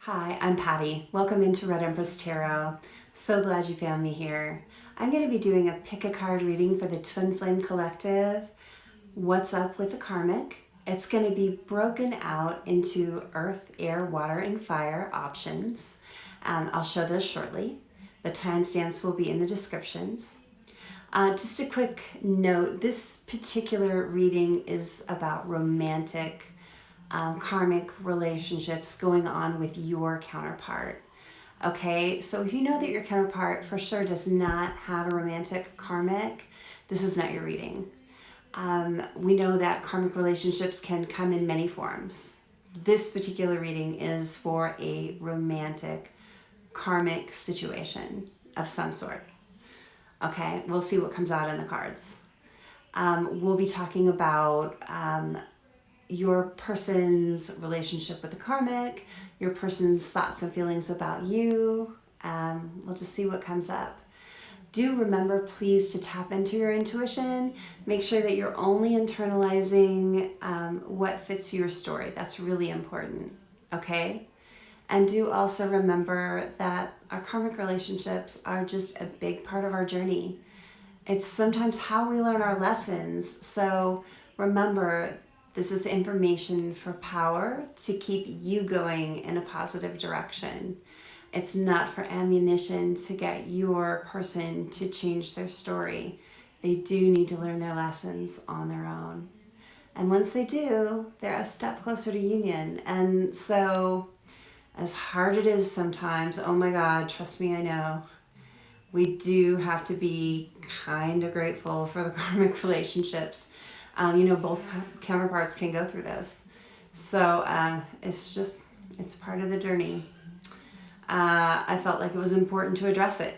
Hi, I'm Patty. Welcome into Red Empress Tarot. So glad you found me here. I'm going to be doing a pick a card reading for the Twin Flame Collective. What's up with the Karmic? It's going to be broken out into earth, air, water, and fire options. I'll show those shortly. The timestamps will be in the descriptions. Just a quick note, this particular reading is about romantic karmic relationships going on with your counterpart. Okay, so if you know that your counterpart for sure does not have a romantic karmic, this is not your reading. We know that karmic relationships can come in many forms. This particular reading is for a romantic karmic situation of some sort. Okay, we'll see what comes out in the cards. We'll be talking about your person's relationship with the karmic, your person's thoughts and feelings about you. We'll just see what comes up. Do remember, please, to tap into your intuition. Make sure that you're only internalizing what fits your story. That's really important, okay? And do also remember that our karmic relationships are just a big part of our journey. It's sometimes how we learn our lessons. So remember, this is information for power to keep you going in a positive direction. It's not for ammunition to get your person to change their story. They do need to learn their lessons on their own. And once they do, they're a step closer to union. And so, as hard it is sometimes, oh my God, trust me, I know, we do have to be kind of grateful for the karmic relationships. Both counterparts can go through this. So it's part of the journey. I felt like it was important to address it.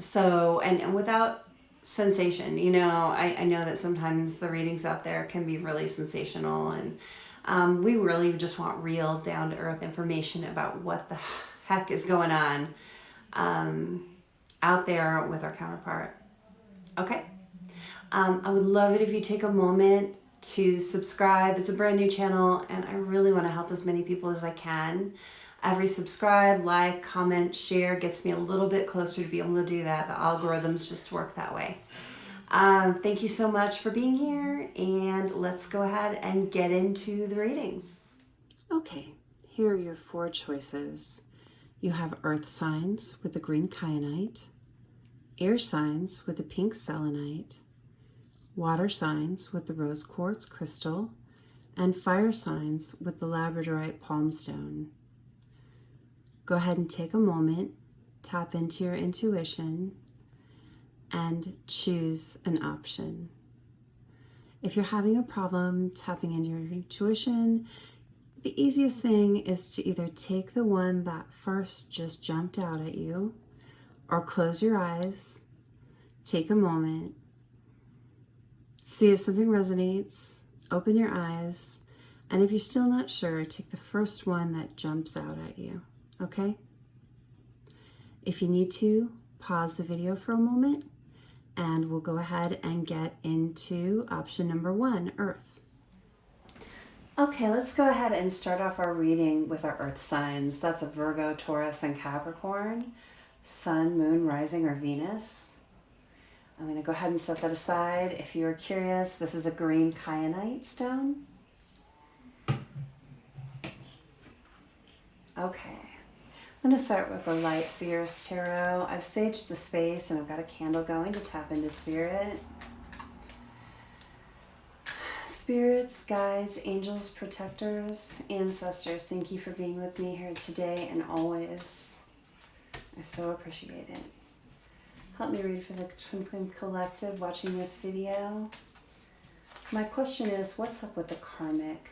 So, and without sensation, I know that sometimes the readings out there can be really sensational, and we really just want real, down-to-earth information about what the heck is going on out there with our counterpart. Okay? I would love it if you take a moment to subscribe. It's a brand new channel, and I really want to help as many people as I can. Every subscribe, like, comment, share gets me a little bit closer to be able to do that. The algorithms just work that way. Thank you so much for being here, and let's go ahead and get into the readings. Okay, here are your 4 choices. You have earth signs with the green kyanite, air signs with the pink selenite, water signs with the rose quartz crystal, and fire signs with the labradorite palmstone. Go ahead and take a moment, tap into your intuition, and choose an option. If you're having a problem tapping into your intuition, the easiest thing is to either take the one that first just jumped out at you, or close your eyes, take a moment, see if something resonates, open your eyes, and if you're still not sure, take the first one that jumps out at you, okay? If you need to, pause the video for a moment, and we'll go ahead and get into option number 1, Earth. Okay, let's go ahead and start off our reading with our Earth signs. That's a Virgo, Taurus, and Capricorn, Sun, Moon, Rising, or Venus. I'm going to go ahead and set that aside. If you're curious, this is a green kyanite stone. Okay, I'm going to start with the Light Seer's Tarot. I've staged the space and I've got a candle going to tap into spirit. Spirits, guides, angels, protectors, ancestors, thank you for being with me here today and always. I so appreciate it. Help me read for the Twin Flame Collective watching this video. My question is, what's up with the karmic?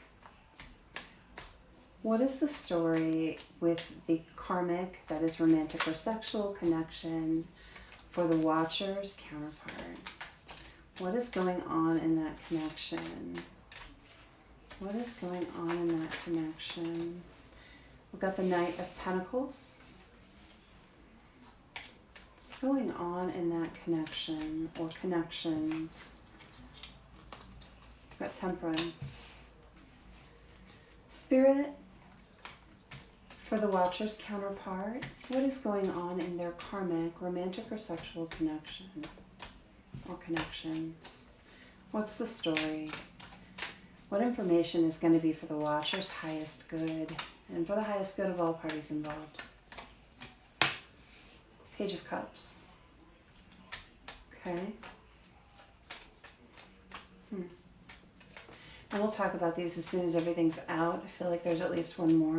What is the story with the karmic, that is romantic or sexual connection, for the watcher's counterpart? What is going on in that connection? What is going on in that connection? We've got the Knight of Pentacles. What's going on in that connection or connections? We've got Temperance. Spirit, For the Watcher's counterpart, what is going on in their karmic, romantic, or sexual connection or connections? What's the story? What information is going to be for the Watcher's highest good and for the highest good of all parties involved? Page of Cups. Okay. And we'll talk about these as soon as everything's out. I feel like there's at least one more.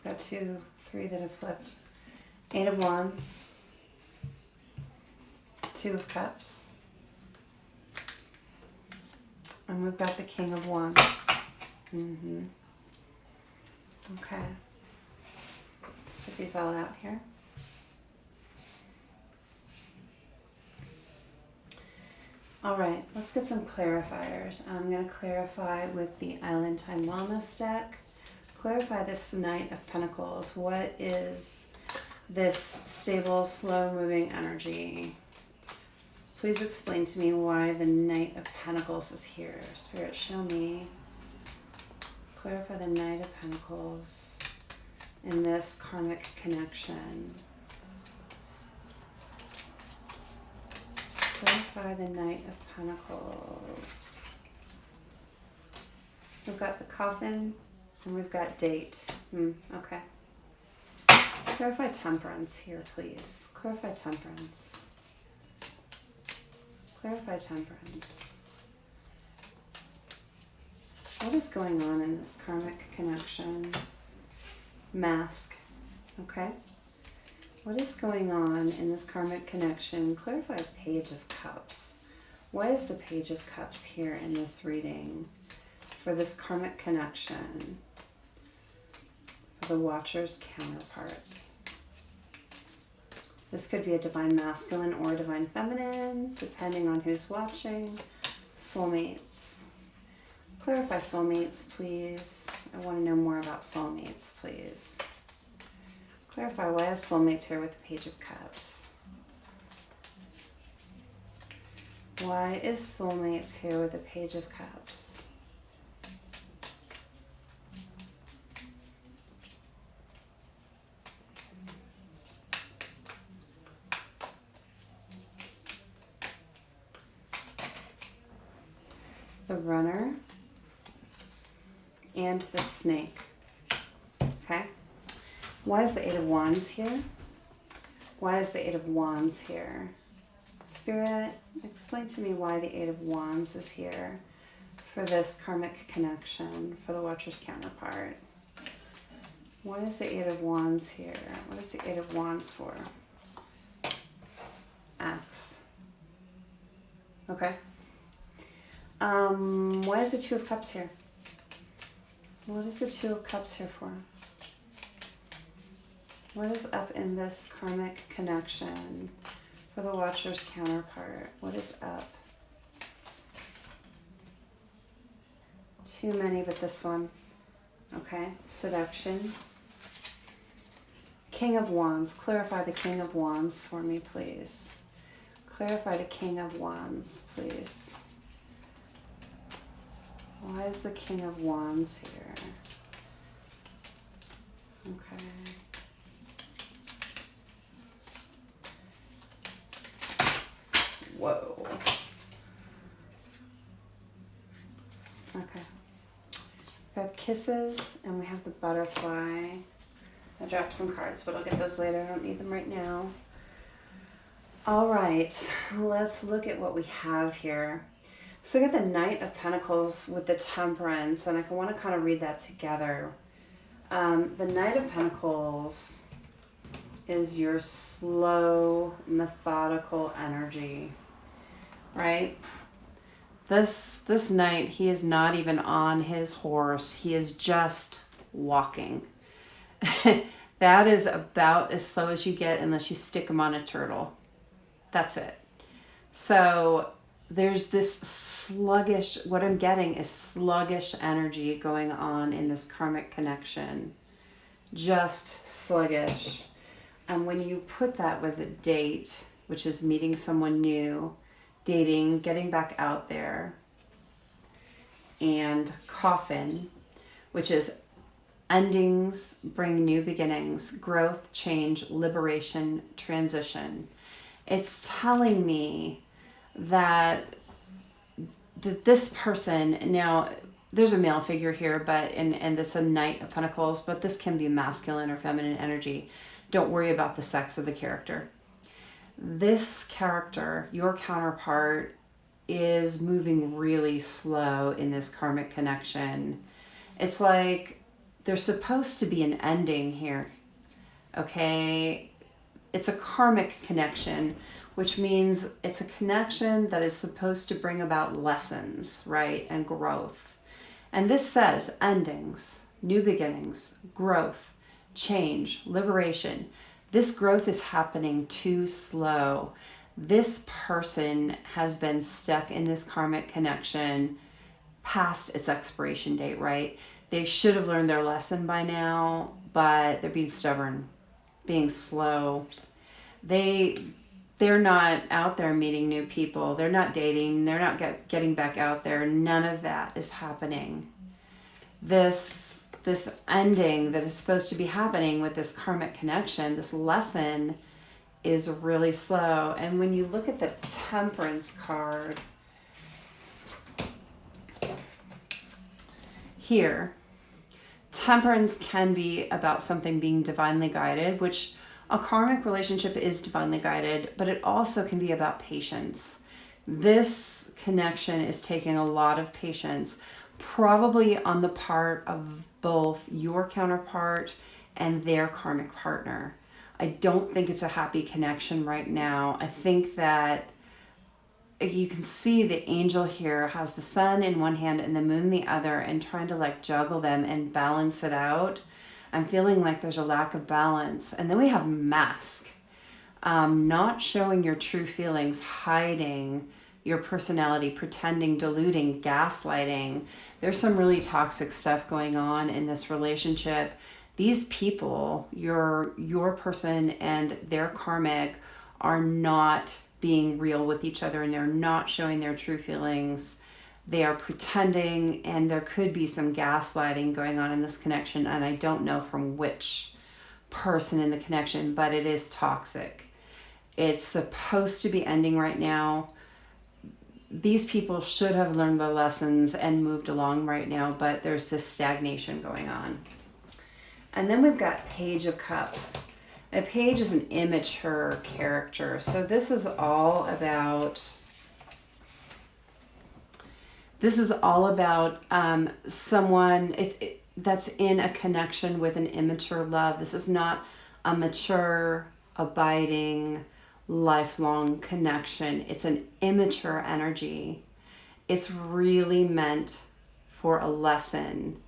Got 2, 3 that have flipped. 8 of Wands. 2 of Cups. And we've got the King of Wands. Okay. Let's put these all out here. All right, let's get some clarifiers. I'm going to clarify with the Island Time Wellness deck. Clarify this Knight of Pentacles. What is this stable, slow-moving energy? Please explain to me why the Knight of Pentacles is here. Spirit, show me. Clarify the Knight of Pentacles in this karmic connection. Clarify the Knight of Pentacles. We've got the Coffin and we've got Date. Okay. Clarify Temperance here, please. Clarify Temperance. Clarify Temperance. What is going on in this karmic connection? Mask. Okay. What is going on in this karmic connection? Clarify Page of Cups. Why is the Page of Cups here in this reading for this karmic connection for the Watcher's counterpart? This could be a divine masculine or a divine feminine, depending on who's watching. Soulmates. Clarify soulmates, please. I want to know more about soulmates, please. Clarify why is soulmates here with the Page of Cups? Why is soulmates here with the Page of Cups? The Runner and the Snake. Okay. Why is the 8 of Wands here? Why is the 8 of Wands here? Spirit, explain to me why the 8 of Wands is here for this karmic connection for the Watcher's counterpart. Why is the 8 of Wands here? What is the 8 of Wands for? Axe. Okay. Why is the 2 of Cups here? What is the 2 of Cups here for? What is up in this karmic connection for the Watcher's counterpart? What is up? Too many, but this one. Okay. Seduction. King of Wands. Clarify the King of Wands for me, please. Clarify the King of Wands, please. Why is the King of Wands here? Okay. Whoa. Okay. We've got Kisses and we have the Butterfly. I dropped some cards, but I'll get those later. I don't need them right now. All right, let's look at what we have here. So I got the Knight of Pentacles with the Temperance, and I want to kind of read that together. The Knight of Pentacles is your slow, methodical energy, right? This knight, he is not even on his horse. He is just walking. That is about as slow as you get unless you stick him on a turtle. That's it. So there's this sluggish, what I'm getting is sluggish energy going on in this karmic connection. Just sluggish. And when you put that with a date, which is meeting someone new, dating, getting back out there, and coffin, which is endings bring new beginnings, growth, change, liberation, transition. It's telling me that this person, now there's a male figure here, but and it's a Knight of Pentacles, but this can be masculine or feminine energy. Don't worry about the sex of the character. This character, your counterpart, is moving really slow in this karmic connection. It's like there's supposed to be an ending here, okay? It's a karmic connection, which means it's a connection that is supposed to bring about lessons, right? And growth. And this says endings, new beginnings, growth, change, liberation. This growth is happening too slow. This person has been stuck in this karmic connection past its expiration date, right? They should have learned their lesson by now, but they're being stubborn, being slow. They're not out there meeting new people. They're not dating. They're not getting back out there. None of that is happening. This ending that is supposed to be happening with this karmic connection, this lesson, is really slow. And when you look at the Temperance card here, Temperance can be about something being divinely guided, which a karmic relationship is divinely guided, but it also can be about patience. This connection is taking a lot of patience, probably on the part of both your counterpart and their karmic partner. I don't think it's a happy connection right now. I think that you can see the angel here has the sun in one hand and the moon in the other, and trying to like juggle them and balance it out. I'm feeling like there's a lack of balance. And then we have mask, not showing your true feelings, hiding your personality, pretending, diluting, gaslighting. There's some really toxic stuff going on in this relationship. These people, your person and their karmic, are not being real with each other, and they're not showing their true feelings. They are pretending, and there could be some gaslighting going on in this connection, and I don't know from which person in the connection, but it is toxic. It's supposed to be ending right now. These people should have learned the lessons and moved along right now, but there's this stagnation going on. And then we've got Page of Cups. A page is an immature character. So this is all about someone that's in a connection with an immature love. This is not a mature, abiding, lifelong connection. It's an immature energy. It's really meant for a lesson.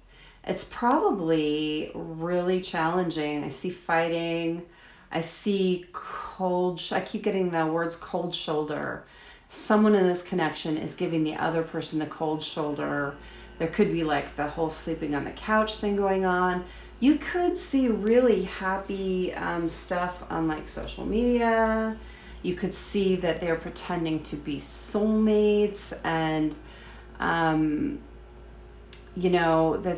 It's probably really challenging. I see fighting. I see cold. I keep getting the words cold shoulder. Someone in this connection is giving the other person the cold shoulder. There could be like the whole sleeping on the couch thing going on. You could see really happy stuff on like social media. You could see that they're pretending to be soulmates, and that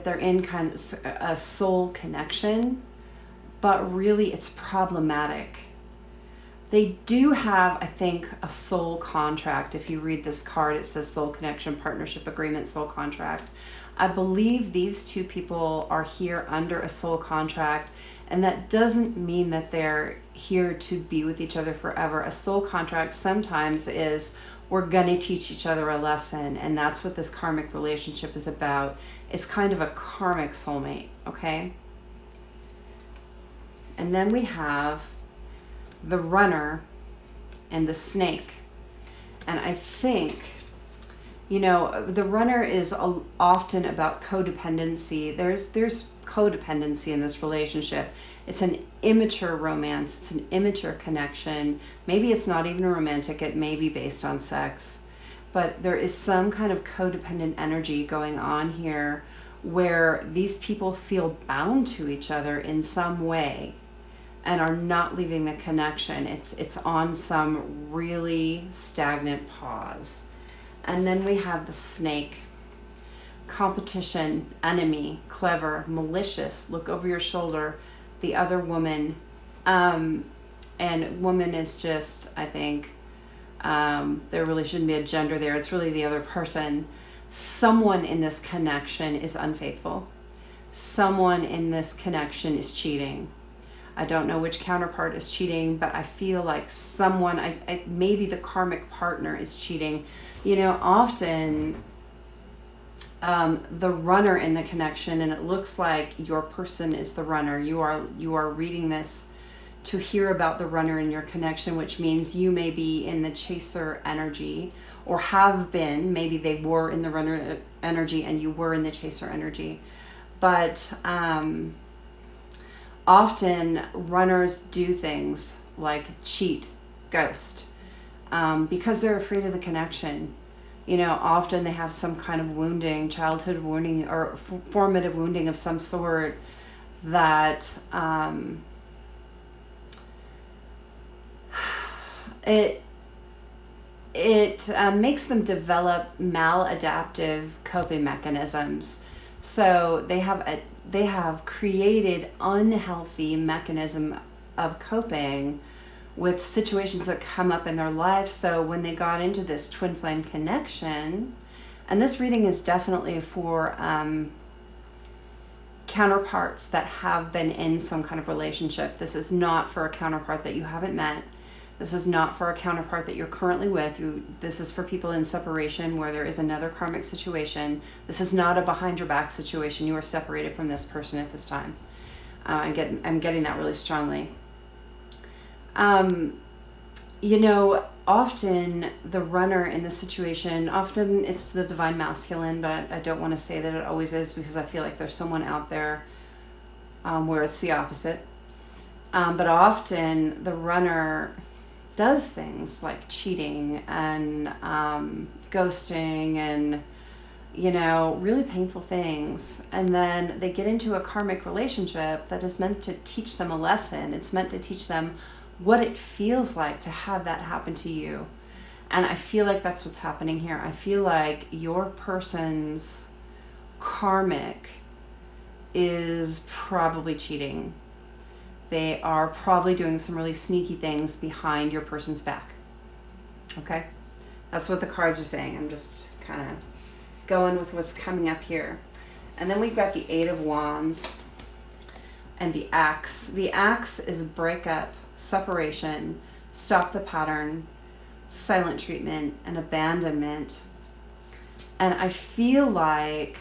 they're in kind of a soul connection, but really it's problematic. They do have, I think, a soul contract. If you read this card, it says soul connection, partnership agreement, soul contract. I believe these two people are here under a soul contract, and that doesn't mean that they're here to be with each other forever. A soul contract sometimes is, we're gonna teach each other a lesson, and that's what this karmic relationship is about. It's kind of a karmic soulmate, okay? And then we have the Runner and the Snake. And I think, the Runner is often about codependency. There's codependency in this relationship. It's an immature romance. It's an immature connection. Maybe it's not even romantic. It may be based on sex. But there is some kind of codependent energy going on here where these people feel bound to each other in some way and are not leaving the connection. It's on some really stagnant pause. And then we have the Snake. competition, enemy, clever, malicious, look over your shoulder, the other woman. And woman is just, I think, there really shouldn't be a gender there. It's really the other person. Someone in this connection is unfaithful. Someone in this connection is cheating. I don't know which counterpart is cheating, but I feel like someone, maybe the karmic partner is cheating. You know, often the runner in the connection, and it looks like your person is the runner. You are reading this to hear about the runner in your connection, which means you may be in the chaser energy, or have been. Maybe they were in the runner energy and you were in the chaser energy. But often runners do things like cheat, ghost, because they're afraid of the connection. You know, often they have some kind of wounding, childhood wounding, or formative wounding of some sort that it makes them develop maladaptive coping mechanisms. So they have created unhealthy mechanism of coping with situations that come up in their life. So when they got into this twin flame connection, and this reading is definitely for counterparts that have been in some kind of relationship. This is not for a counterpart that you haven't met. This is not for a counterpart that you're currently with. This is for people in separation where there is another karmic situation. This is not a behind your back situation. You are separated from this person at this time. I'm getting that really strongly. You know, often the runner in this situation, often it's the divine masculine, but I don't want to say that it always is, because I feel like there's someone out there where it's the opposite. But often the runner does things like cheating and ghosting and, you know, really painful things. And then they get into a karmic relationship that is meant to teach them a lesson. It's meant to teach them what it feels like to have that happen to you. And I feel like that's what's happening here. I feel like your person's karmic is probably cheating. They are probably doing some really sneaky things behind your person's back. Okay? That's what the cards are saying. I'm just kind of going with what's coming up here. And then we've got the Eight of Wands and the Axe. The Axe is breakup, separation, stop the pattern, silent treatment, and abandonment. And I feel like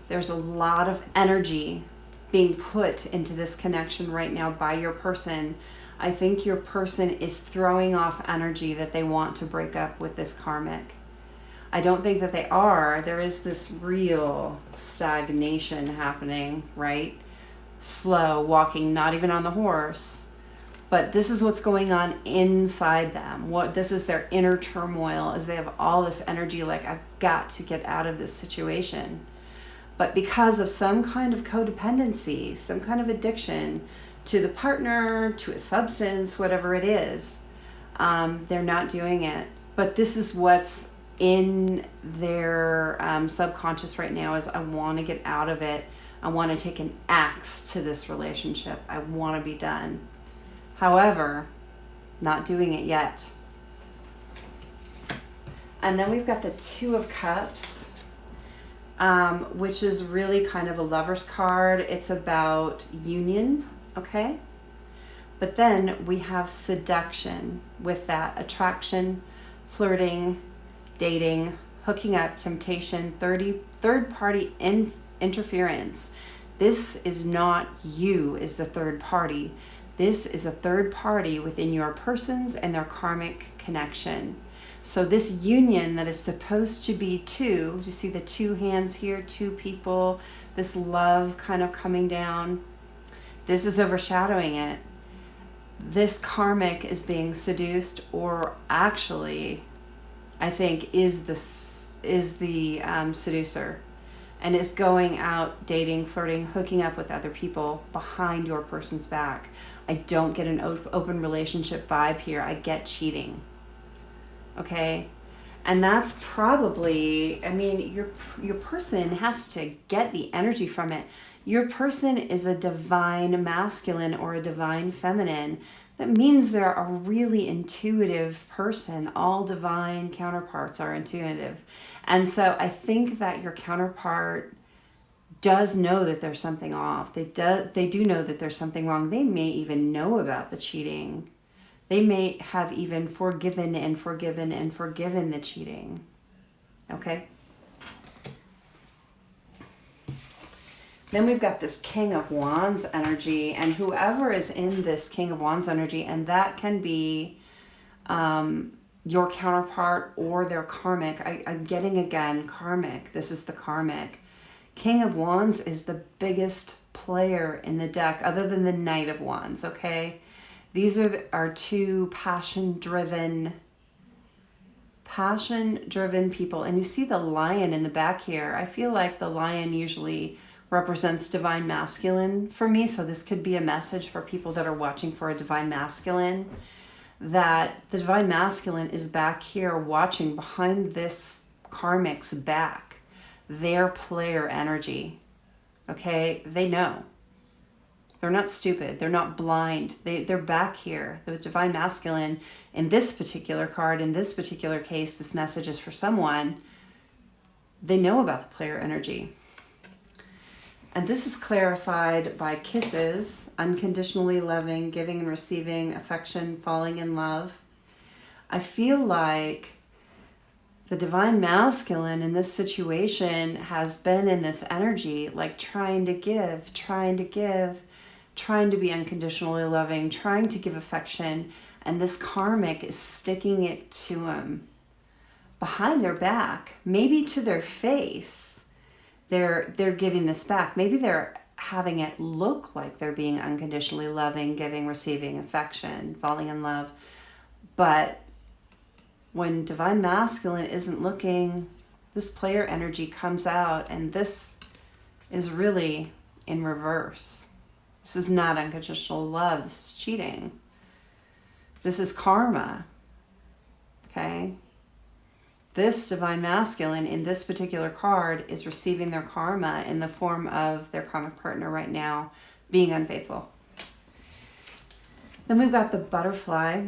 there's a lot of energy being put into this connection right now by your person. I think your person is throwing off energy that they want to break up with this karmic. I don't think that they are. There is this real stagnation happening, right? Slow walking, not even on the horse. But this is what's going on inside them. This is their inner turmoil, as they have all this energy like, I've got to get out of this situation. But because of some kind of codependency, some kind of addiction to the partner, to a substance, whatever it is, they're not doing it. But this is what's in their subconscious right now, is I want to get out of it. I want to take an axe to this relationship. I want to be done. However, not doing it yet. And then we've got the Two of Cups, which is really kind of a lover's card. It's about union, okay? But then we have seduction with that. Attraction, flirting, dating, hooking up, temptation, third-party interference. This is not you as the third party. This is a third party within your persons and their karmic connection. So this union that is supposed to be two, you see the two hands here, two people, this love kind of coming down, this is overshadowing it. This karmic is being seduced, or actually, I think, is the seducer, and is going out, dating, flirting, hooking up with other people behind your person's back. I don't get an open relationship vibe here. I get cheating. Okay? And that's probably, I mean, your person has to get the energy from it. Your person is a divine masculine or a divine feminine. That means they're a really intuitive person. All divine counterparts are intuitive. And so I think that your counterpart does know that there's something off. They do know that there's something wrong. They may even know about the cheating. They may have even forgiven and forgiven and forgiven the cheating. Okay? Then we've got this King of Wands energy, and whoever is in this King of Wands energy, and that can be your counterpart or their karmic. I'm getting again karmic. This is the karmic. King of Wands is the biggest player in the deck other than the Knight of Wands, okay? These are our two passion-driven people. And you see the lion in the back here. I feel like the lion usually represents divine masculine for me. So this could be a message for people that are watching for a divine masculine, that the divine masculine is back here watching behind this karmic's back, their player energy. Okay, they know. They're not stupid. They're not blind. They're back here. The divine masculine in this particular card, in this particular case, this message is for someone. They know about the player energy. And this is clarified by kisses, unconditionally loving, giving and receiving affection, falling in love. I feel like the divine masculine in this situation has been in this energy, like trying to give, trying to be unconditionally loving, trying to give affection, and this karmic is sticking it to them behind their back, maybe to their face. They're giving this back. Maybe they're having it look like they're being unconditionally loving, giving, receiving affection, falling in love. But when divine masculine isn't looking, this player energy comes out, and this is really in reverse. This is not unconditional love. This is cheating. This is karma. Okay? This divine masculine in this particular card is receiving their karma in the form of their karmic partner right now being unfaithful. Then we've got the butterfly,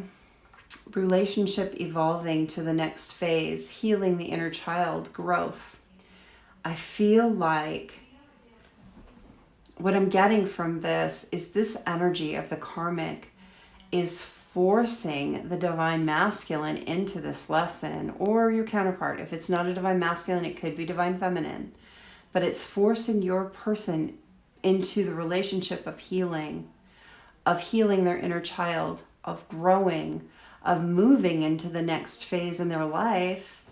relationship evolving to the next phase, healing the inner child, growth. I feel like what I'm getting from this is this energy of the karmic is forcing the divine masculine into this lesson, or your counterpart. If it's not a divine masculine, it could be divine feminine. But it's forcing your person into the relationship of healing their inner child, of growing, of moving into the next phase in their life.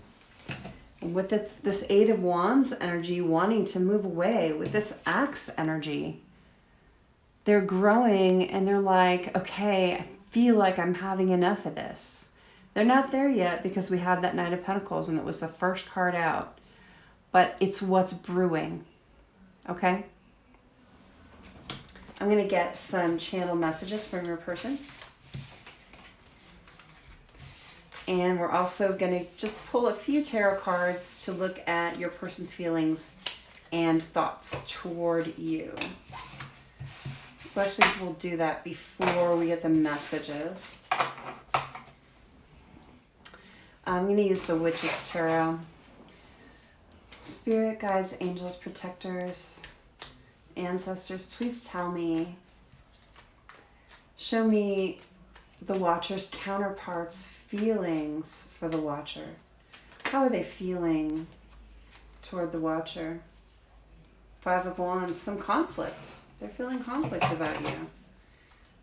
And with this Eight of Wands energy wanting to move away, with this Axe energy, they're growing and they're like, okay, I feel like I'm having enough of this. They're not there yet because we have that Knight of Pentacles and it was the first card out. But it's what's brewing. Okay? I'm going to get some channel messages from your person. And we're also going to just pull a few tarot cards to look at your person's feelings and thoughts toward you. So actually we'll do that before we get the messages. I'm going to use the Witch's Tarot. Spirit guides, angels, protectors, ancestors, please tell me, show me the Watcher's counterparts' feelings for the Watcher. How are they feeling toward the Watcher? Five of Wands, some conflict. They're feeling conflict about you.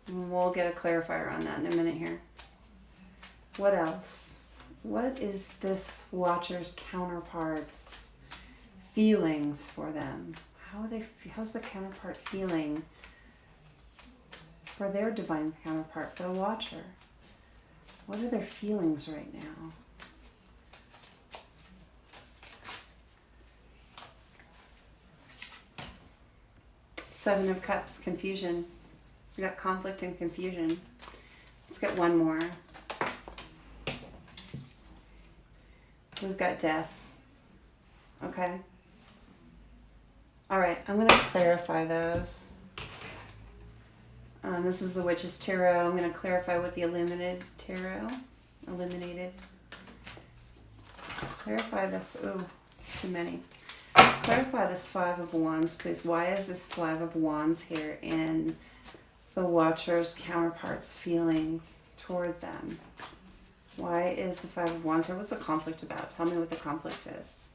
And we'll get a clarifier on that in a minute here. What else? What is this Watcher's counterparts' feelings for them? How's the counterpart feeling for their divine counterpart, for the Watcher? What are their feelings right now? Seven of Cups, confusion. We got conflict and confusion. Let's get one more. We've got death. Okay. All right, I'm going to clarify those. This is the Witch's Tarot. I'm going to clarify with the Illuminated Tarot. Illuminated. Clarify this. Oh, too many. Clarify this Five of Wands, please. Why is this Five of Wands here in the Watcher's counterpart's feelings toward them? Why is the Five of Wands, or what's the conflict about? Tell me what the conflict is.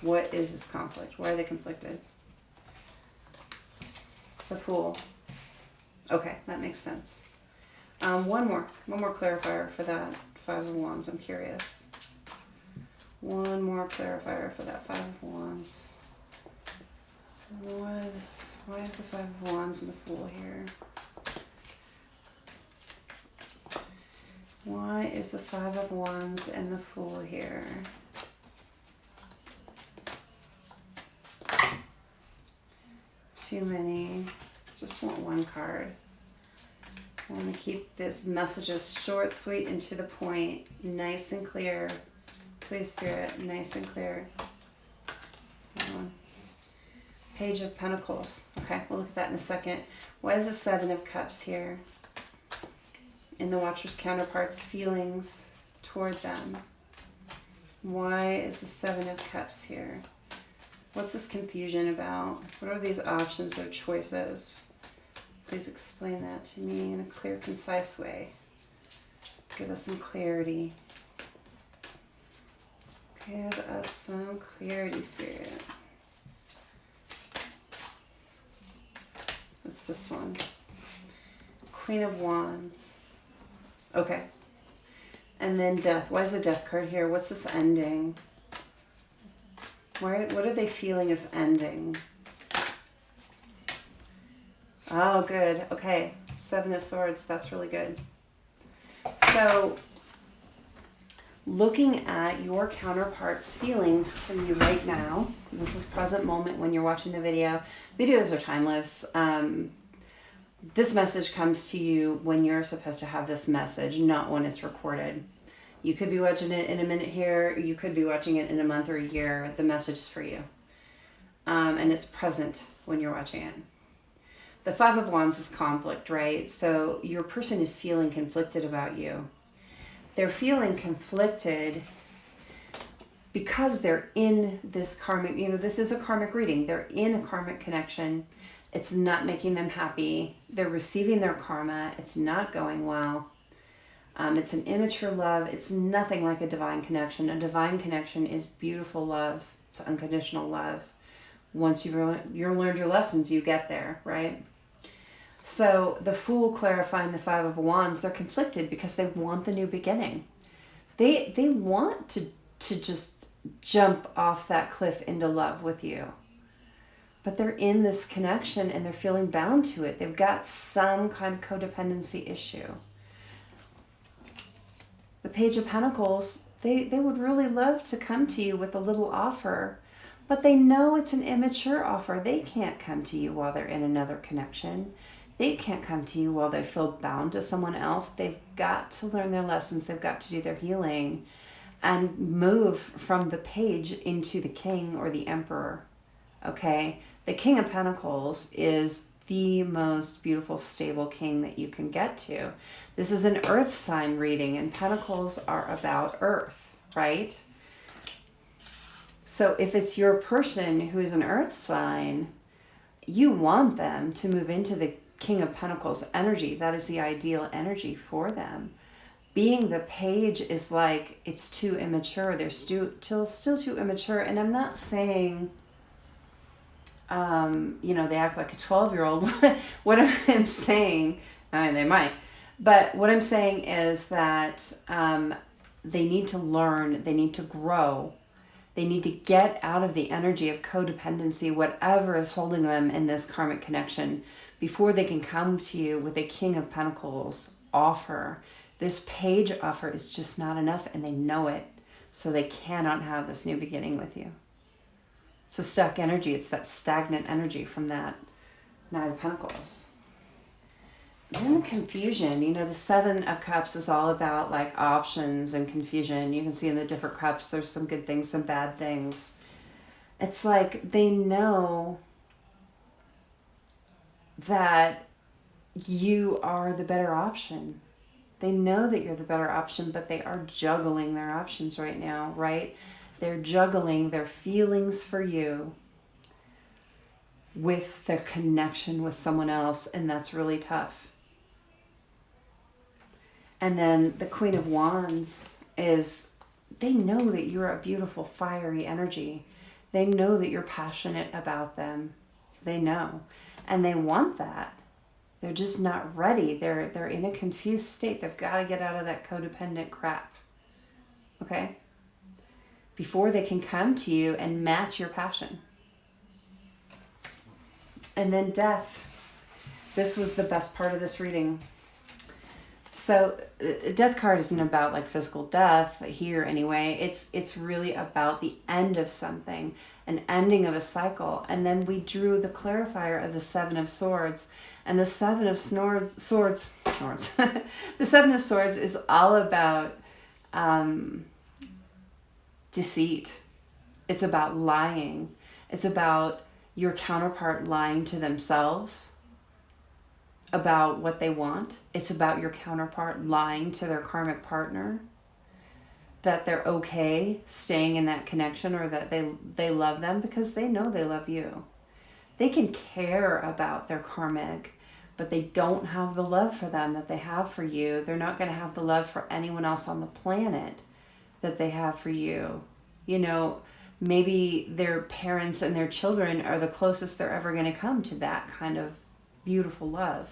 What is this conflict? Why are they conflicted? The Fool. Okay, that makes sense. One more clarifier for that Five of Wands. I'm curious. One more clarifier for that Five of Wands. Why is the Five of Wands and the Fool here? Why is the Five of Wands and the Fool here? Too many. Just want one card. I want to keep this messages short, sweet, and to the point. Nice and clear. Please, Spirit, nice and clear. Page of Pentacles. Okay, we'll look at that in a second. Why is the Seven of Cups here? In the Watcher's counterpart's feelings toward them. Why is the Seven of Cups here? What's this confusion about? What are these options or choices? Please explain that to me in a clear, concise way. Give us some clarity. Give us some clarity, Spirit. What's this one? Queen of Wands. Okay. And then Death. Why is the Death card here? What's this ending? What are they feeling is ending? Oh, good. Okay. Seven of Swords. That's really good. So, looking at your counterpart's feelings for you right now, this is present moment when you're watching the video. Videos are timeless. This message comes to you when you're supposed to have this message, not when it's recorded. You could be watching it in a minute here. You could be watching it in a month or a year. The message is for you. And it's present when you're watching it. The Five of Wands is conflict, right? So your person is feeling conflicted about you. They're feeling conflicted because they're in this karmic, this is a karmic reading. They're in a karmic connection. It's not making them happy. They're receiving their karma. It's not going well. It's an immature love. It's nothing like a divine connection. A divine connection is beautiful love. It's unconditional love. Once you've learned your lessons, you get there, right? So the Fool clarifying the Five of Wands, they're conflicted because they want the new beginning. They want to just jump off that cliff into love with you. But they're in this connection and they're feeling bound to it. They've got some kind of codependency issue. The Page of Pentacles, they would really love to come to you with a little offer, but they know it's an immature offer. They can't come to you while they're in another connection. They can't come to you while they feel bound to someone else. They've got to learn their lessons. They've got to do their healing and move from the Page into the King or the Emperor. Okay? The King of Pentacles is the most beautiful, stable king that you can get to. This is an earth sign reading, and pentacles are about earth, right? So if it's your person who is an earth sign, you want them to move into the King of Pentacles energy. That is the ideal energy for them. Being the Page is like, it's too immature. They're still too immature. And I'm not saying, they act like a 12-year-old. What I'm saying, they might, but what I'm saying is that they need to learn, they need to grow, they need to get out of the energy of codependency, whatever is holding them in this karmic connection, before they can come to you with a King of Pentacles offer. This Page offer is just not enough, and they know it, so they cannot have this new beginning with you. It's a stuck energy. It's that stagnant energy from that Knight of Pentacles. then the confusion, you know, the Seven of Cups is all about like options and confusion. You can see in the different cups, there's some good things, some bad things. It's like they know that you are the better option. They know that you're the better option, but they are juggling their options right now, right? They're juggling their feelings for you with their connection with someone else, and that's really tough. And then the Queen of Wands is, they know that you're a beautiful, fiery energy. They know that you're passionate about them. They know. And they want that. They're just not ready. They're in a confused state. They've got to get out of that codependent crap. Okay? Before they can come to you and match your passion. And then death. This was the best part of this reading. So death card isn't about like physical death here anyway. It's really about the end of something, an ending of a cycle. And then we drew the clarifier of the Seven of Swords. And the Seven of Swords, the Seven of Swords is all about deceit. It's about lying. It's about your counterpart lying to themselves about what they want. It's about your counterpart lying to their karmic partner that they're okay staying in that connection, or that they love them because they know they love you. They can care about their karmic, but they don't have the love for them that they have for you. They're not going to have the love for anyone else on the planet that they have for you. You know, maybe their parents and their children are the closest they're ever going to come to that kind of beautiful love.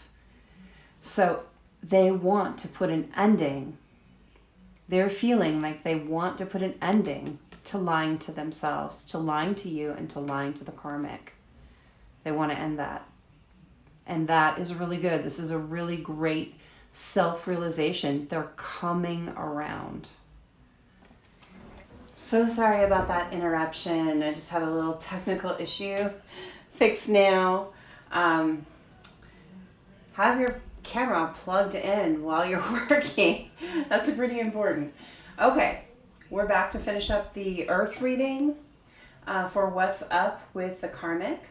So they want to put an ending. They're feeling like they want to put an ending to lying to themselves, to lying to you, and to lying to the karmic. They want to end that. And that is really good. This is a really great self-realization. They're coming around. So sorry about that interruption. I just had a little technical issue. Fixed now. Have your camera plugged in while you're working. That's pretty important. Okay, we're back to finish up the Earth reading for what's up with the karmic.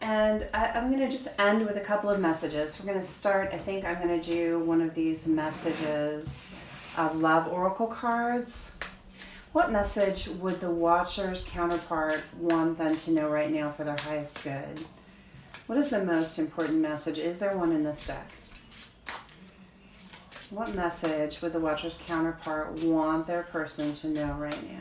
And I'm going to just end with a couple of messages. We're going to start, I think I'm going to do one of these messages of love oracle cards. What message would the Watcher's counterpart want them to know right now for their highest good? What is the most important message? Is there one in this deck? What message would the Watcher's counterpart want their person to know right now?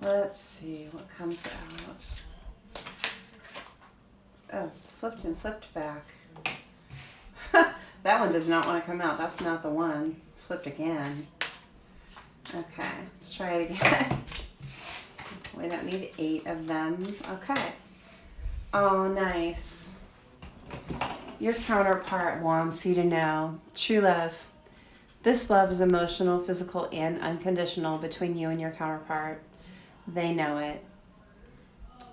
Let's see what comes out. Oh, flipped and flipped back. That one does not want to come out. That's not the one. Flipped again. Okay, let's try it again. We don't need 8 of them. Okay. Oh, nice. Your counterpart wants you to know true love. This love is emotional, physical, and unconditional between you and your counterpart. They know it.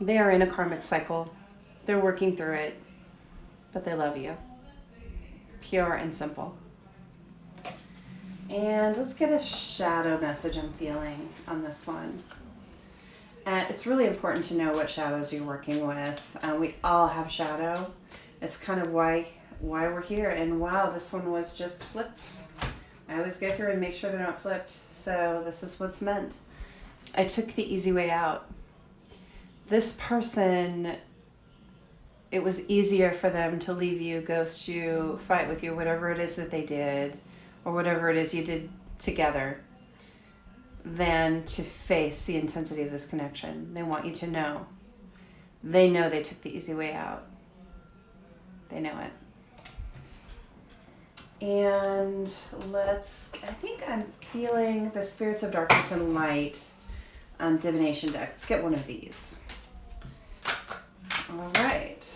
They are in a karmic cycle. They're working through it, but they love you. Pure and simple. And let's get a shadow message I'm feeling on this one. And it's really important to know what shadows you're working with. We all have shadow. It's kind of why we're here. And wow, this one was just flipped. I always go through and make sure they're not flipped. So this is what's meant. I took the easy way out. This person, it was easier for them to leave you, ghost you, fight with you, whatever it is that they did, or whatever it is you did together, than to face the intensity of this connection. They want you to know. They know they took the easy way out. They know it. And I think I'm feeling the Spirits of Darkness and Light divination deck. Let's get one of these. All right.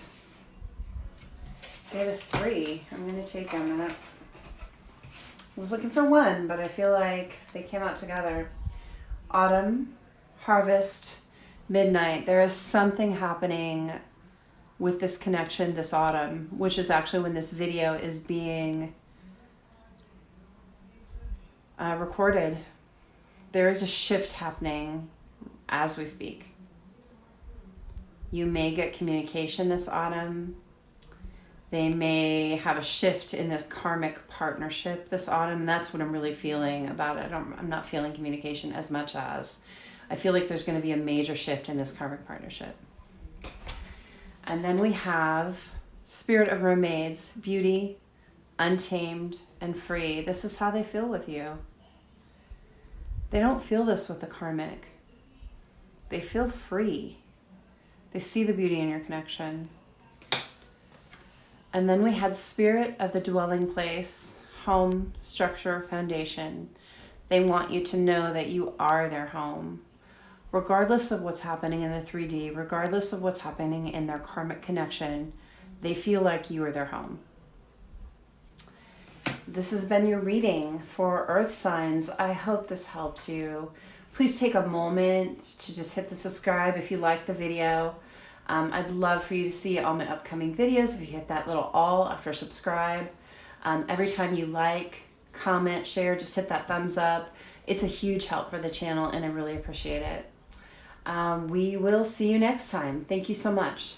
Gave us 3. I'm going to take them. I was looking for one, but I feel like they came out together. Autumn, harvest, midnight. There is something happening with this connection this autumn, which is actually when this video is being recorded. There is a shift happening as we speak. You may get communication this autumn. They may have a shift in this karmic partnership this autumn. That's what I'm really feeling about it. I'm not feeling communication as much as I feel like there's going to be a major shift in this karmic partnership. And then we have Spirit of Mermaids, beauty, untamed, and free. This is how they feel with you. They don't feel this with the karmic. They feel free. They see the beauty in your connection. And then we had Spirit of the dwelling place, home, structure, foundation. They want you to know that you are their home. Regardless of what's happening in the 3D, regardless of what's happening in their karmic connection, they feel like you are their home. This has been your reading for Earth signs. I hope this helps you. Please take a moment to just hit the subscribe if you like the video. I'd love for you to see all my upcoming videos if you hit that little all after subscribe. Every time you like, comment, share, just hit that thumbs up. It's a huge help for the channel and I really appreciate it. We will see you next time. Thank you so much.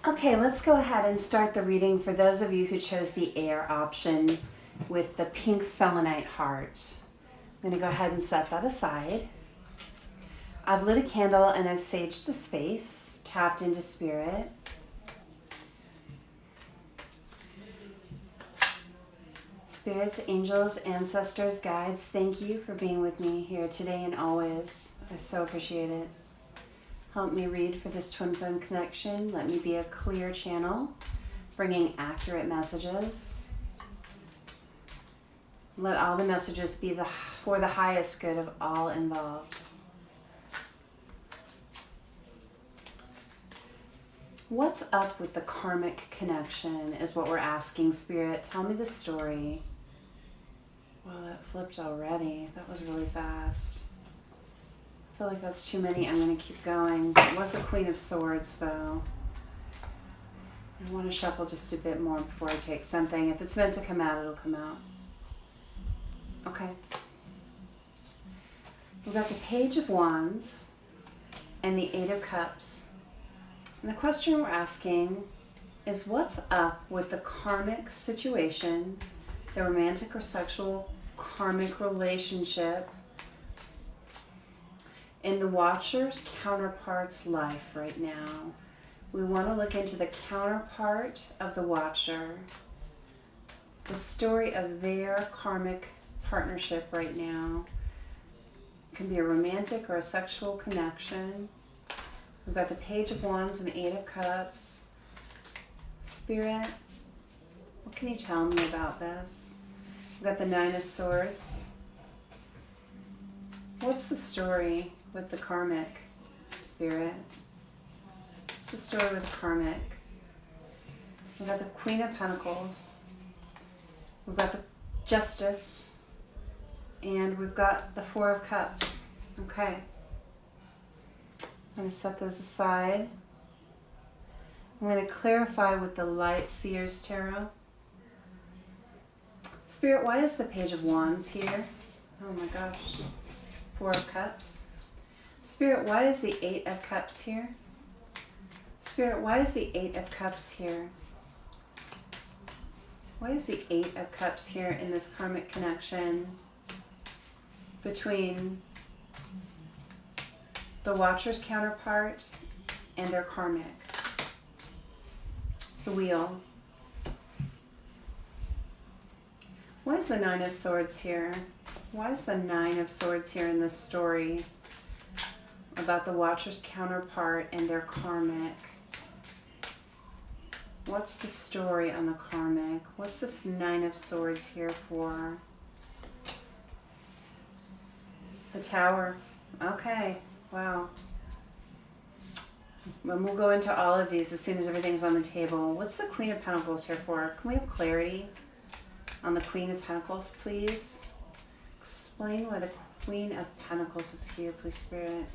Okay, let's go ahead and start the reading for those of you who chose the air option with the pink selenite heart. I'm going to go ahead and set that aside. I've lit a candle and I've saged the space, tapped into spirit. Spirits, angels, ancestors, guides, thank you for being with me here today and always. I so appreciate it. Help me read for this twin flame connection. Let me be a clear channel, bringing accurate messages. Let all the messages be for the highest good of all involved. What's up with the karmic connection is what we're asking, Spirit. Tell me the story. Well, that flipped already. That was really fast. I feel like that's too many. I'm going to keep going. It was the Queen of Swords, though. I want to shuffle just a bit more before I take something. If it's meant to come out, it'll come out. Okay. We've got the Page of Wands and the Eight of Cups. And the question we're asking is, what's up with the karmic situation, the romantic or sexual karmic relationship in the Watcher's counterpart's life right now? We want to look into the counterpart of the Watcher, the story of their karmic partnership right now. It can be a romantic or a sexual connection. We've got the Page of Wands and the Eight of Cups. Spirit, what can you tell me about this? We've got the Nine of Swords. What's the story with the karmic, Spirit? What's the story with the karmic? We've got the Queen of Pentacles. We've got the Justice. And we've got the Four of Cups. Okay. I'm going to set those aside. I'm going to clarify with the Light Seers Tarot. Spirit, why is the Page of Wands here? Oh my gosh. Four of Cups. Spirit, why is the Eight of Cups here? Spirit, why is the Eight of Cups here? Why is the Eight of Cups here in this karmic connection between the Watcher's counterpart and their karmic? The Wheel. Why is the Nine of Swords here? Why is the Nine of Swords here in this story about the Watcher's counterpart and their karmic? What's the story on the karmic? What's this Nine of Swords here for? The Tower. Okay. Wow. And we'll go into all of these as soon as everything's on the table. What's the Queen of Pentacles here for? Can we have clarity on the Queen of Pentacles, please? Explain why the Queen of Pentacles is here, please, Spirit.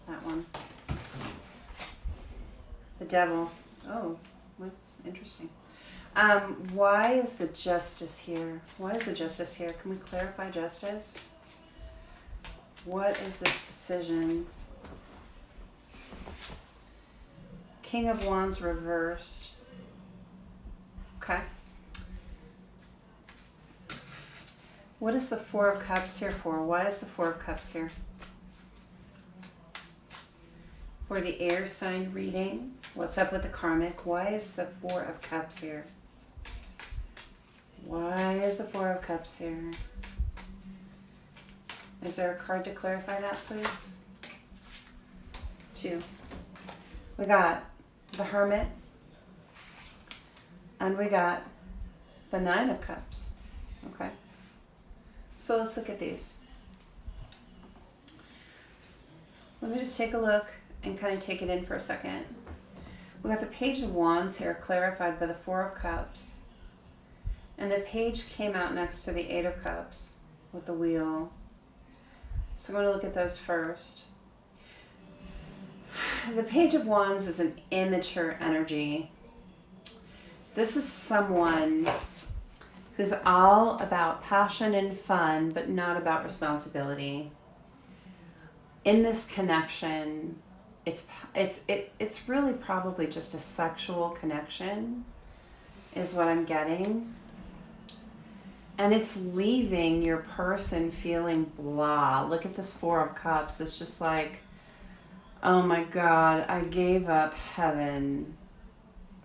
That one. The Devil. Oh, what? Interesting. Why is the Justice here? Why is the Justice here? Can we clarify Justice? What is this decision? King of Wands reversed. Okay. What is the Four of Cups here for? Why is the Four of Cups here? For the air sign reading, what's up with the karmic? Why is the Four of Cups here? Why is the Four of Cups here? Is there a card to clarify that, please? 2. We got the Hermit, and we got the Nine of Cups. Okay. So let's look at these. Let me just take a look and kind of take it in for a second. We got the Page of Wands here, clarified by the Four of Cups. And the page came out next to the Eight of Cups with the wheel. So I'm going to look at those first. The Page of Wands is an immature energy. This is someone who's all about passion and fun, but not about responsibility. In this connection, it's really probably just a sexual connection, is what I'm getting. And it's leaving your person feeling blah. Look at this Four of Cups. It's just like, oh my God, I gave up heaven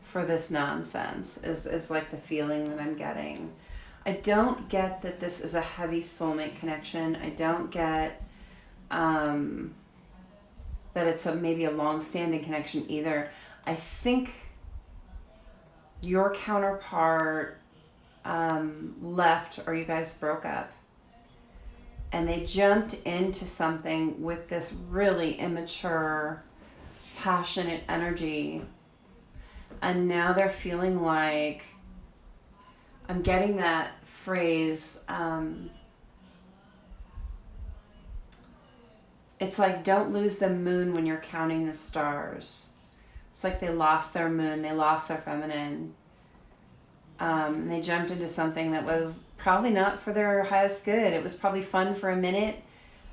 for this nonsense, is like the feeling that I'm getting. I don't get that this is a heavy soulmate connection. I don't get that it's maybe a long-standing connection either. I think your counterpart left, or you guys broke up, and they jumped into something with this really immature, passionate energy, and now they're feeling like, I'm getting that phrase, it's like, don't lose the moon when you're counting the stars. It's like they lost their moon, they lost their feminine. And they jumped into something that was probably not for their highest good. It was probably fun for a minute,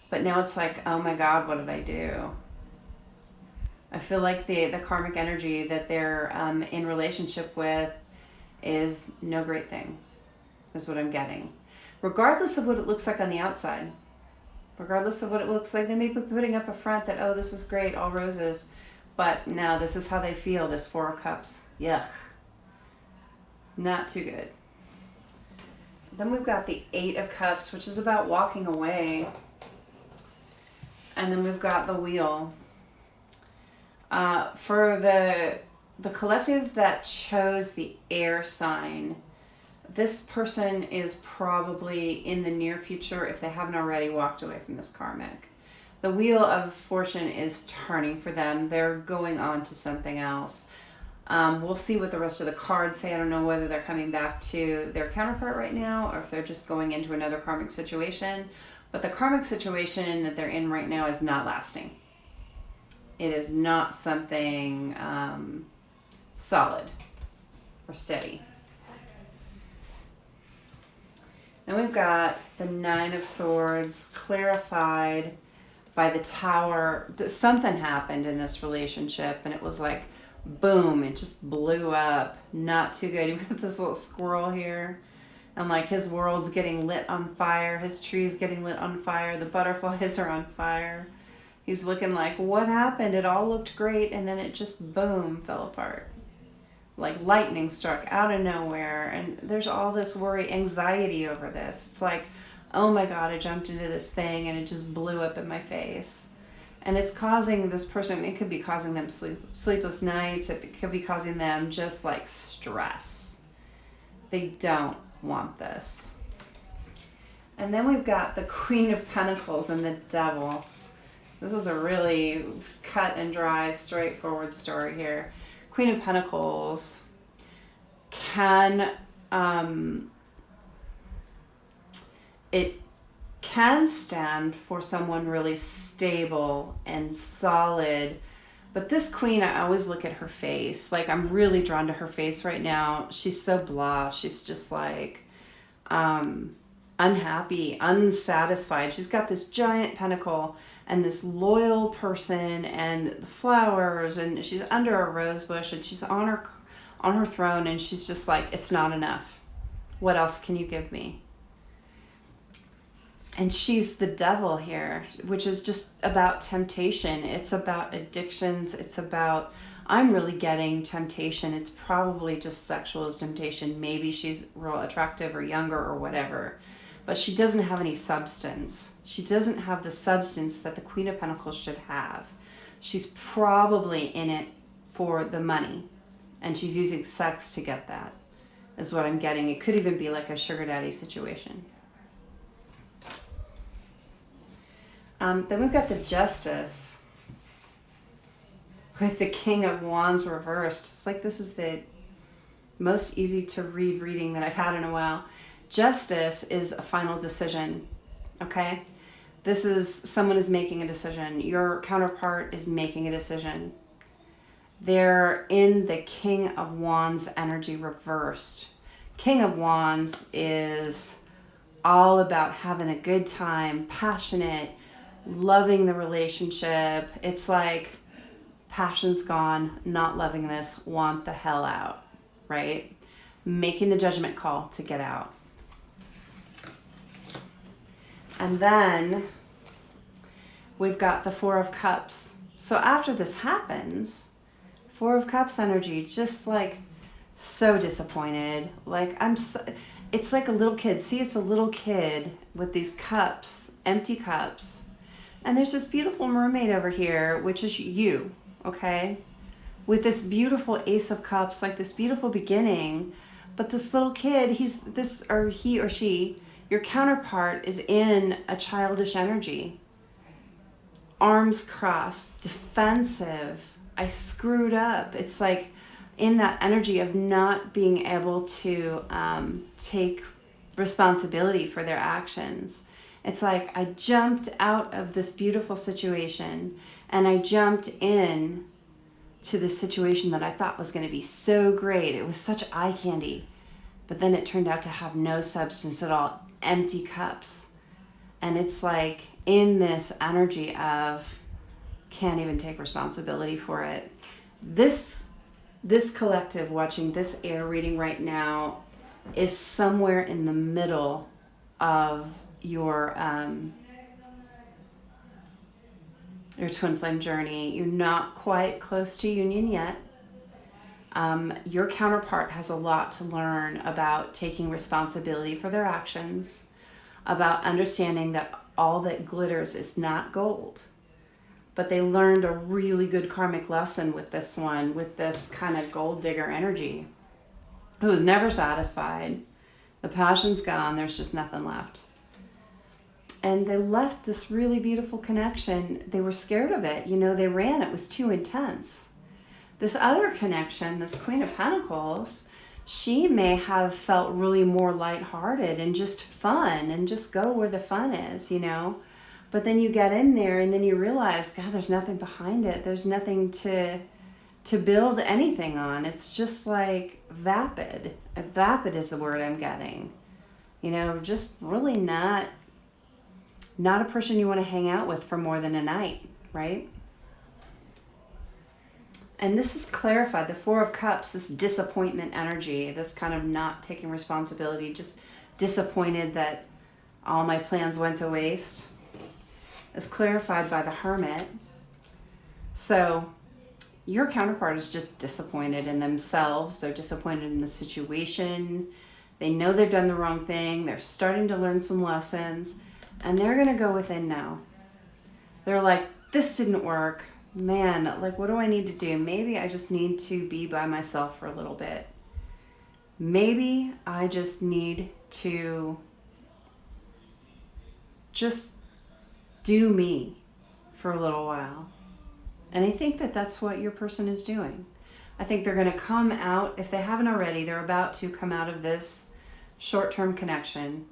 but now it's like, oh my God, what did I do? I feel like the karmic energy that they're in relationship with is no great thing, is what I'm getting. Regardless of what it looks like on the outside, regardless of what it looks like, they may be putting up a front that, oh, this is great, all roses, but no, this is how they feel, this Four of Cups. Yuck. Not too good. Then we've got the Eight of Cups, which is about walking away. And then we've got the Wheel. For the collective that chose the air sign, this person is probably in the near future, if they haven't already, walked away from this karmic. The Wheel of Fortune is turning for them. They're going on to something else. We'll see what the rest of the cards say. I don't know whether they're coming back to their counterpart right now, or if they're just going into another karmic situation. But the karmic situation that they're in right now is not lasting. It is not something solid or steady. Then we've got the Nine of Swords, clarified by the Tower. Something happened in this relationship, and it was like, boom, it just blew up. Not too good. You've got this little squirrel here, and like his world's getting lit on fire. His tree's getting lit on fire. The butterflies are on fire. He's looking like, what happened? It all looked great, and then it just, boom, fell apart. Like lightning struck out of nowhere, and there's all this worry, anxiety over this. It's like, oh my God, I jumped into this thing, and it just blew up in my face. And it's causing this person, it could be causing them sleepless nights. It could be causing them just like stress. They don't want this. And then we've got the Queen of Pentacles and the Devil. This is a really cut and dry, straightforward story here. Queen of Pentacles can, can stand for someone really stable and solid. But this queen, I always look at her face. Like, I'm really drawn to her face right now. She's so blah. She's just like unhappy, unsatisfied. She's got this giant pentacle and this loyal person and the flowers, and she's under a rose bush, and she's on her throne, and she's just like, it's not enough. What else can you give me? And she's the devil here, which is just about temptation. It's about addictions. It's about, I'm really getting temptation. It's probably just sexual temptation. Maybe she's real attractive or younger or whatever, but she doesn't have any substance. She doesn't have the substance that the Queen of Pentacles should have. She's probably in it for the money, and she's using sex to get that, is what I'm getting. It could even be like a sugar daddy situation. Then we've got the Justice with the King of Wands reversed. It's like this is the most easy to read reading that I've had in a while. Justice is a final decision, okay? This is someone is making a decision. Your counterpart is making a decision. They're in the King of Wands energy reversed. King of Wands is all about having a good time, passionate, loving the relationship. It's like passion's gone, not loving this, want the hell out, right? Making the judgment call to get out. And then we've got the Four of Cups. So after this happens, Four of Cups energy, just like so disappointed. Like it's like a little kid. See, it's a little kid with these cups, empty cups. And there's this beautiful mermaid over here, which is you, okay? With this beautiful Ace of Cups, like this beautiful beginning. But this little kid, he or she, your counterpart is in a childish energy. Arms crossed, defensive. I screwed up. It's like in that energy of not being able to take responsibility for their actions. It's like I jumped out of this beautiful situation and I jumped in to this situation that I thought was going to be so great. It was such eye candy. But then it turned out to have no substance at all. Empty cups. And it's like in this energy of can't even take responsibility for it. This collective watching this air reading right now is somewhere in the middle of your twin flame journey. You're not quite close to union yet. Your counterpart has a lot to learn about taking responsibility for their actions, about understanding that all that glitters is not gold. But they learned a really good karmic lesson with this one, with this kind of gold digger energy, who was never satisfied. The passion's gone. There's just nothing left. And they left this really beautiful connection. They were scared of it. You know, they ran. It was too intense. This other connection, this Queen of Pentacles, she may have felt really more lighthearted and just fun and just go where the fun is, you know. But then you get in there and then you realize, God, there's nothing behind it. There's nothing to build anything on. It's just like vapid. Vapid is the word I'm getting. You know, just really not a person you want to hang out with for more than a night, right? And this is clarified. The Four of Cups, this disappointment energy, this kind of not taking responsibility, just disappointed that all my plans went to waste, is clarified by the Hermit. So your counterpart is just disappointed in themselves. They're disappointed in the situation. They know they've done the wrong thing. They're starting to learn some lessons. And they're going to go within now. They're like, this didn't work. Man, like, what do I need to do? Maybe I just need to be by myself for a little bit. Maybe I just need to just do me for a little while. And I think that that's what your person is doing. I think they're going to come out, if they haven't already, they're about to come out of this short-term connection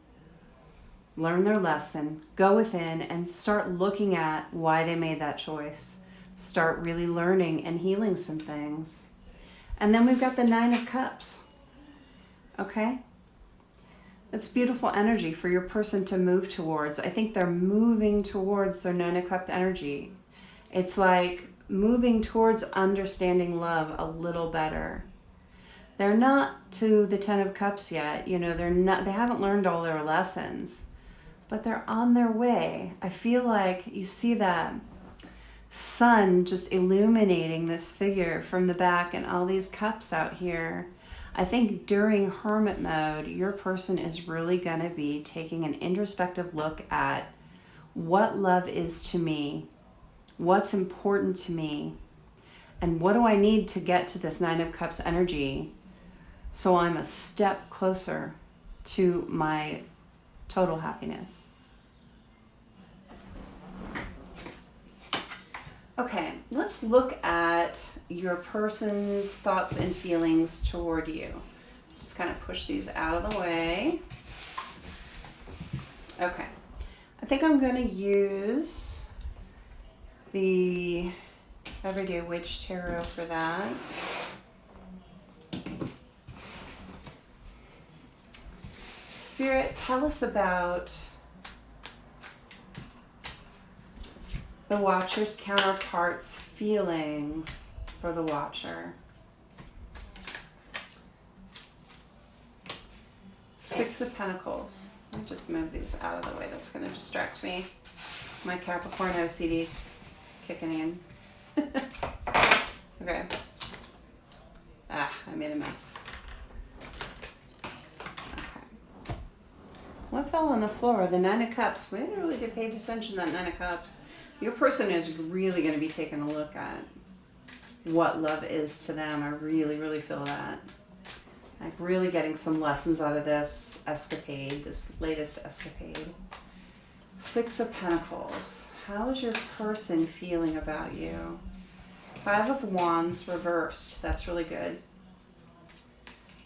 learn their lesson, go within and start looking at why they made that choice. Start really learning and healing some things. And then we've got the Nine of Cups. Okay? It's beautiful energy for your person to move towards. I think they're moving towards their Nine of Cups energy. It's like moving towards understanding love a little better. They're not to the Ten of Cups yet. You know, they haven't learned all their lessons, but they're on their way. I feel like you see that sun just illuminating this figure from the back and all these cups out here. I think during hermit mode, your person is really going to be taking an introspective look at what love is to me, what's important to me, and what do I need to get to this Nine of Cups energy so I'm a step closer to my total happiness. Okay, let's look at your person's thoughts and feelings toward you. Just kind of push these out of the way. Okay, I think I'm going to use the Everyday Witch Tarot for that. Spirit, tell us about the Watcher's counterpart's feelings for the Watcher. Six of Pentacles. I'll just move these out of the way. That's going to distract me. My Capricorn OCD kicking in. Okay. I made a mess. Okay. What fell on the floor? The Nine of Cups. We didn't really pay attention to that Nine of Cups. Your person is really going to be taking a look at what love is to them. I really, really feel that. Like really getting some lessons out of this escapade, this latest escapade. Six of Pentacles. How is your person feeling about you? Five of Wands reversed. That's really good.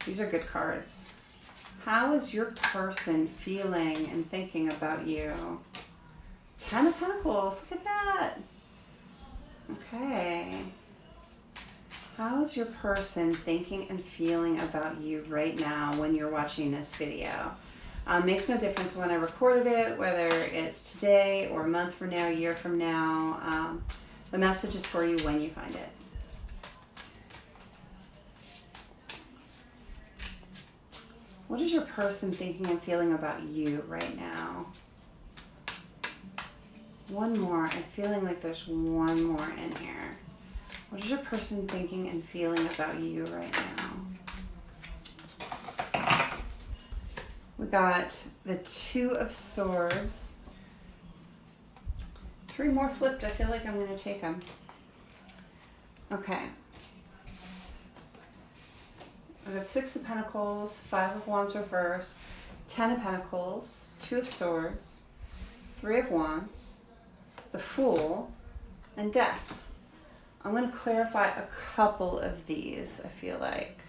These are good cards. How is your person feeling and thinking about you? Ten of Pentacles. Look at that. Okay. How is your person thinking and feeling about you right now when you're watching this video? Makes no difference when I recorded it, whether it's today or a month from now, a year from now. The message is for you when you find it. What is your person thinking and feeling about you right now? One more. I'm feeling like there's one more in here. What is your person thinking and feeling about you right now? We got the Two of Swords. Three more flipped. I feel like I'm going to take them. Okay. I got Six of Pentacles, Five of Wands reversed, Ten of Pentacles, Two of Swords, Three of Wands, the Fool, and Death. I'm going to clarify a couple of these, I feel like.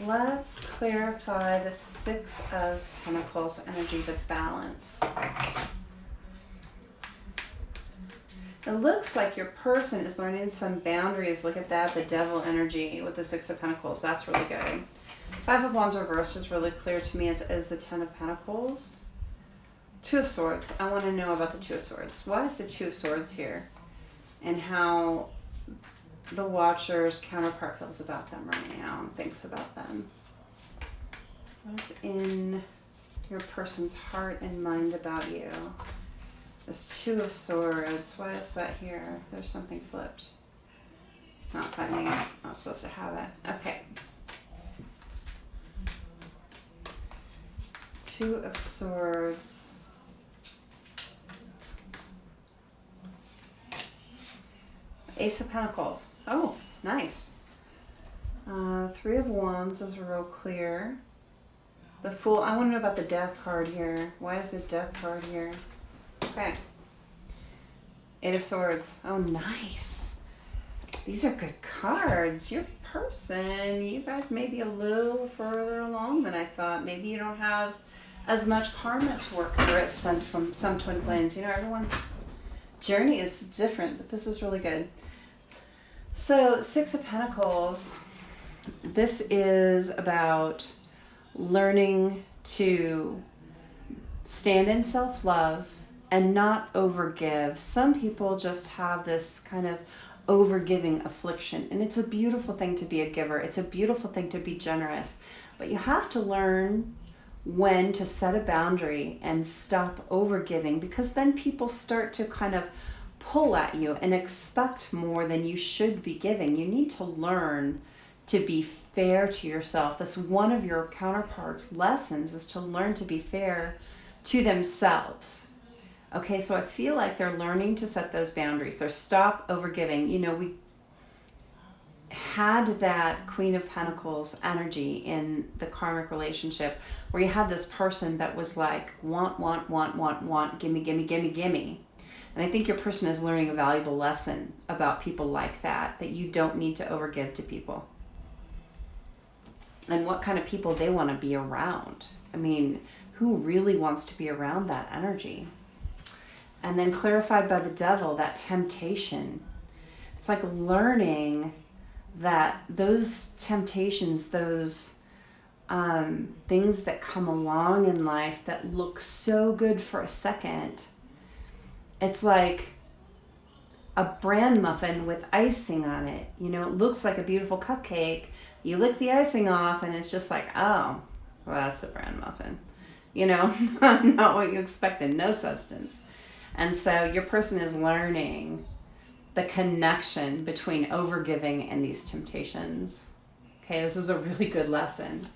Let's clarify the Six of Pentacles energy, the balance. It looks like your person is learning some boundaries. Look at that, the Devil energy with the Six of Pentacles. That's really good. Five of Wands reversed is really clear to me as the Ten of Pentacles. Two of Swords. I want to know about the Two of Swords. Why is the Two of Swords here? And how the Watcher's counterpart feels about them right now and thinks about them. What is in your person's heart and mind about you? This Two of Swords. Why is that here? There's something flipped. Not finding it. Not supposed to have it. Okay. Two of Swords. Ace of Pentacles. Oh, nice. Three of Wands is real clear. The Fool. I want to know about the Death card here. Why is the Death card here? Okay. Eight of Swords. Oh, nice. These are good cards. Your person, you guys may be a little further along than I thought. Maybe you don't have as much karma to work through as sent from some twin flames. You know, everyone's journey is different, but this is really good. So, Six of Pentacles, this is about learning to stand in self-love and not overgive. Some people just have this kind of overgiving affliction, and it's a beautiful thing to be a giver. It's a beautiful thing to be generous, but you have to learn when to set a boundary and stop overgiving, because then people start to kind of pull at you and expect more than you should be giving. You need to learn to be fair to yourself. That's one of your counterparts' lessons, is to learn to be fair to themselves. Okay, so I feel like they're learning to set those boundaries. They're stop overgiving. You know, we had that Queen of Pentacles energy in the karmic relationship where you had this person that was like, want, gimme, gimme, gimme, gimme. And I think your person is learning a valuable lesson about people like that you don't need to overgive to people. And what kind of people they want to be around. I mean, who really wants to be around that energy? And then clarified by the Devil, that temptation. It's like learning that those temptations, those things that come along in life that look so good for a second, it's like a bran muffin with icing on it. You know, it looks like a beautiful cupcake. You lick the icing off and it's just like, oh, well, that's a bran muffin. You know, not what you expected, no substance. And so your person is learning the connection between overgiving and these temptations. Okay, this is a really good lesson.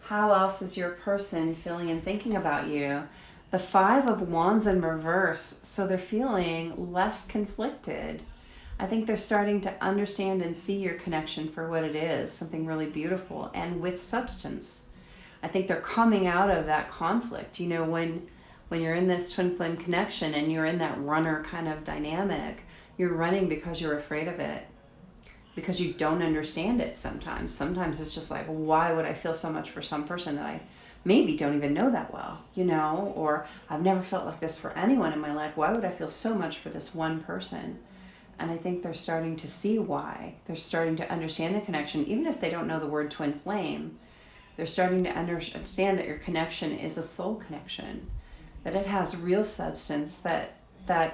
How else is your person feeling and thinking about you? The Five of Wands in reverse, so they're feeling less conflicted. I think they're starting to understand and see your connection for what it is, something really beautiful and with substance. I think they're coming out of that conflict. You know, when you're in this twin flame connection and you're in that runner kind of dynamic, you're running because you're afraid of it, because you don't understand it sometimes. Sometimes it's just like, why would I feel so much for some person that I maybe don't even know that well, you know, or I've never felt like this for anyone in my life. Why would I feel so much for this one person? And I think they're starting to see why. They're starting to understand the connection, even if they don't know the word twin flame. They're starting to understand that your connection is a soul connection, that it has real substance, that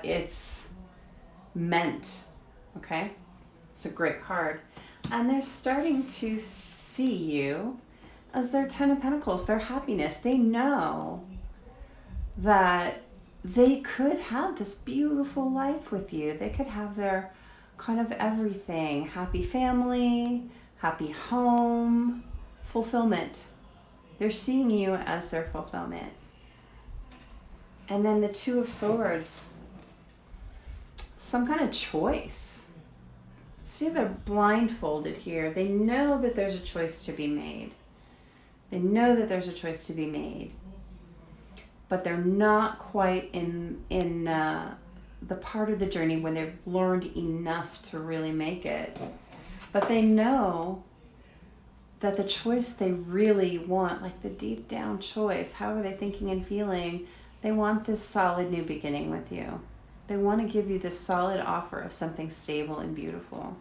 it's meant, okay? It's a great card. And they're starting to see you as their Ten of Pentacles, their happiness. They know that they could have this beautiful life with you. They could have their kind of everything. Happy family, happy home, fulfillment. They're seeing you as their fulfillment. And then the Two of Swords. Some kind of choice. See, they're blindfolded here. They know that there's a choice to be made. They know that there's a choice to be made. But they're not quite in the part of the journey when they've learned enough to really make it. But they know that the choice they really want, like the deep down choice, how are they thinking and feeling? They want this solid new beginning with you. They want to give you this solid offer of something stable and beautiful.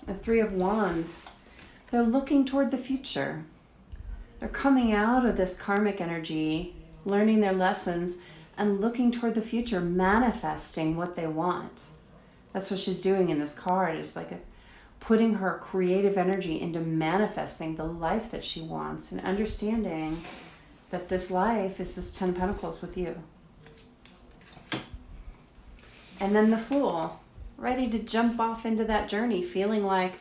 The Three of Wands, they're looking toward the future. They're coming out of this karmic energy, learning their lessons, and looking toward the future, manifesting what they want. That's what she's doing in this card, is like putting her creative energy into manifesting the life that she wants and understanding that this life is this Ten of Pentacles with you. And then the Fool, ready to jump off into that journey, feeling like,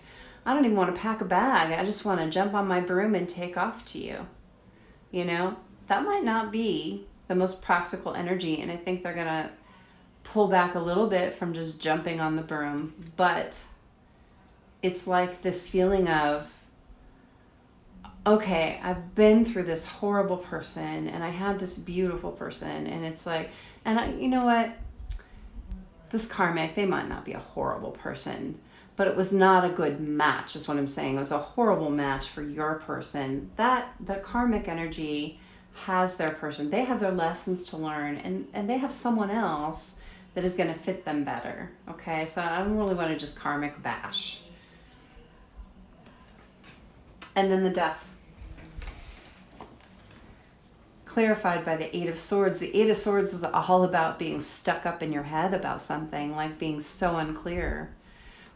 I don't even want to pack a bag. I just want to jump on my broom and take off to you. You know, that might not be the most practical energy, and I think they're going to pull back a little bit from just jumping on the broom. But it's like this feeling of, okay, I've been through this horrible person and I had this beautiful person, and it's like, and you know what? this karmic, they might not be a horrible person, but it was not a good match is what I'm saying. It was a horrible match for your person. That the karmic energy has their person. They have their lessons to learn, and they have someone else that is going to fit them better. Okay, so I don't really want to just karmic bash. And then the death. Clarified by the Eight of Swords. The Eight of Swords is all about being stuck up in your head about something, like being so unclear.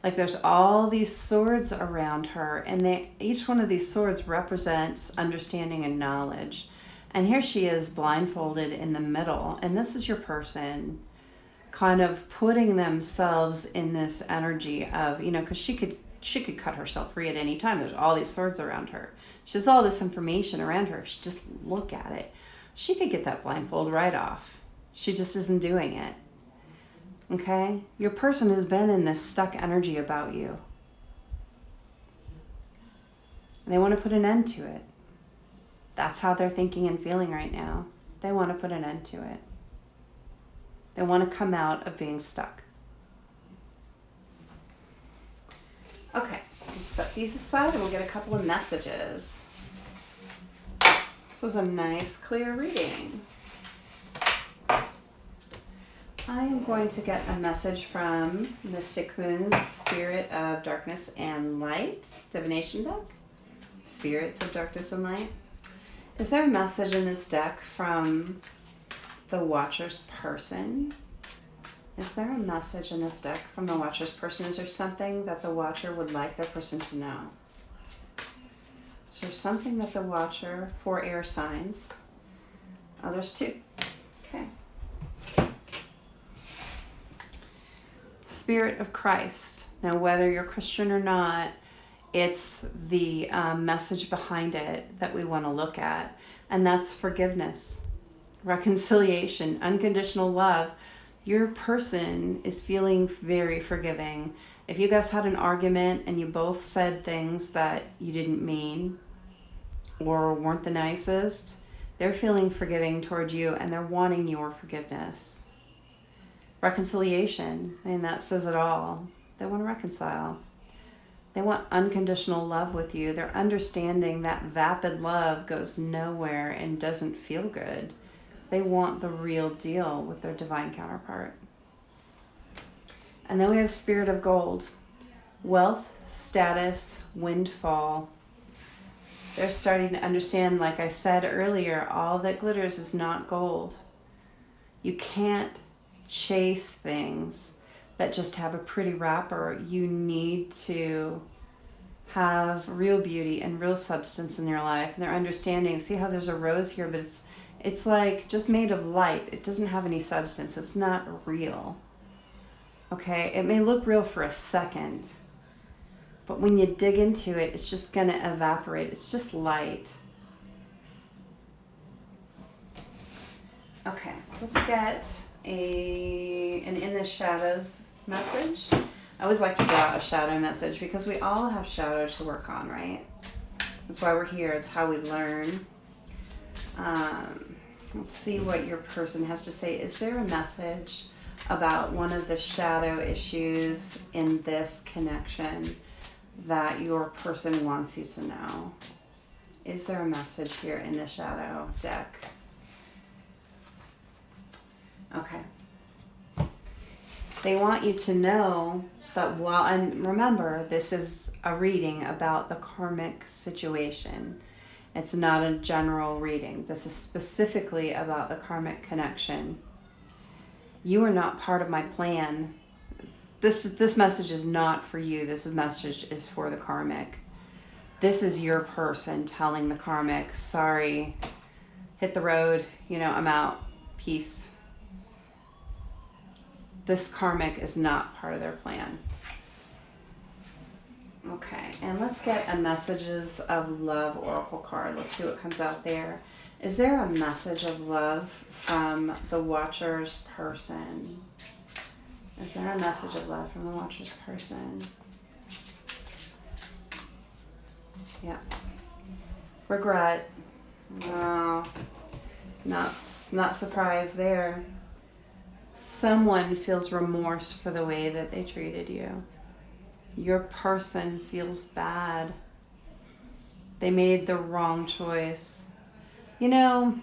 Like there's all these swords around her, and each one of these swords represents understanding and knowledge. And here she is blindfolded in the middle, and this is your person kind of putting themselves in this energy of, because she could cut herself free at any time. There's all these swords around her. She has all this information around her. If she just look at it, she could get that blindfold right off. She just isn't doing it. Okay? Your person has been in this stuck energy about you. They want to put an end to it. That's how they're thinking and feeling right now. They want to put an end to it. They want to come out of being stuck. Okay, let's set these aside and we'll get a couple of messages. This was a nice, clear reading. I am going to get a message from Mystic Moon's Spirit of Darkness and Light, Divination deck. Spirits of Darkness and Light. Is there a message in this deck from the Watcher's person? Is there a message in this deck from the Watcher's person? Is there something that the Watcher would like their person to know? Is there something that the Watcher, for air signs? Oh, there's two. Okay. Spirit of Christ. Now, whether you're Christian or not, it's the message behind it that we want to look at. And that's forgiveness, reconciliation, unconditional love. Your person is feeling very forgiving. If you guys had an argument and you both said things that you didn't mean or weren't the nicest, they're feeling forgiving towards you and they're wanting your forgiveness. Reconciliation, that says it all. They want to reconcile. They want unconditional love with you. They're understanding that vapid love goes nowhere and doesn't feel good. They want the real deal with their divine counterpart. And then we have Spirit of Gold. Wealth, status, windfall. They're starting to understand, like I said earlier, all that glitters is not gold. You can't chase things that just have a pretty wrapper. You need to have real beauty and real substance in your life. And they're understanding, see how there's a rose here, but it's like just made of light. It doesn't have any substance. It's not real. Okay, it may look real for a second, but when you dig into it, it's just going to evaporate. It's just light. Okay, let's get an In the Shadows message. I always like to draw a shadow message because we all have shadow to work on, right? That's why we're here. It's how we learn. Let's see what your person has to say. Is there a message about one of the shadow issues in this connection that your person wants you to know? Is there a message here in the shadow deck? Okay. They want you to know that and remember, this is a reading about the karmic situation. It's not a general reading. This is specifically about the karmic connection. You are not part of my plan. This message is not for you. This message is for the karmic. This is your person telling the karmic, sorry, hit the road, I'm out, peace. This karmic is not part of their plan. Okay, and let's get a Messages of Love Oracle card. Let's see what comes out there. Is there a message of love from the Watcher's person? Is there a message of love from the Watcher's person? Yeah. Regret. No, not surprised there. Someone feels remorse for the way that they treated you. Your person feels bad. They made the wrong choice. You know,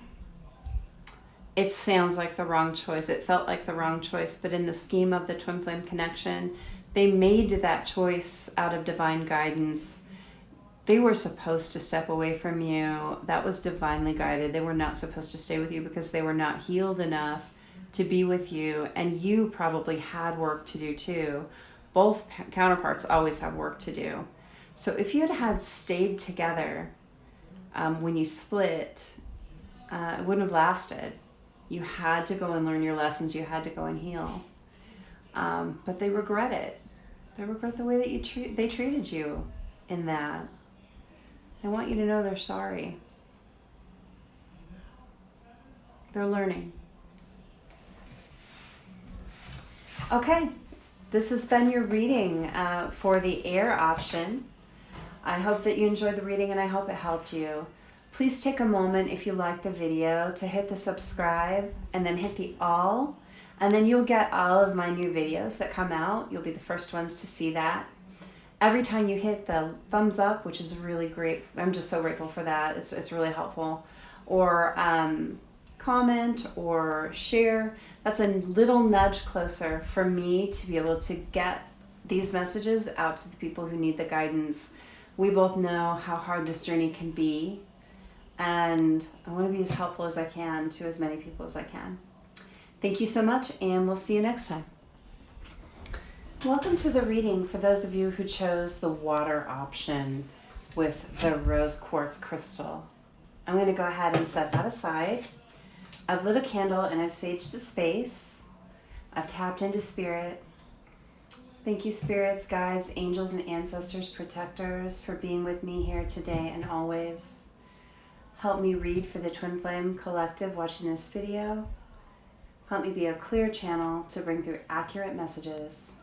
it sounds like the wrong choice. It felt like the wrong choice, but in the scheme of the twin flame connection, they made that choice out of divine guidance. They were supposed to step away from you. That was divinely guided. They were not supposed to stay with you because they were not healed enough to be with you. And you probably had work to do too. Both counterparts always have work to do. So if you had stayed together when you split, it wouldn't have lasted. You had to go and learn your lessons. You had to go and heal. But they regret it. They regret the way that they treated you in that. They want you to know they're sorry. They're learning. Okay, this has been your reading for the air option. I hope that you enjoyed the reading and I hope it helped you. Please take a moment, if you like the video, to hit the subscribe and then hit the all. And then you'll get all of my new videos that come out. You'll be the first ones to see that. Every time you hit the thumbs up, which is really great. I'm just so grateful for that. It's really helpful. Or comment or share. That's a little nudge closer for me to be able to get these messages out to the people who need the guidance. We both know how hard this journey can be. And I want to be as helpful as I can to as many people as I can. Thank you so much, and we'll see you next time. Welcome to the reading for those of you who chose the water option with the rose quartz crystal. I'm going to go ahead and set that aside. I've lit a candle and I've saged the space. I've tapped into spirit. Thank you, spirits, guides, angels, and ancestors, protectors, for being with me here today and always. Help me read for the Twin Flame Collective watching this video. Help me be a clear channel to bring through accurate messages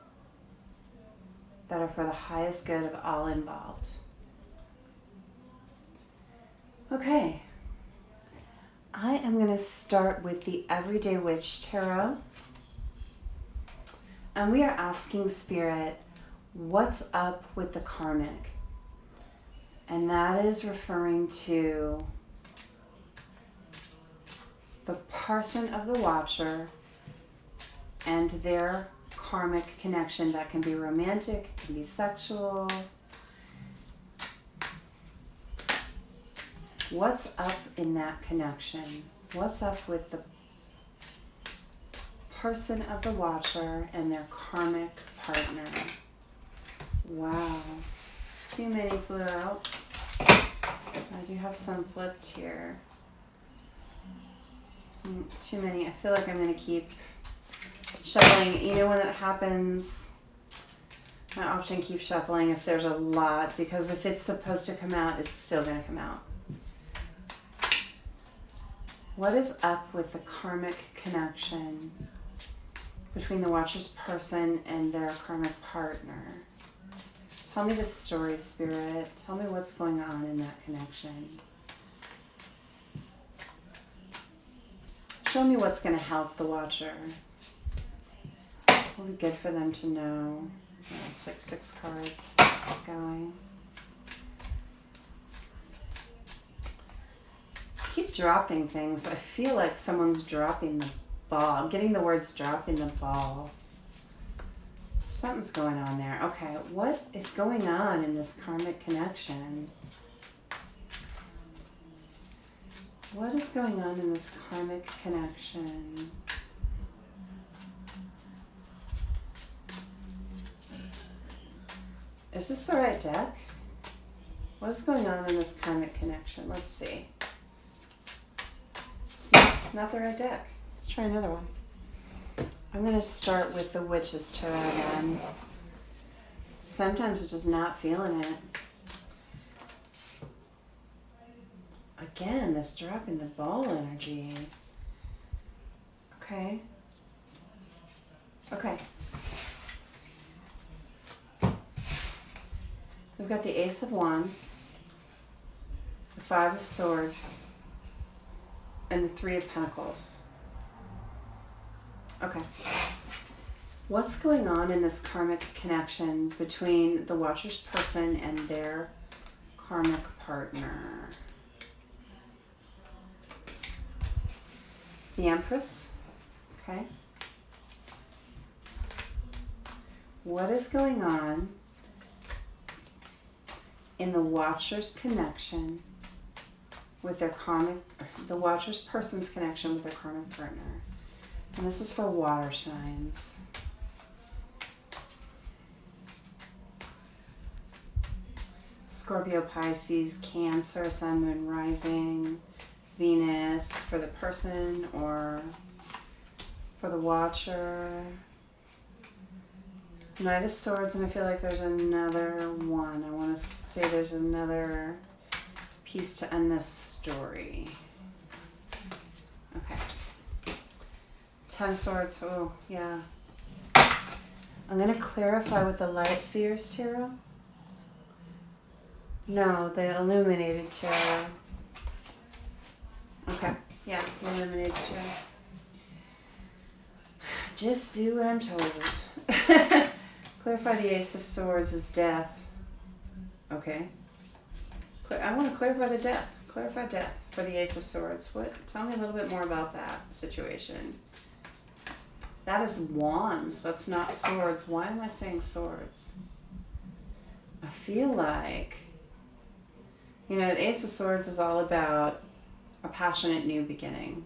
that are for the highest good of all involved. Okay, I am going to start with the Everyday Witch Tarot. And we are asking Spirit, what's up with the karmic? And that is referring to the person of the watcher and their karmic connection. That can be romantic, can be sexual. What's up in that connection? What's up with the person of the watcher and their karmic partner? Wow. Too many flew out. I do have some flipped here. Too many. I feel like I'm going to keep shuffling. You know when that happens, I often keep shuffling if there's a lot, because if it's supposed to come out, it's still going to come out. What is up with the karmic connection between the watcher's person and their karmic partner? Tell me the story, Spirit. Tell me what's going on in that connection. Show me what's going to help the watcher. Will be good for them to know. Yeah, it's like 6 cards going. Keep dropping things. I feel like someone's dropping the ball. I'm getting the words dropping the ball. Something's going on there. Okay, what is going on in this karmic connection? What is going on in this karmic connection? Is this the right deck? What is going on in this karmic connection? Let's see. It's not the right deck. Let's try another one. I'm going to start with the Witch's Tarot again. Sometimes it's just not feeling it. Again, this dropping the ball energy. Okay. Okay. We've got the Ace of Wands, the 5 of Swords, and the 3 of Pentacles. Okay. What's going on in this karmic connection between the Watcher's person and their karmic partner? The Empress. Okay. What is going on in the Watcher's connection with their karmic, the Watcher's person's connection with their karmic partner? And this is for water signs. Scorpio, Pisces, Cancer, Sun, Moon, Rising, Venus for the person or for the Watcher. Knight of Swords, and I feel like there's another one. I want to say there's another piece to end this story. Okay. Ten of Swords. Oh, yeah. I'm going to clarify with the Light Seers Tarot. No, the Illuminated Tarot. Okay. Yeah, the Illuminated Tarot. Just do what I'm told. Clarify the Ace of Swords is death. Okay. I want to clarify the death. Clarify death for the Ace of Swords. What? Tell me a little bit more about that situation. That is wands. That's not swords. Why am I saying swords? I feel like, you know, the Ace of Swords is all about a passionate new beginning.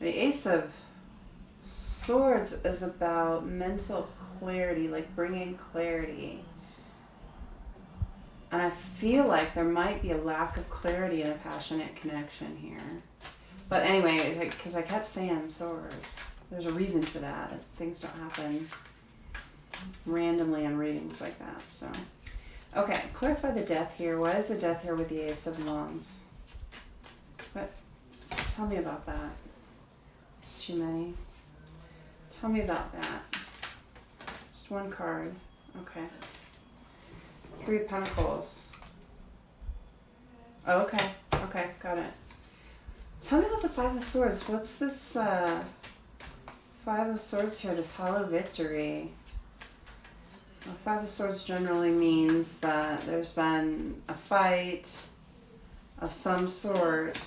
The Ace of Swords is about mental clarity, like bringing clarity. And I feel like there might be a lack of clarity in a passionate connection here. But anyway, because I kept saying swords, there's a reason for that. Things don't happen randomly in readings like that. So, okay, clarify the death here. Why is the death here with the Ace of Wands? What? Tell me about that. It's too many. Tell me about that. Just one card. Okay. Three of Pentacles. Oh, okay. Okay, got it. Tell me about the Five of Swords. What's this Five of Swords here? This hollow victory. Well, Five of Swords generally means that there's been a fight of some sort,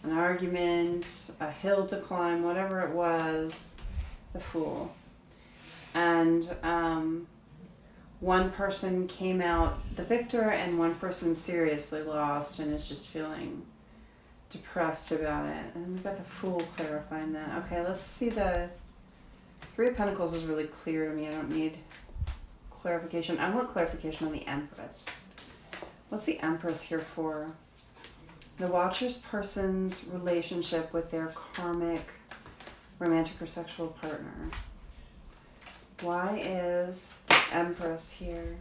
an argument, a hill to climb, whatever it was, the Fool. And one person came out the victor and one person seriously lost and is just feeling depressed about it. And we've got the Fool clarifying that. Okay, let's see. The Three of Pentacles is really clear to me. I don't need clarification. I want clarification on the Empress. What's the Empress here for? The Watcher's person's relationship with their karmic romantic or sexual partner. Why is the Empress here?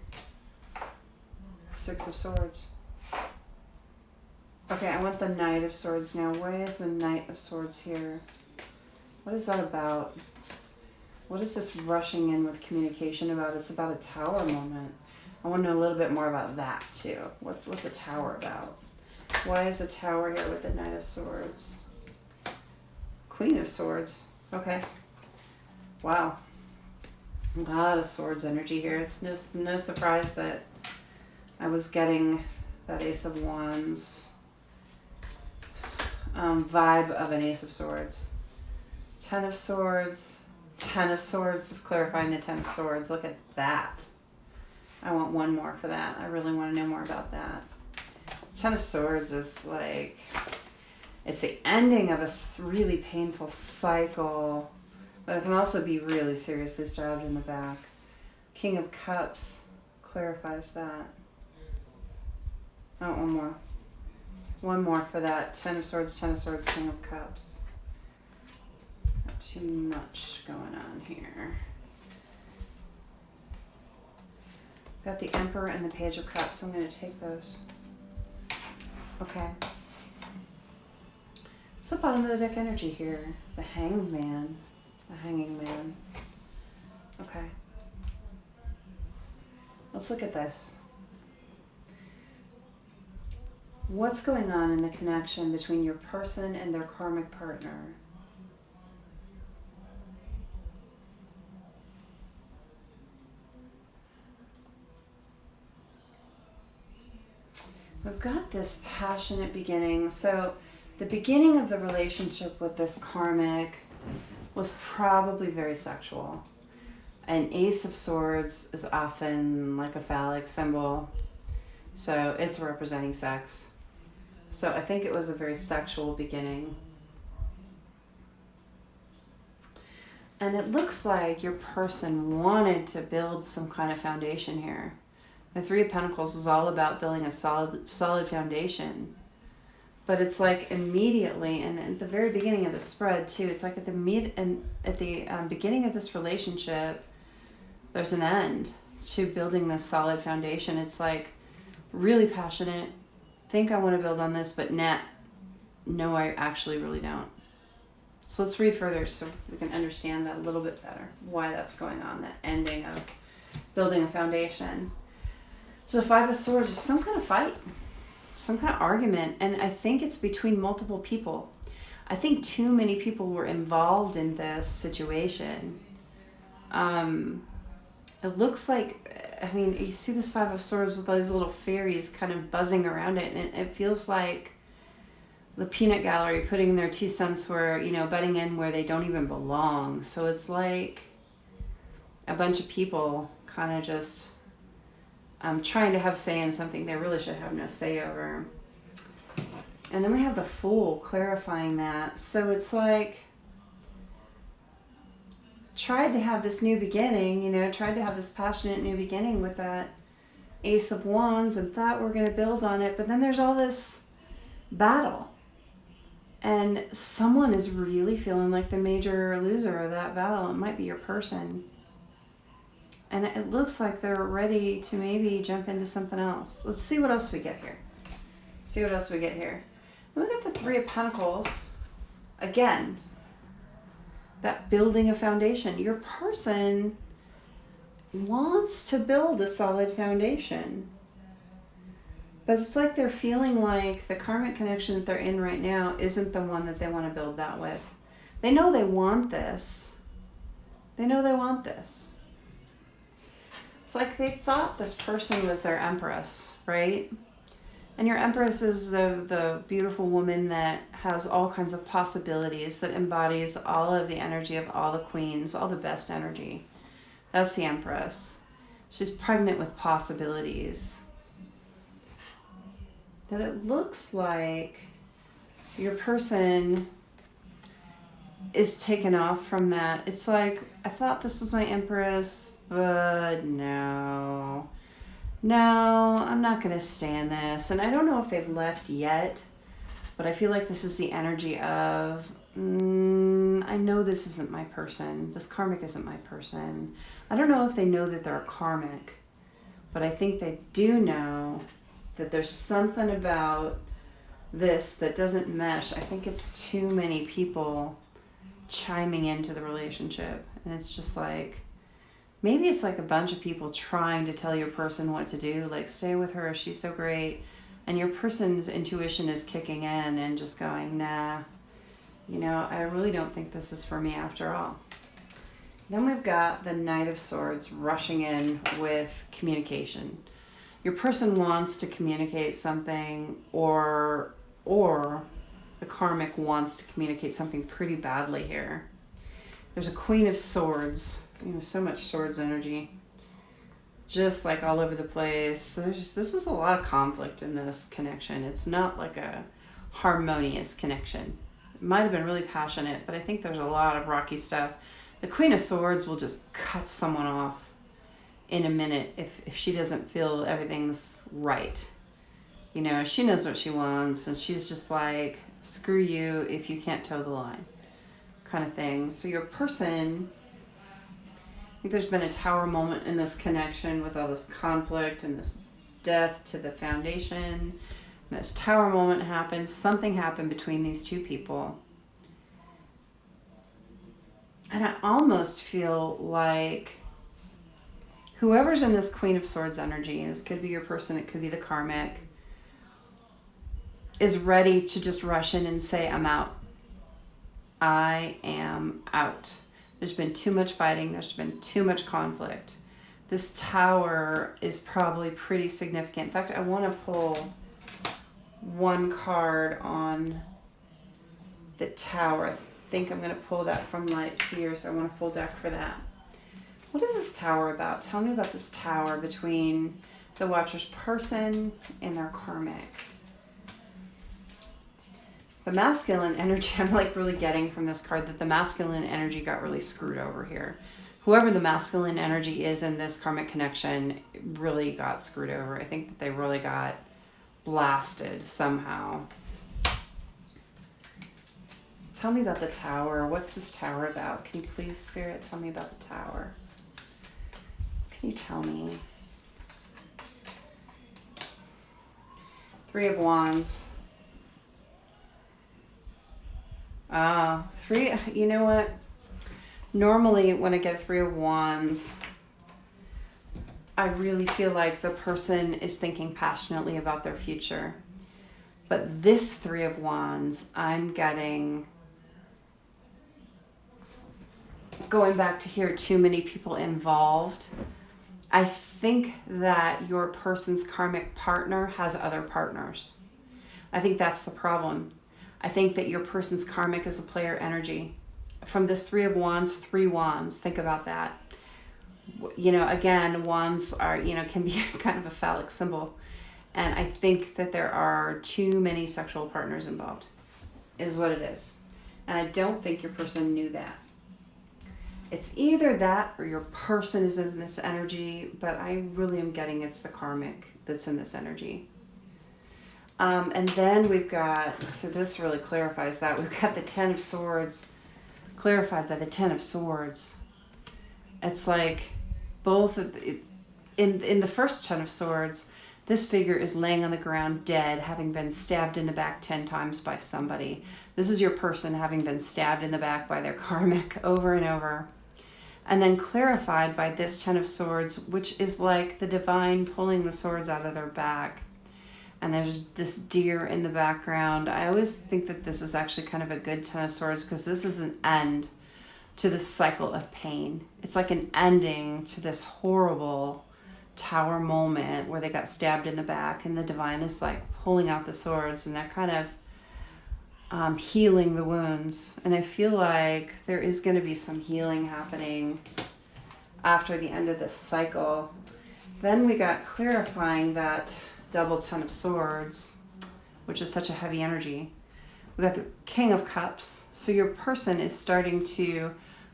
Six of Swords. Okay, I want the Knight of Swords now. Why is the Knight of Swords here? What is that about? What is this rushing in with communication about? It's about a tower moment. I want to know a little bit more about that too. What's a tower about? Why is the Tower here with the Knight of Swords? Queen of Swords. Okay. Wow. A lot of swords energy here. It's no surprise that I was getting that Ace of Wands vibe of an Ace of Swords. Ten of Swords. Ten of Swords is clarifying the Ten of Swords. Look at that. I want one more for that. I really want to know more about that. Ten of Swords is like, it's the ending of a really painful cycle, but it can also be really seriously stabbed in the back. King of Cups clarifies that. Oh, one more. One more for that. Ten of Swords, King of Cups. Not too much going on here. Got the Emperor and the Page of Cups. I'm going to take those. Okay. What's the bottom of the deck energy here? The Hanged Man. The Hanging Man. Okay. Let's look at this. What's going on in the connection between your person and their karmic partner? we've got this passionate beginning. So the beginning of the relationship with this karmic was probably very sexual. An Ace of Swords is often like a phallic symbol, so it's representing sex. So I think it was a very sexual beginning. And it looks like your person wanted to build some kind of foundation here. The Three of Pentacles is all about building a solid foundation. But it's like immediately, and at the very beginning of the spread too, it's like at the beginning of this relationship, there's an end to building this solid foundation. It's like really passionate, think I want to build on this, but no, I actually really don't. So let's read further so we can understand that a little bit better, why that's going on, that ending of building a foundation. So the Five of Swords is some kind of fight, some kind of argument, and I think it's between multiple people. I think too many people were involved in this situation. It looks like, I mean, you see this Five of Swords with all these little fairies kind of buzzing around it, and it feels like the peanut gallery putting their 2 cents where, butting in where they don't even belong. So it's like a bunch of people kind of just trying to have say in something they really should have no say over. And then we have the Fool clarifying that. So it's like, tried to have this new beginning, tried to have this passionate new beginning with that Ace of Wands and thought we're going to build on it. But then there's all this battle. And someone is really feeling like the major loser of that battle. It might be your person. And it looks like they're ready to maybe jump into something else. Let's see what else we get here. We got the Three of Pentacles. Again, that building a foundation. Your person wants to build a solid foundation. But it's like they're feeling like the karmic connection that they're in right now isn't the one that they want to build that with. They know they want this. It's like they thought this person was their empress, right? And your empress is the beautiful woman that has all kinds of possibilities, that embodies all of the energy of all the queens, all the best energy. That's the empress. She's pregnant with possibilities. That it looks like your person is taken off from that. It's like, I thought this was my empress, but no, I'm not going to stand this. And I don't know if they've left yet, but I feel like this is the energy of, I know this isn't my person. This karmic isn't my person. I don't know if they know that they're a karmic, but I think they do know that there's something about this that doesn't mesh. I think it's too many people chiming into the relationship. And it's just like, maybe it's like a bunch of people trying to tell your person what to do. Like, stay with her, she's so great. And your person's intuition is kicking in and just going, nah, I really don't think this is for me after all. Then we've got the Knight of Swords rushing in with communication. Your person wants to communicate something, or the karmic wants to communicate something pretty badly here. There's a Queen of Swords. So much swords energy. Just like all over the place. This is a lot of conflict in this connection. It's not like a harmonious connection. It might have been really passionate, but I think there's a lot of rocky stuff. The Queen of Swords will just cut someone off in a minute if she doesn't feel everything's right. She knows what she wants, and she's just like, screw you if you can't toe the line, kind of thing. So your person, I think there's been a tower moment in this connection with all this conflict and this death to the foundation. And this tower moment happened. Something happened between these two people. And I almost feel like whoever's in this Queen of Swords energy, this could be your person, it could be the karmic, is ready to just rush in and say, I'm out. I am out. There's been too much fighting. There's been too much conflict. This tower is probably pretty significant. In fact, I want to pull one card on the Tower. I think I'm going to pull that from Light Seer, so I want a full deck for that. What is this Tower about? Tell me about this Tower between the Watcher's person and their karmic. The masculine energy, I'm like really getting from this card that the masculine energy got really screwed over here. Whoever the masculine energy is in this karmic connection really got screwed over. I think that they really got blasted somehow. Tell me about the Tower. What's this Tower about? Can you please, Spirit, tell me about the Tower? Can you tell me? Three of Wands. You know what? Normally when I get Three of Wands, I really feel like the person is thinking passionately about their future. But this Three of Wands, I'm getting, going back to here, too many people involved. I think that your person's karmic partner has other partners. I think that's the problem. I think that your person's karmic is a player energy. From this Three of Wands, 3 wands, think about that. You know, again, wands are, you know, can be kind of a phallic symbol. And I think that there are too many sexual partners involved, is what it is. And I don't think your person knew that. It's either that or your person is in this energy, but I really am getting it's the karmic that's in this energy. And then we've got, so this really clarifies that, we've got the Ten of Swords clarified by the Ten of Swords. It's like both of in the first Ten of Swords, this figure is laying on the ground dead, having been stabbed in the back 10 times by somebody. This is your person having been stabbed in the back by their karmic over and over. And then clarified by this Ten of Swords, which is like the divine pulling the swords out of their back. And there's this deer in the background. I always think that this is actually kind of a good Ten of Swords because this is an end to this cycle of pain. It's like an ending to this horrible Tower moment where they got stabbed in the back, and the divine is like pulling out the swords, and they're kind of healing the wounds. And I feel like there is going to be some healing happening after the end of this cycle. Then we got clarifying that double Ten of Swords, which is such a heavy energy. We got the King of Cups. So your person is starting to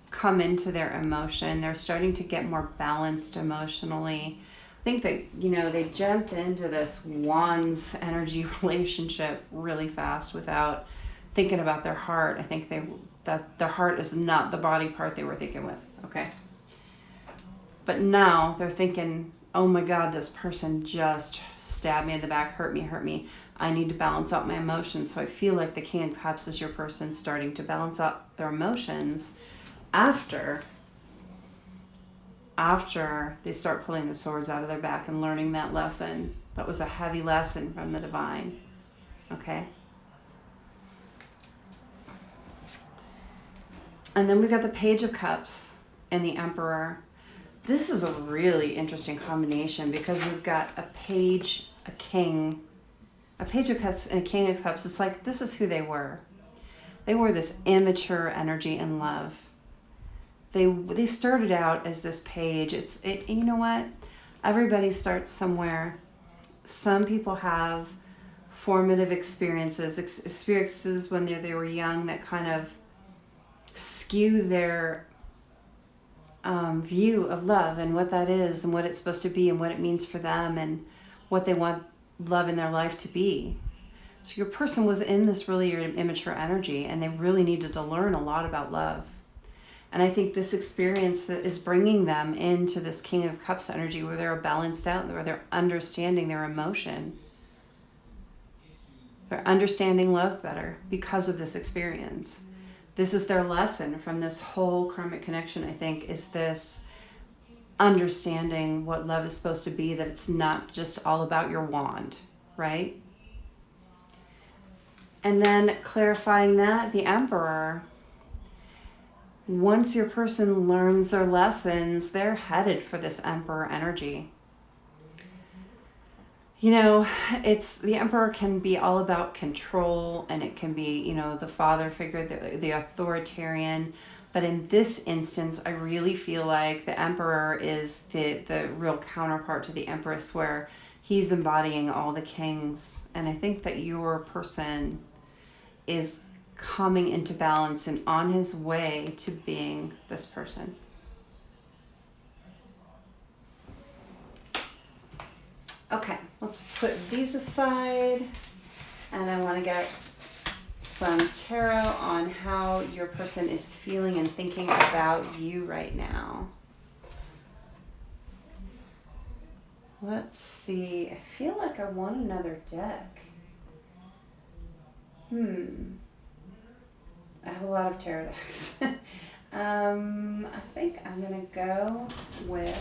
come into their emotion. They're starting to get more balanced emotionally. I think that, you know, they jumped into this Wands energy relationship really fast without thinking about their heart. I think that their heart is not the body part they were thinking with, okay? But now they're thinking, oh my God, this person just stabbed me in the back, hurt me. I need to balance out my emotions. So I feel like the King of Cups is your person starting to balance out their emotions after they start pulling the swords out of their back and learning that lesson. That was a heavy lesson from the divine, okay? And then we got the Page of Cups and the Emperor. This is a really interesting combination because we've got a page, a king, a Page of Cups and a King of Cups. It's like this is who they were. They were this immature energy in love. They started out as this page. You know what? Everybody starts somewhere. Some people have formative experiences when they were young that kind of skew their view of love and what that is and what it's supposed to be and what it means for them and what they want love in their life to be. So your person was in this really immature energy and they really needed to learn a lot about love. And I think this experience is bringing them into this King of Cups energy where they're balanced out, where they're understanding their emotion. They're understanding love better because of this experience. This is their lesson from this whole karmic connection, I think, is this understanding what love is supposed to be, that it's not just all about your wand, right? And then clarifying that, the Emperor, once your person learns their lessons, they're headed for this Emperor energy. You know, the emperor can be all about control, and it can be, you know, the father figure, the authoritarian. But in this instance, I really feel like the emperor is the real counterpart to the empress, where he's embodying all the kings. And I think that your person is coming into balance and on his way to being this person. Okay, let's put these aside, and I want to get some tarot on how your person is feeling and thinking about you right now. Let's see. I feel like I want another deck. I have a lot of tarot decks. I think I'm going to go with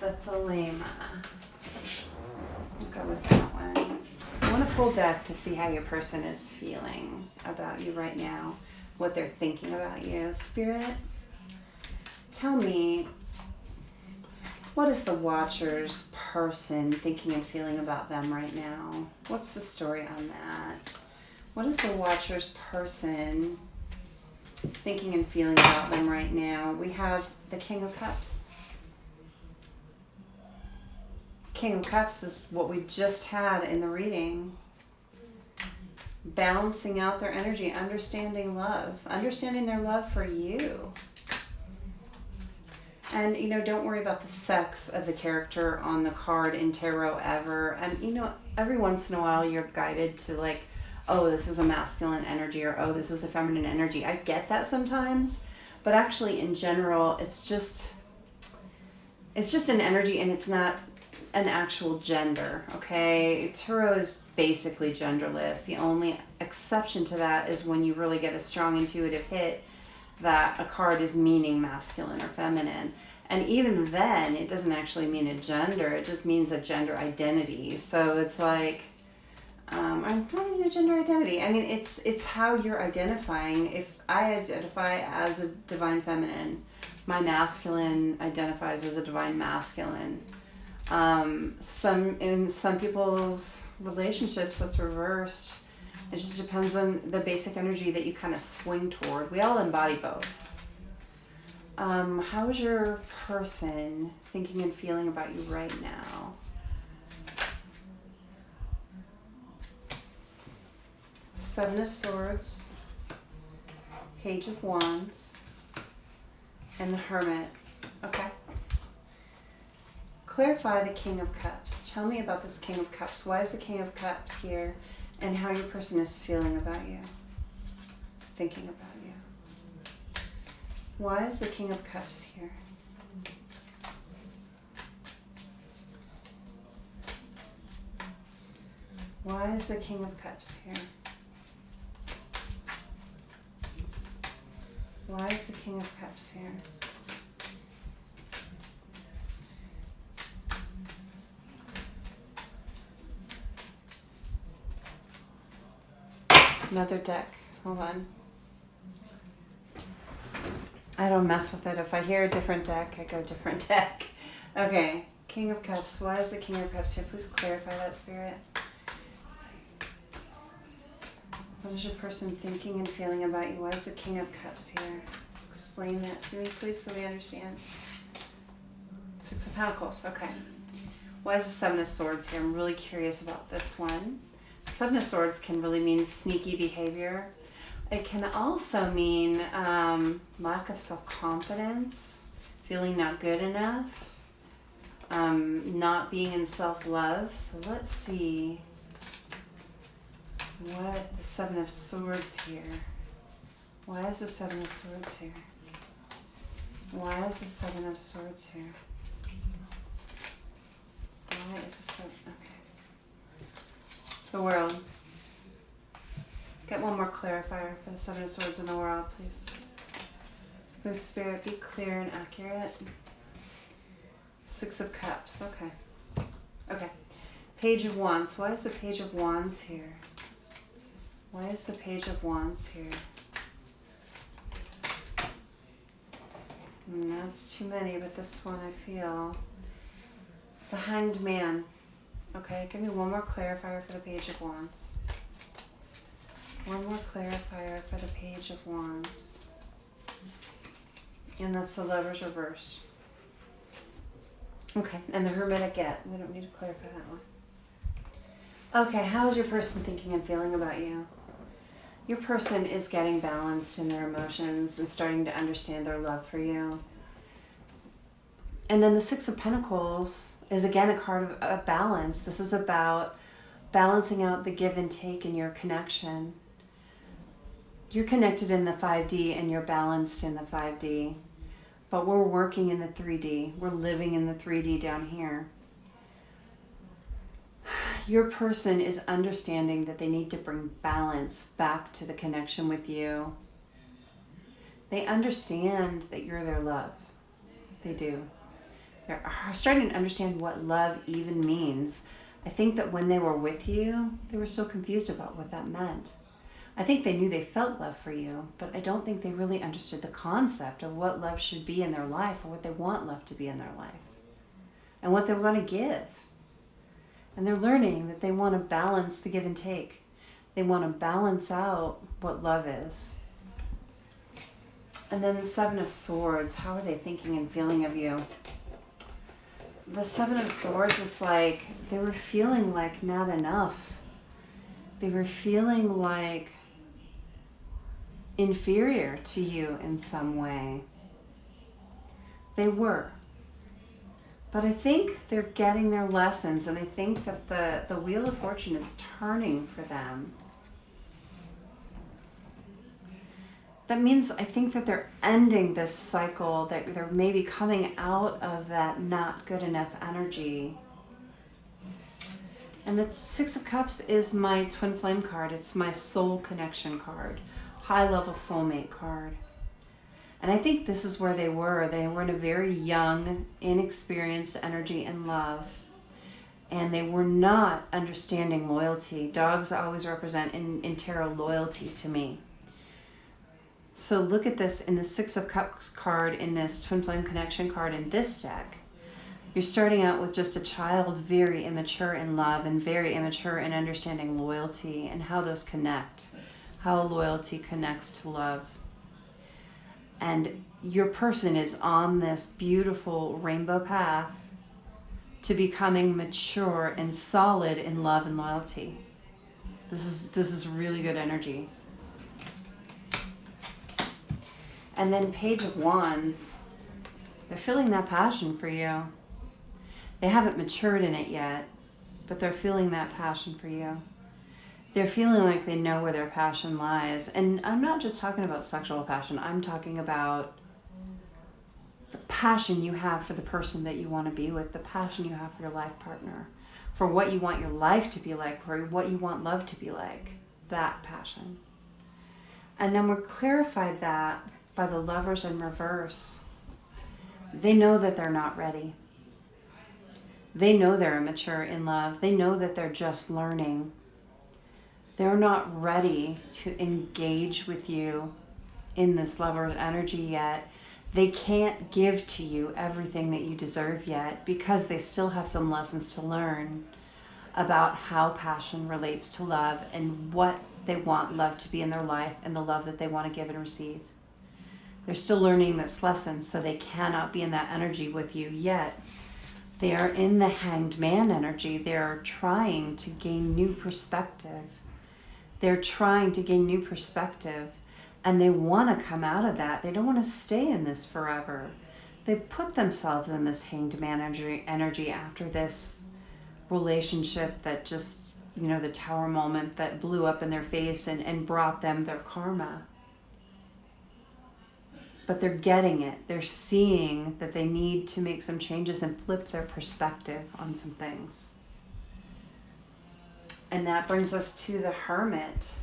the Thelema. I'll go with that one. I want a full deck to see how your person is feeling about you right now, what they're thinking about you. Spirit, tell me, what is the Watcher's person thinking and feeling about them right now? What's the story on that? What is the Watcher's person thinking and feeling about them right now? We have the King of Cups. King of Cups is what we just had in the reading. Balancing out their energy, understanding love, understanding their love for you. And, you know, don't worry about the sex of the character on the card in tarot ever. And, you know, every once in a while you're guided to like, oh, this is a masculine energy, or oh, this is a feminine energy. I get that sometimes, but actually in general, it's just an energy, and it's not an actual gender, okay? Tarot is basically genderless. The only exception to that is when you really get a strong intuitive hit that a card is meaning masculine or feminine. And even then, it doesn't actually mean a gender. It just means a gender identity. So it's like, I'm not even a gender identity. I mean, it's how you're identifying. If I identify as a divine feminine, my masculine identifies as a divine masculine. In some people's relationships, that's reversed. It just depends on the basic energy that you kind of swing toward. We all embody both. How is your person thinking and feeling about you right now? Seven of Swords, Page of Wands, and the Hermit. Okay. Clarify the King of Cups. Tell me about this King of Cups. Why is the King of Cups here, and how your person is feeling about you, thinking about you. Why is the King of Cups here? Why is the King of Cups here? Why is the King of Cups here? Another deck. Hold on. I don't mess with it. If I hear a different deck, I go different deck. Okay. King of Cups. Why is the King of Cups here? Please clarify that, Spirit. What is your person thinking and feeling about you? Why is the King of Cups here? Explain that to me, please, so we understand. Six of Pentacles. Okay. Why is the Seven of Swords here? I'm really curious about this one. Seven of Swords can really mean sneaky behavior. It can also mean lack of self-confidence, feeling not good enough, not being in self-love. So let's see what the Seven of Swords here. Why is the Seven of Swords here? Why is the Seven of Swords here? Why is the Seven? Okay. The World. Get one more clarifier for the Seven of Swords in the World, please. Please, Spirit, be clear and accurate. Six of Cups. Okay. Okay. Page of Wands. Why is the Page of Wands here? Why is the Page of Wands here? That's too many, but this one I feel. The Hanged Man. Okay, give me one more clarifier for the Page of Wands. One more clarifier for the Page of Wands. And that's the Lover's reverse. Okay, and the Hermit again. We don't need to clarify that one. Okay, how is your person thinking and feeling about you? Your person is getting balanced in their emotions and starting to understand their love for you. And then the Six of Pentacles is again a card of balance. This is about balancing out the give and take in your connection. You're connected in the 5D and you're balanced in the 5D. But we're working in the 3D. We're living in the 3D down here. Your person is understanding that they need to bring balance back to the connection with you. They understand that you're their love. They do. They're starting to understand what love even means. I think that when they were with you, they were so confused about what that meant. I think they knew they felt love for you, but I don't think they really understood the concept of what love should be in their life or what they want love to be in their life and what they want to give. And they're learning that they want to balance the give and take. They want to balance out what love is. And then the Seven of Swords, how are they thinking and feeling of you? The Seven of Swords is like they were feeling like not enough. They were feeling like inferior to you in some way. They were. But I think they're getting their lessons, and I think that the Wheel of Fortune is turning for them. That means I think that they're ending this cycle, that they're maybe coming out of that not good enough energy. And the Six of Cups is my Twin Flame card. It's my soul connection card, high-level soulmate card. And I think this is where they were. They were in a very young, inexperienced energy and love. And they were not understanding loyalty. Dogs always represent in tarot loyalty to me. So look at this in the Six of Cups card, in this Twin Flame connection card in this deck. You're starting out with just a child, very immature in love and very immature in understanding loyalty and how those connect, how loyalty connects to love. And your person is on this beautiful rainbow path to becoming mature and solid in love and loyalty. This is really good energy. And then Page of Wands, they're feeling that passion for you. They haven't matured in it yet, but they're feeling that passion for you. They're feeling like they know where their passion lies. And I'm not just talking about sexual passion. I'm talking about the passion you have for the person that you want to be with, the passion you have for your life partner, for what you want your life to be like, for what you want love to be like, that passion. And then we're clarified that by the Lovers in reverse. They know that they're not ready. They know they're immature in love. They know that they're just learning. They're not ready to engage with you in this lover's energy yet. They can't give to you everything that you deserve yet because they still have some lessons to learn about how passion relates to love and what they want love to be in their life and the love that they want to give and receive. They're still learning this lesson, so they cannot be in that energy with you yet. They are in the Hanged Man energy. They're trying to gain new perspective. They're trying to gain new perspective, and they want to come out of that. They don't want to stay in this forever. They've put themselves in this Hanged Man energy after this relationship that just, the Tower moment that blew up in their face and brought them their karma. But they're getting it. They're seeing that they need to make some changes and flip their perspective on some things. And that brings us to the Hermit.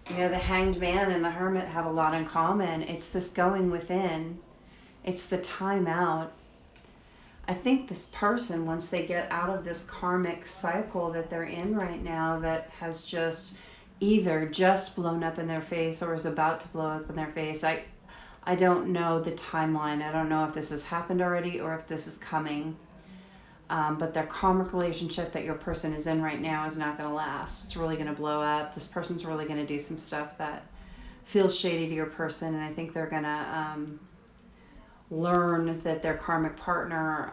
The Hanged Man and the Hermit have a lot in common. It's this going within. It's the time out. I think this person, once they get out of this karmic cycle that they're in right now, that has either just blown up in their face or is about to blow up in their face. I don't know the timeline. I don't know if this has happened already or if this is coming. But their karmic relationship that your person is in right now is not going to last. It's really going to blow up. This person's really going to do some stuff that feels shady to your person, and I think they're going to learn that their karmic partner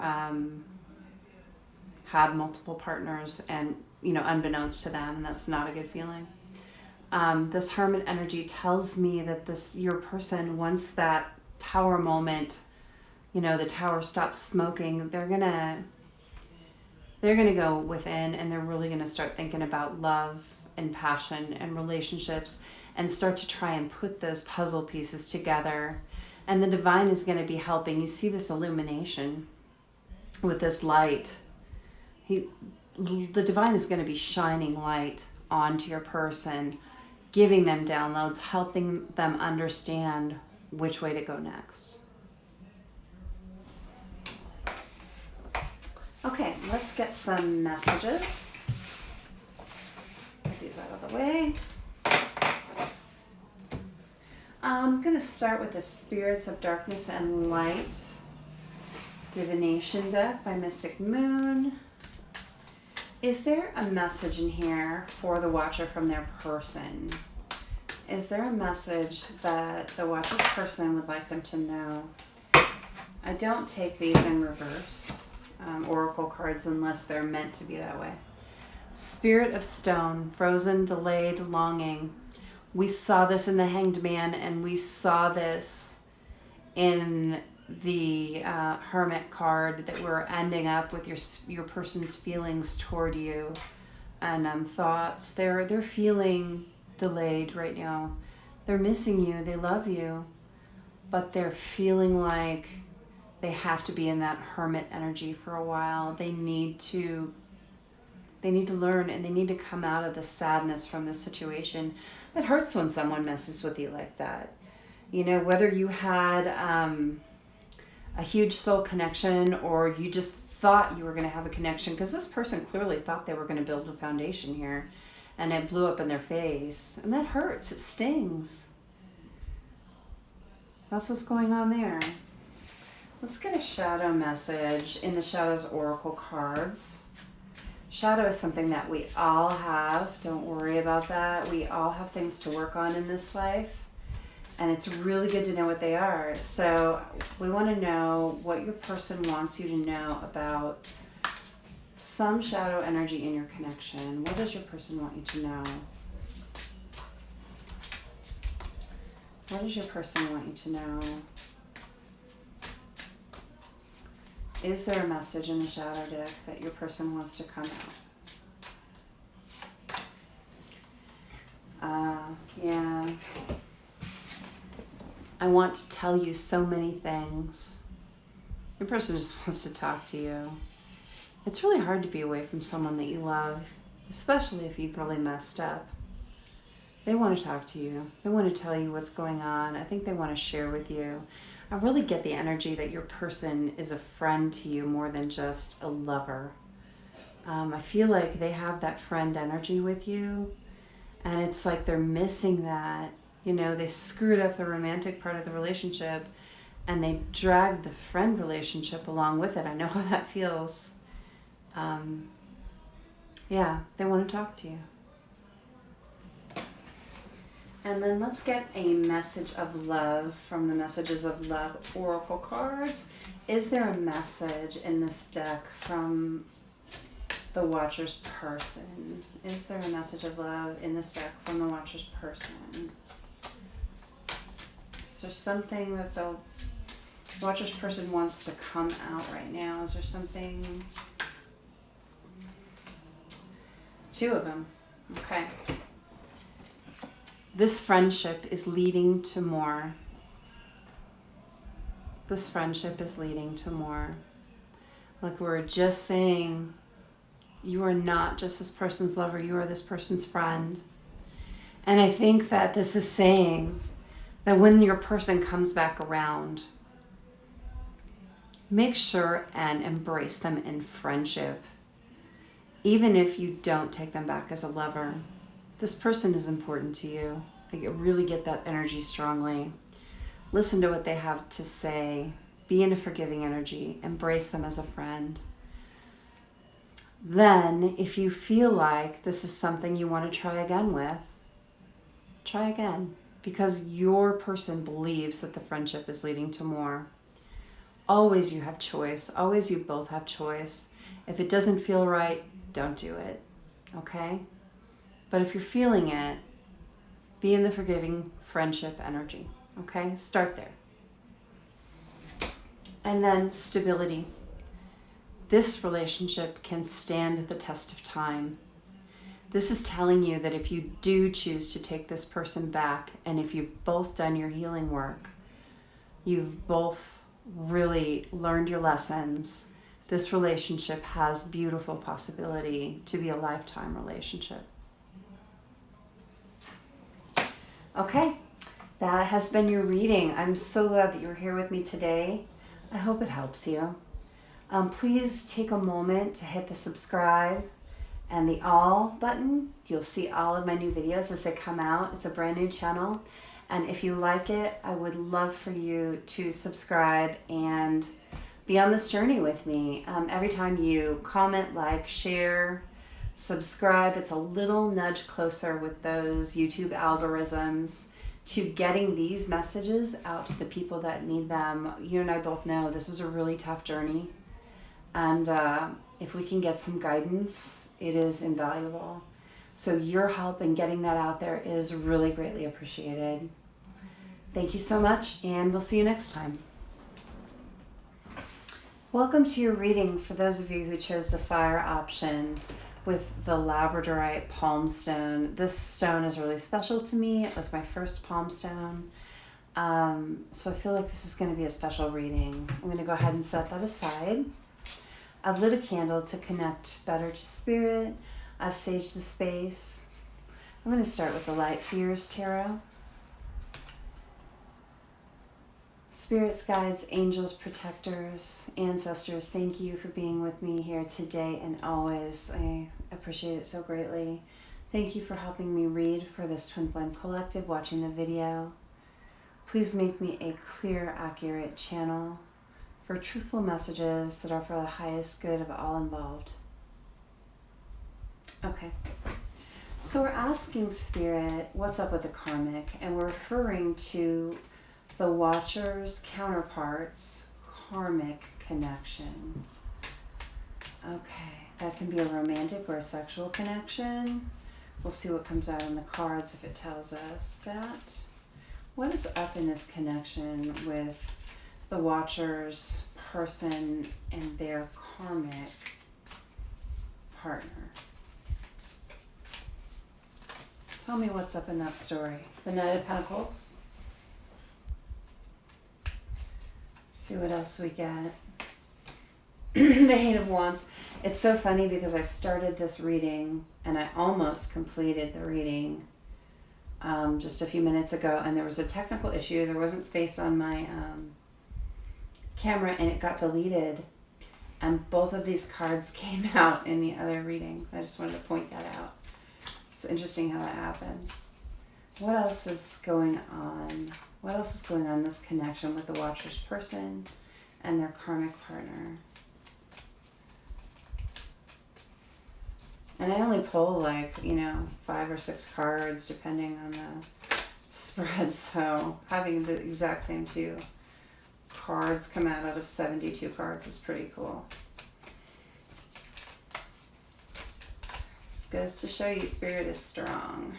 had multiple partners, and unbeknownst to them, and that's not a good feeling. This Hermit energy tells me that your person, once that tower moment, the tower stops smoking, they're gonna go within, and they're really gonna start thinking about love and passion and relationships, and start to try and put those puzzle pieces together. And the divine is going to be helping. You see this illumination with this light. The divine is going to be shining light onto your person, giving them downloads, helping them understand which way to go next. Okay, let's get some messages. Get these out of the way. I'm going to start with the Spirits of Darkness and Light Divination deck by Mystic Moon. Is there a message in here for the watcher from their person? Is there a message that the watcher person would like them to know? I don't take these in reverse, oracle cards, unless they're meant to be that way. Spirit of Stone, frozen, delayed, longing. We saw this in the Hanged Man, and we saw this in the Hermit card, that we're ending up with your person's feelings toward you and thoughts. They're feeling delayed right now. They're missing you. They love you, but they're feeling like they have to be in that hermit energy for a while. They need to learn, and they need to come out of the sadness from this situation. It hurts when someone messes with you like that. Whether you had a huge soul connection, or you just thought you were going to have a connection, because this person clearly thought they were going to build a foundation here, and it blew up in their face. And that hurts. It stings. That's what's going on there. Let's get a shadow message in the Shadows Oracle cards. Shadow is something that we all have. Don't worry about that. We all have things to work on in this life, and it's really good to know what they are. So we want to know what your person wants you to know about some shadow energy in your connection. What does your person want you to know? What does your person want you to know? Is there a message in the shadow deck that your person wants to come out? Yeah. I want to tell you so many things. Your person just wants to talk to you. It's really hard to be away from someone that you love, especially if you've really messed up. They want to talk to you. They want to tell you what's going on. I think they want to share with you. I really get the energy that your person is a friend to you more than just a lover. I feel like they have that friend energy with you, and it's like they're missing that. They screwed up the romantic part of the relationship, and they dragged the friend relationship along with it. I know how that feels. Yeah, they want to talk to you. And then let's get a message of love from the Messages of Love Oracle cards. Is there a message in this deck from the Watcher's person? Is there a message of love in this deck from the Watcher's person? Is there something that the Watcher's person wants to come out right now? Is there something? Two of them. Okay. This friendship is leading to more. This friendship is leading to more. Like we were just saying, you are not just this person's lover, you are this person's friend. And I think that this is saying that when your person comes back around, make sure and embrace them in friendship. Even if you don't take them back as a lover. This person is important to you. I really get that energy strongly. Listen to what they have to say. Be in a forgiving energy. Embrace them as a friend. Then, if you feel like this is something you want to try again with, try again, because your person believes that the friendship is leading to more. Always you have choice. Always you both have choice. If it doesn't feel right, don't do it. Okay? But if you're feeling it, be in the forgiving friendship energy. Okay? Start there. And then stability. This relationship can stand the test of time. This is telling you that if you do choose to take this person back, and if you've both done your healing work, you've both really learned your lessons, this relationship has beautiful possibility to be a lifetime relationship. Okay, that has been your reading. I'm so glad that you're here with me today. I hope it helps you. Please take a moment to hit the subscribe and the all button. You'll see all of my new videos as they come out. It's a brand new channel. And if you like it, I would love for you to subscribe and be on this journey with me. Every time you comment, like, share, subscribe, it's a little nudge closer with those YouTube algorithms to getting these messages out to the people that need them. You and I both know this is a really tough journey. And if we can get some guidance, it is invaluable. So your help in getting that out there is really greatly appreciated. Thank you so much, and we'll see you next time. Welcome to your reading for those of you who chose the fire option with the labradorite palm stone. This stone is really special to me. It was my first palm stone. So I feel like this is going to be a special reading. I'm going to go ahead and set that aside. I've lit a candle to connect better to spirit. I've saged the space. I'm going to start with the Light Seers Tarot. Spirits, guides, angels, protectors, ancestors, thank you for being with me here today and always. I appreciate it so greatly. Thank you for helping me read for this Twin Flame Collective, watching the video. Please make me a clear, accurate channel for truthful messages that are for the highest good of all involved. Okay. So we're asking Spirit, what's up with the karmic? And we're referring to the Watcher's counterparts, karmic connection. Okay, that can be a romantic or a sexual connection. We'll see what comes out in the cards if it tells us that. What is up in this connection with the Watcher's person and their karmic partner? Tell me what's up in that story. The Knight of Pentacles. See what else we get. The Eight of Wands. It's so funny because I started this reading and I almost completed the reading just a few minutes ago, and there was a technical issue. There wasn't space on my camera and it got deleted, and both of these cards came out in the other reading. I just wanted to point that out. It's interesting how that happens. What else is going on? What else is going on in this connection with the Watcher's person and their karmic partner? And I only pull 5 or 6 cards depending on the spread. So having the exact same 2 cards come out of 72 cards is pretty cool. This goes to show you Spirit is strong.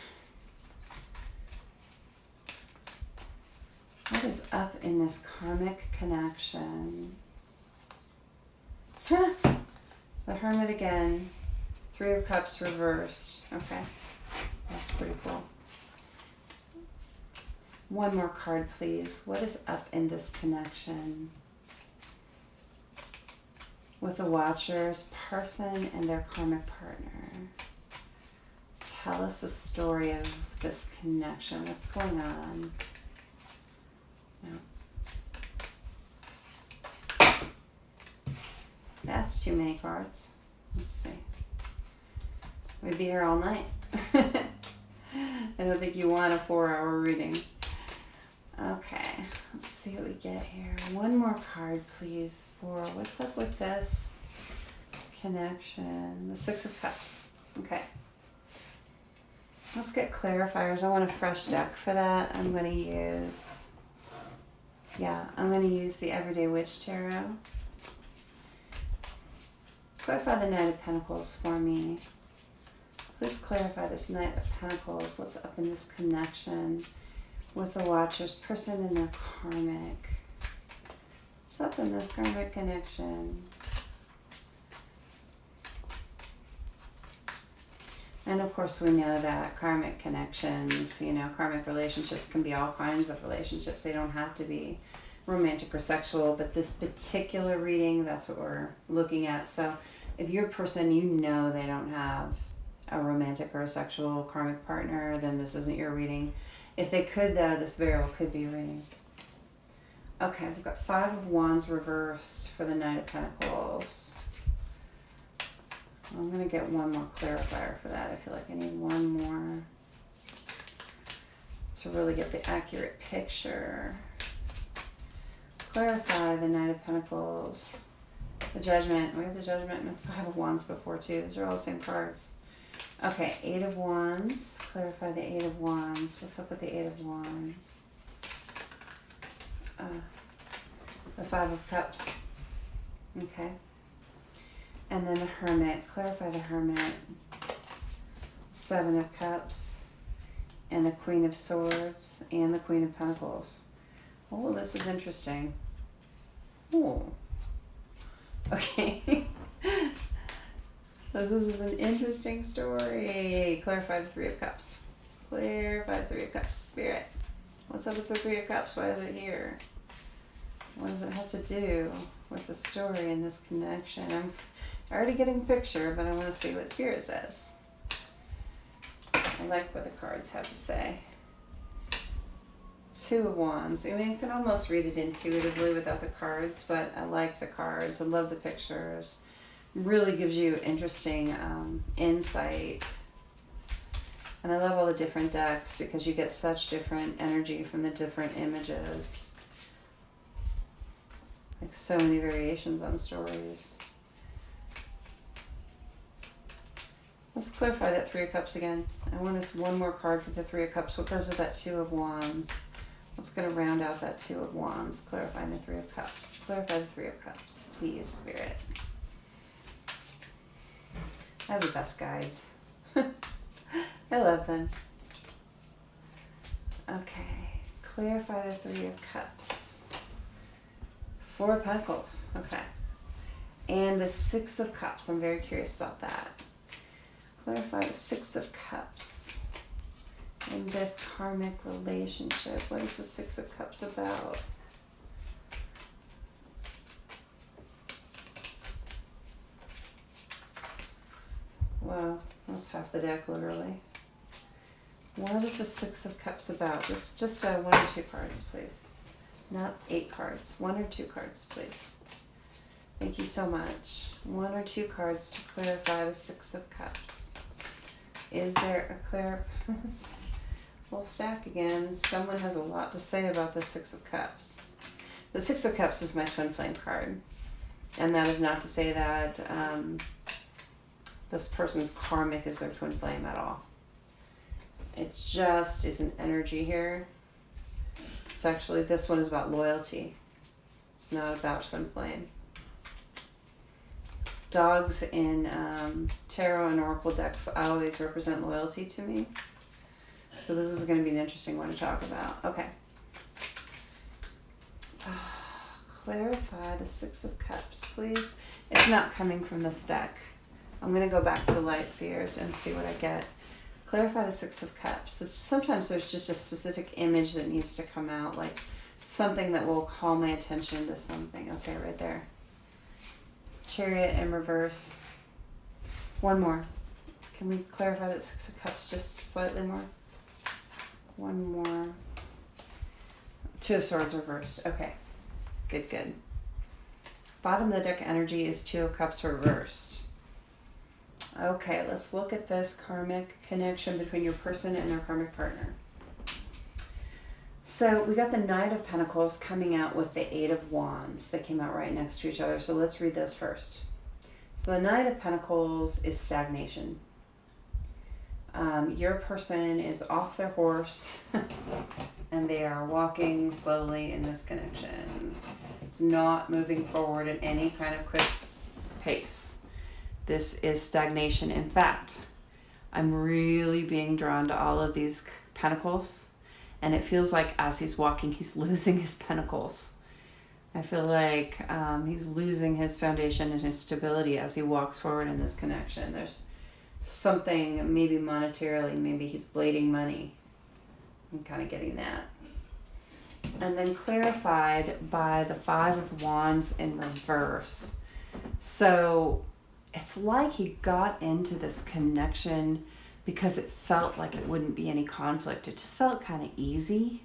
What is up in this karmic connection? The Hermit again. 3 of Cups reversed. Okay. That's pretty cool. One more card, please. What is up in this connection with the Watcher's person and their karmic partner? Tell us the story of this connection. What's going on? No. That's too many cards. Let's see. We'd be here all night. I don't think you want a 4-hour reading. Okay, let's see what we get here. One more card, please, for what's up with this connection. The Six of Cups. Okay. Let's get clarifiers. I want a fresh deck for that. I'm going to use, the Everyday Witch Tarot. Clarify the Knight of Pentacles for me. Please clarify this Knight of Pentacles. What's up in this connection with the Watcher's person and their karmic? What's up in this karmic connection? And of course we know that karmic connections, karmic relationships can be all kinds of relationships. They don't have to be romantic or sexual, but this particular reading, that's what we're looking at. So if your person, they don't have a romantic or a sexual karmic partner, then this isn't your reading. If they could though, this very well could be a reading. Okay, we've got Five of Wands reversed for the Knight of Pentacles. I'm going to get one more clarifier for that. I feel like I need one more to really get the accurate picture. Clarify the Knight of Pentacles. The Judgment. We have the Judgment and the Five of Wands before too. Those are all the same cards. Okay, Eight of Wands. Clarify the Eight of Wands. What's up with the Eight of Wands? The Five of Cups. Okay. And then the Hermit. Clarify the Hermit. Seven of Cups. And the Queen of Swords. And the Queen of Pentacles. Oh, this is interesting. Oh. Okay. This is an interesting story. Clarify the Three of Cups. Clarify the Three of Cups. Spirit. What's up with the Three of Cups? Why is it here? What does it have to do with the story and this connection? I'm already getting a picture, but I want to see what Spirit says. I like what the cards have to say. Two of Wands. I mean, you can almost read it intuitively without the cards, but I like the cards. I love the pictures. Really gives you interesting insight. And I love all the different decks because you get such different energy from the different images. Like so many variations on stories. Let's clarify that Three of Cups again. I want us one more card for the Three of Cups. What goes with that Two of Wands? What's going to round out that Two of Wands? Clarifying the Three of Cups. Clarify the Three of Cups. Please, Spirit. I have the best guides. I love them. Okay. Clarify the Three of Cups. Four of Pentacles. Okay. And the Six of Cups. I'm very curious about that. Clarify the Six of Cups in this karmic relationship. What is the Six of Cups about? Wow, that's half the deck, literally. What is the Six of Cups about? Just one or two cards, please. Not 8 cards. 1 or 2 cards, please. Thank you so much. 1 or 2 cards to clarify the Six of Cups. Is there a clear... Full stack again. Someone has a lot to say about the Six of Cups. The Six of Cups is my twin flame card. And that is not to say that this person's karmic is their twin flame at all. It just is an energy here. It's actually, this one is about loyalty. It's not about twin flame. Dogs in tarot and oracle decks always represent loyalty to me. So this is going to be an interesting one to talk about. Okay. Clarify the Six of Cups, please. It's not coming from this deck. I'm going to go back to Light Seers and see what I get. Clarify the Six of Cups. Sometimes there's just a specific image that needs to come out, like something that will call my attention to something. Okay, right there. Chariot in reverse. One more. Can we clarify that Six of Cups just slightly more? One more. Two of Swords reversed. Okay. Good, good. Bottom of the deck energy is Two of Cups reversed. Okay, let's look at this karmic connection between your person and their karmic partner. So we got the Knight of Pentacles coming out with the Eight of Wands. They came out right next to each other. So let's read those first. So the Knight of Pentacles is stagnation. Your person is off their horse and they are walking slowly in this connection. It's not moving forward at any kind of quick pace. This is stagnation. In fact, I'm really being drawn to all of these pentacles, and it feels like as he's walking, he's losing his pentacles. I feel like he's losing his foundation and his stability as he walks forward in this connection. There's something, maybe monetarily, maybe he's blading money. I'm kind of getting that. And then clarified by the Five of Wands in reverse. So it's like he got into this connection because it felt like it wouldn't be any conflict. It just felt kind of easy.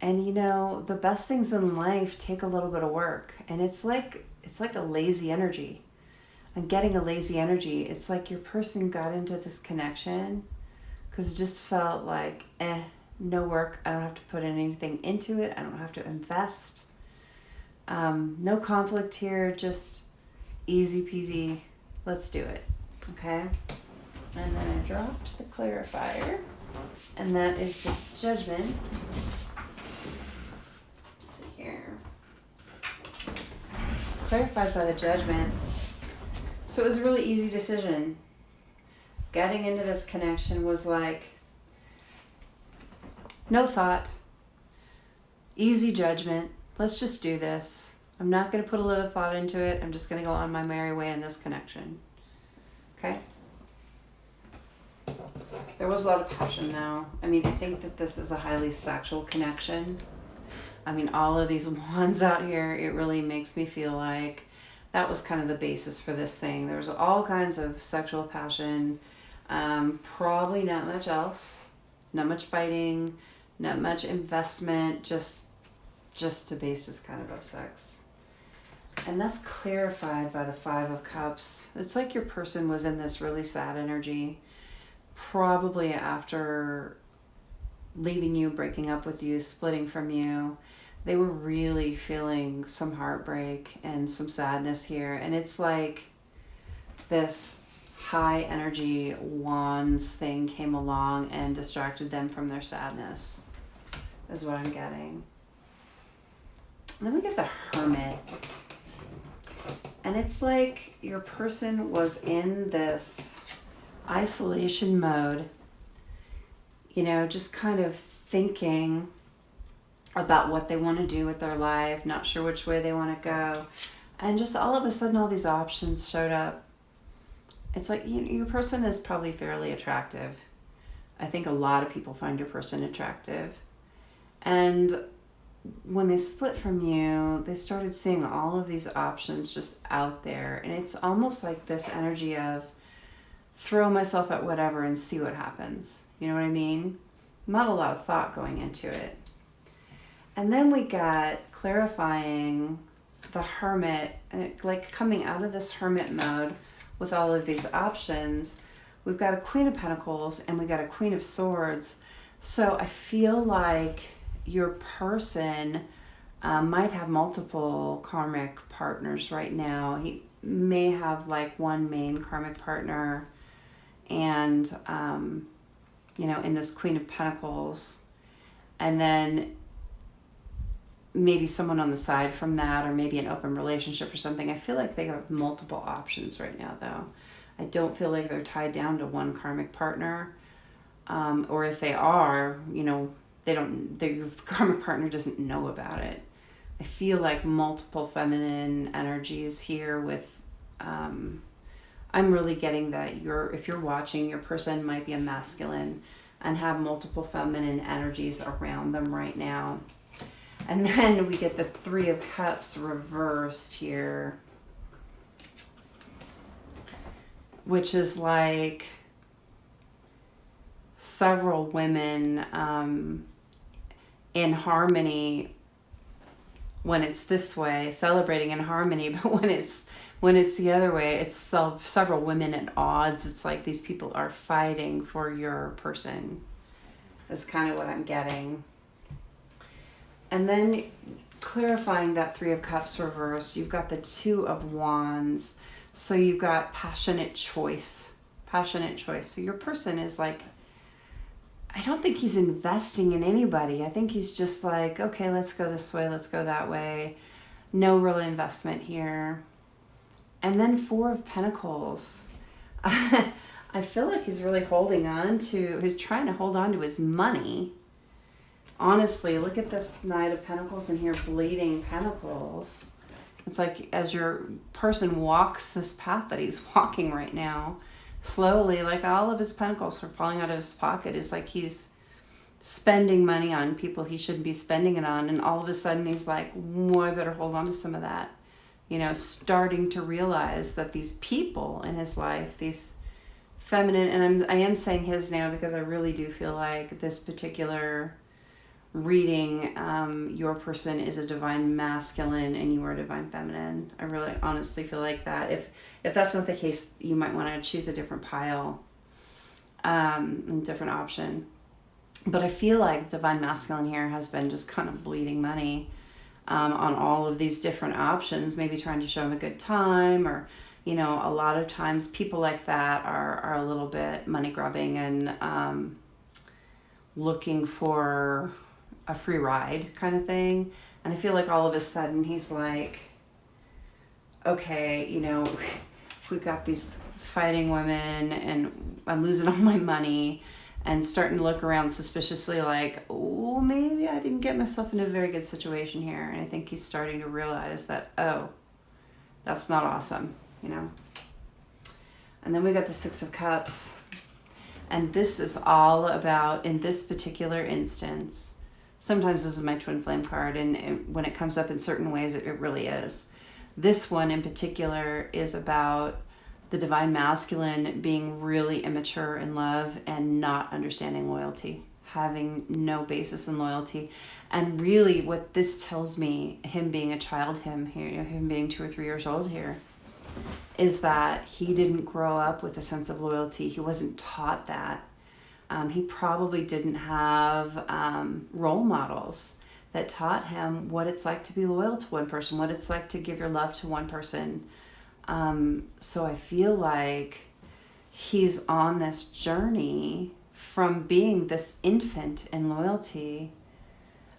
And you know, the best things in life take a little bit of work. And it's like a lazy energy. I'm getting a lazy energy. It's like your person got into this connection because it just felt like, no work. I don't have to put anything into it. I don't have to invest. No conflict here, just easy peasy. Let's do it. Okay? And then I dropped the clarifier, and that is the Judgment. Let's see here. Clarified by the Judgment. So it was a really easy decision. Getting into this connection was like, no thought, easy judgment. Let's just do this. I'm not going to put a little thought into it. I'm just going to go on my merry way in this connection. Okay? There was a lot of passion though. I mean, I think that this is a highly sexual connection. I mean, all of these wands out here, it really makes me feel like that was kind of the basis for this thing. There was all kinds of sexual passion. Probably not much else. Not much fighting. Not much investment. Just the basis kind of sex. And that's clarified by the Five of Cups. It's like your person was in this really sad energy. Probably after leaving you, breaking up with you, splitting from you. They were really feeling some heartbreak and some sadness here. And it's like this high energy wands thing came along and distracted them from their sadness, is what I'm getting. And then we get the Hermit. And it's like your person was in this isolation mode, you know, just kind of thinking about what they want to do with their life, not sure which way they want to go. And just all of a sudden, all these options showed up. It's like your person is probably fairly attractive. I think a lot of people find your person attractive. And when they split from you, they started seeing all of these options just out there. And it's almost like this energy of throw myself at whatever and see what happens. You know what I mean? Not a lot of thought going into it. And then we got clarifying the Hermit, and it, like coming out of this Hermit mode with all of these options. We've got a Queen of Pentacles and we got a Queen of Swords. So I feel like your person might have multiple karmic partners right now. He may have like one main karmic partner and, you know, in this Queen of Pentacles, and then maybe someone on the side from that, or maybe an open relationship or something. I feel like they have multiple options right now though. I don't feel like they're tied down to one karmic partner. Or if they are, you know, their karmic partner doesn't know about it. I feel like multiple feminine energies here with, I'm really getting that if you're watching, your person might be a masculine and have multiple feminine energies around them right now. And then we get the Three of Cups reversed here, which is like several women in harmony when it's this way, celebrating in harmony, but when it's the other way, it's several women at odds. It's like these people are fighting for your person. Is kind of what I'm getting. And then clarifying that Three of Cups reversed, you've got the Two of Wands. So you've got passionate choice. Passionate choice. So your person is like, I don't think he's investing in anybody. I think he's just like, okay, let's go this way, let's go that way. No real investment here. And then Four of Pentacles. I feel like he's really he's trying to hold on to his money. Honestly, look at this Knight of Pentacles in here, bleeding pentacles. It's like as your person walks this path that he's walking right now, slowly, like all of his pentacles are falling out of his pocket. It's like he's spending money on people he shouldn't be spending it on. And all of a sudden he's like, I better hold on to some of that. You know, starting to realize that these people in his life, these feminine, and I am saying his now because I really do feel like this particular reading, your person is a divine masculine and you are a divine feminine. I really honestly feel like that. If that's not the case, you might want to choose a different pile, a different option. But I feel like divine masculine here has been just kind of bleeding money on all of these different options, maybe trying to show him a good time, or, you know, a lot of times people like that are a little bit money grubbing and looking for a free ride kind of thing. And I feel like all of a sudden he's like, okay, you know, we've got these fighting women and I'm losing all my money, and starting to look around suspiciously like, oh, maybe I didn't get myself in a very good situation here. And I think he's starting to realize that, oh, that's not awesome, you know. And then we got the Six of Cups. And this is all about, in this particular instance, sometimes this is my twin flame card, and when it comes up in certain ways, it really is. This one in particular is about the divine masculine being really immature in love and not understanding loyalty, having no basis in loyalty. And really what this tells me, him being a child, him being 2 or 3 years old here, is that he didn't grow up with a sense of loyalty. He wasn't taught that. He probably didn't have role models that taught him what it's like to be loyal to one person, what it's like to give your love to one person. So I feel like he's on this journey from being this infant in loyalty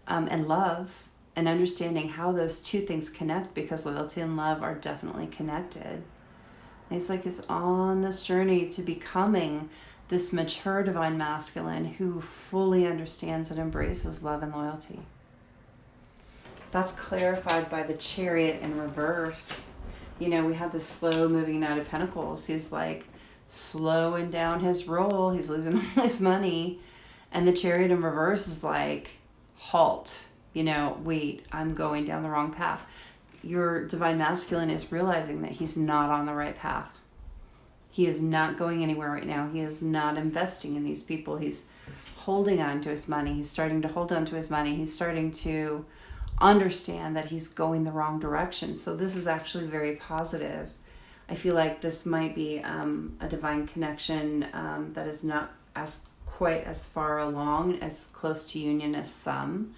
and love, and understanding how those two things connect, because loyalty and love are definitely connected. And he's like, he's on this journey to becoming this mature divine masculine who fully understands and embraces love and loyalty. That's clarified by the Chariot in reverse. You know, we have this slow moving Knight of Pentacles. He's like slowing down his roll. He's losing all his money. And the Chariot in reverse is like, halt. You know, wait, I'm going down the wrong path. Your divine masculine is realizing that he's not on the right path. He is not going anywhere right now. He is not investing in these people. He's holding on to his money. He's starting to hold on to his money. He's starting to understand that he's going the wrong direction. So this is actually very positive. I feel like this might be a divine connection that is not quite as far along, as close to union as some.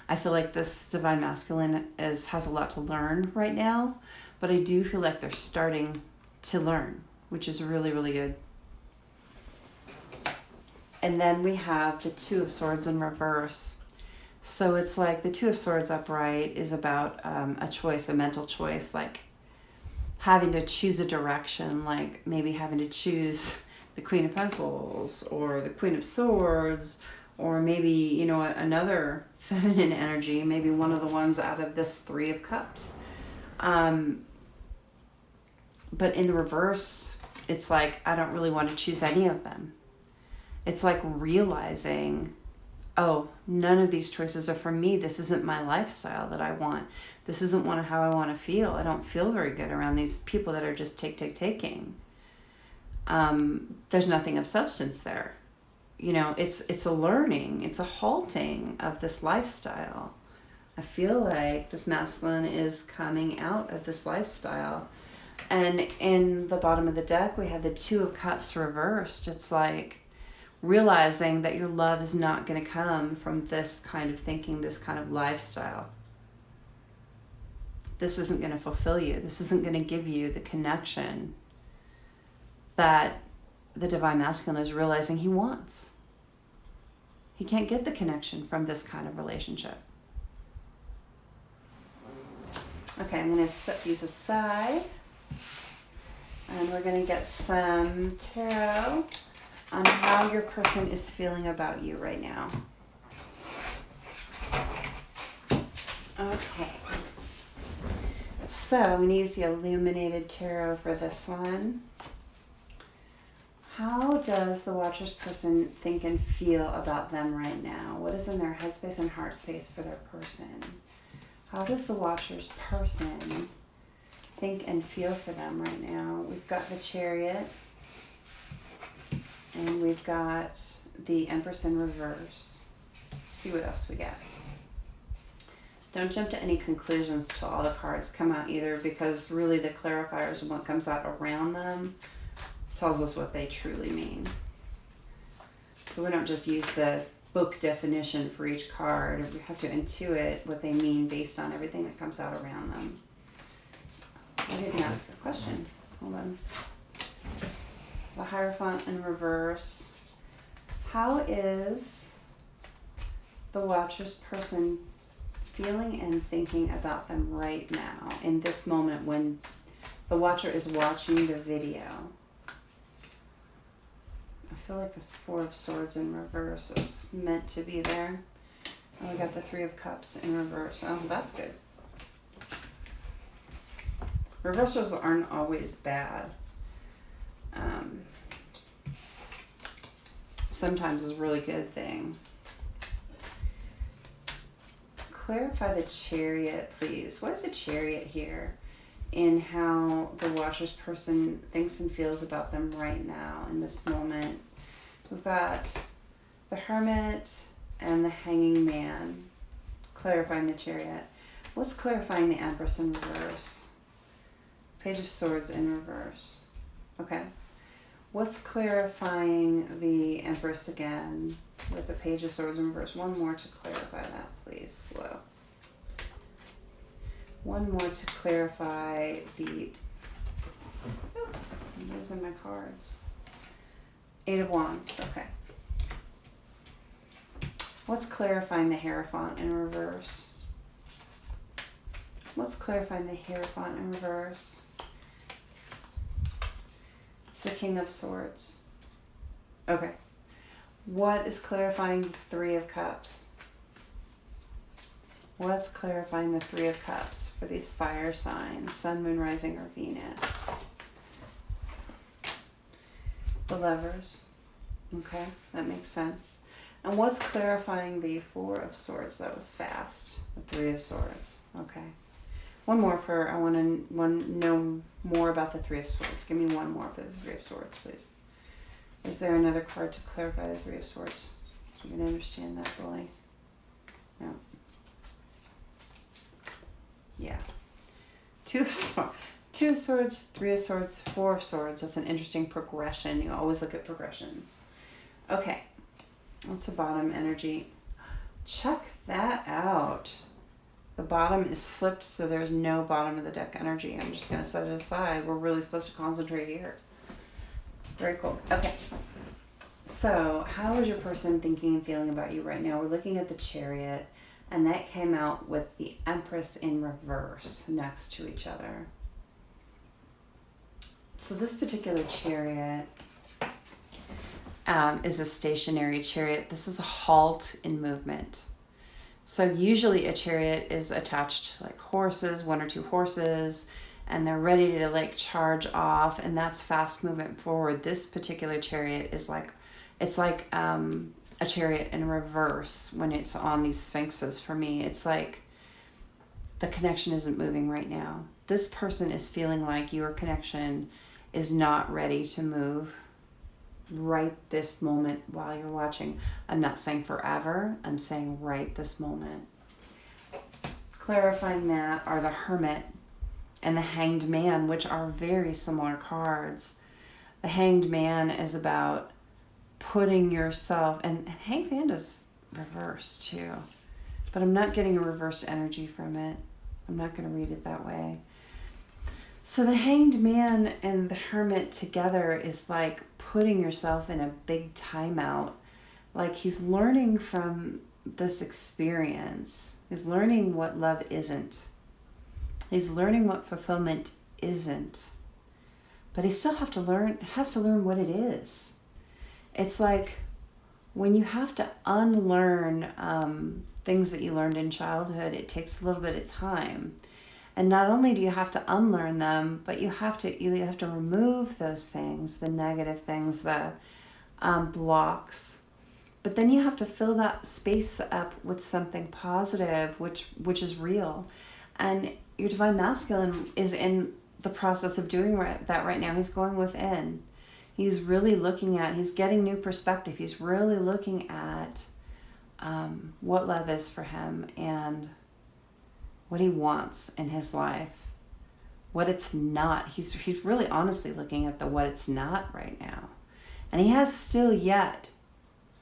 I feel like this divine masculine has a lot to learn right now, but I do feel like they're starting to learn, which is really, really good. And then we have the Two of Swords in reverse. So it's like the Two of Swords upright is about a choice, a mental choice, like having to choose a direction, like maybe having to choose the Queen of Pentacles or the Queen of Swords, or maybe, you know, another feminine energy, maybe one of the ones out of this Three of Cups. But in the reverse, it's like, I don't really want to choose any of them. It's like realizing, oh, none of these choices are for me. This isn't my lifestyle that I want. This isn't how I want to feel. I don't feel very good around these people that are just taking. There's nothing of substance there. You know, it's a learning, it's a halting of this lifestyle. I feel like this masculine is coming out of this lifestyle. And in the bottom of the deck, we have the Two of Cups reversed. It's like realizing that your love is not going to come from this kind of thinking, this kind of lifestyle. this isn't going to fulfill you. This isn't going to give you the connection that the Divine Masculine is realizing he wants. He can't get the connection from this kind of relationship. Okay, I'm going to set these aside. And we're going to get some tarot on how your person is feeling about you right now. Okay. So I'm going to use the Illuminated Tarot for this one. How does the Watcher's person think and feel about them right now? What is in their headspace and heart space for their person? How does the Watcher's person think and feel for them right now? We've got the Chariot, and we've got the Empress in reverse. Let's see what else we get. Don't jump to any conclusions till all the cards come out either, because really the clarifiers and what comes out around them tells us what they truly mean. So we don't just use the book definition for each card. We have to intuit what they mean based on everything that comes out around them. I didn't ask a question. Hold on. The Hierophant in reverse. How is the Watcher's person feeling and thinking about them right now, in this moment when the Watcher is watching the video? I feel like this Four of Swords in reverse is meant to be there. Oh, we got the Three of Cups in reverse. Oh, that's good. Reversals aren't always bad. Sometimes it's a really good thing. Clarify the Chariot, please. What is a Chariot here in how the Watcher's person thinks and feels about them right now in this moment? We've got the Hermit and the Hanging Man. Clarifying the Chariot. What's clarifying the Empress in reverse? Page of Swords in reverse. Okay. What's clarifying the Empress again with the Page of Swords in reverse? One more to clarify that, please. Whoa. One more to clarify the... Oh, I'm losing my cards. Eight of Wands. Okay. What's clarifying the Hierophant in reverse? What's clarifying the Hierophant in reverse? It's the King of Swords. Okay. What is clarifying the Three of Cups? What's clarifying the Three of Cups for these fire signs, Sun, Moon, Rising, or Venus? The Lovers. Okay, that makes sense. And what's clarifying the Four of Swords? That was fast. The Three of Swords. Okay. One more for, I want to know more about the Three of Swords. Give me one more for the Three of Swords, please. Is there another card to clarify the Three of Swords? So we can understand that fully. No. Yeah. Two of Swords, Three of Swords, Four of Swords. That's an interesting progression. You always look at progressions. Okay. What's the bottom energy? Check that out. The bottom is flipped, so there's no bottom of the deck energy. I'm just going to set it aside. We're really supposed to concentrate here. Very cool. Okay. So, how is your person thinking and feeling about you right now? We're looking at the Chariot, and that came out with the Empress in reverse next to each other. So this particular Chariot is a stationary chariot. This is a halt in movement. So usually a chariot is attached to like horses, one or two horses, and they're ready to like charge off, and that's fast movement forward. This particular chariot is like, it's like a chariot in reverse when it's on these sphinxes. For me, it's like the connection isn't moving right now. This person is feeling like your connection is not ready to move right this moment while you're watching. I'm not saying forever. I'm saying right this moment. Clarifying that are the Hermit and the Hanged Man, which are very similar cards. The Hanged Man is about putting yourself, and Hanged Man is reversed too, but I'm not getting a reversed energy from it. I'm not going to read it that way. So the Hanged Man and the Hermit together is like putting yourself in a big timeout. Like he's learning from this experience. He's learning what love isn't. He's learning what fulfillment isn't. But he still has to learn what it is. It's like when you have to unlearn things that you learned in childhood, it takes a little bit of time. And not only do you have to unlearn them, but you have to remove those things, the negative things, the blocks. But then you have to fill that space up with something positive, which is real. And your divine masculine is in the process of doing that right now. He's going within. He's really he's getting new perspective. He's really looking at what love is for him and what he wants in his life, what it's not. He's really honestly looking at what it's not right now. And he has still yet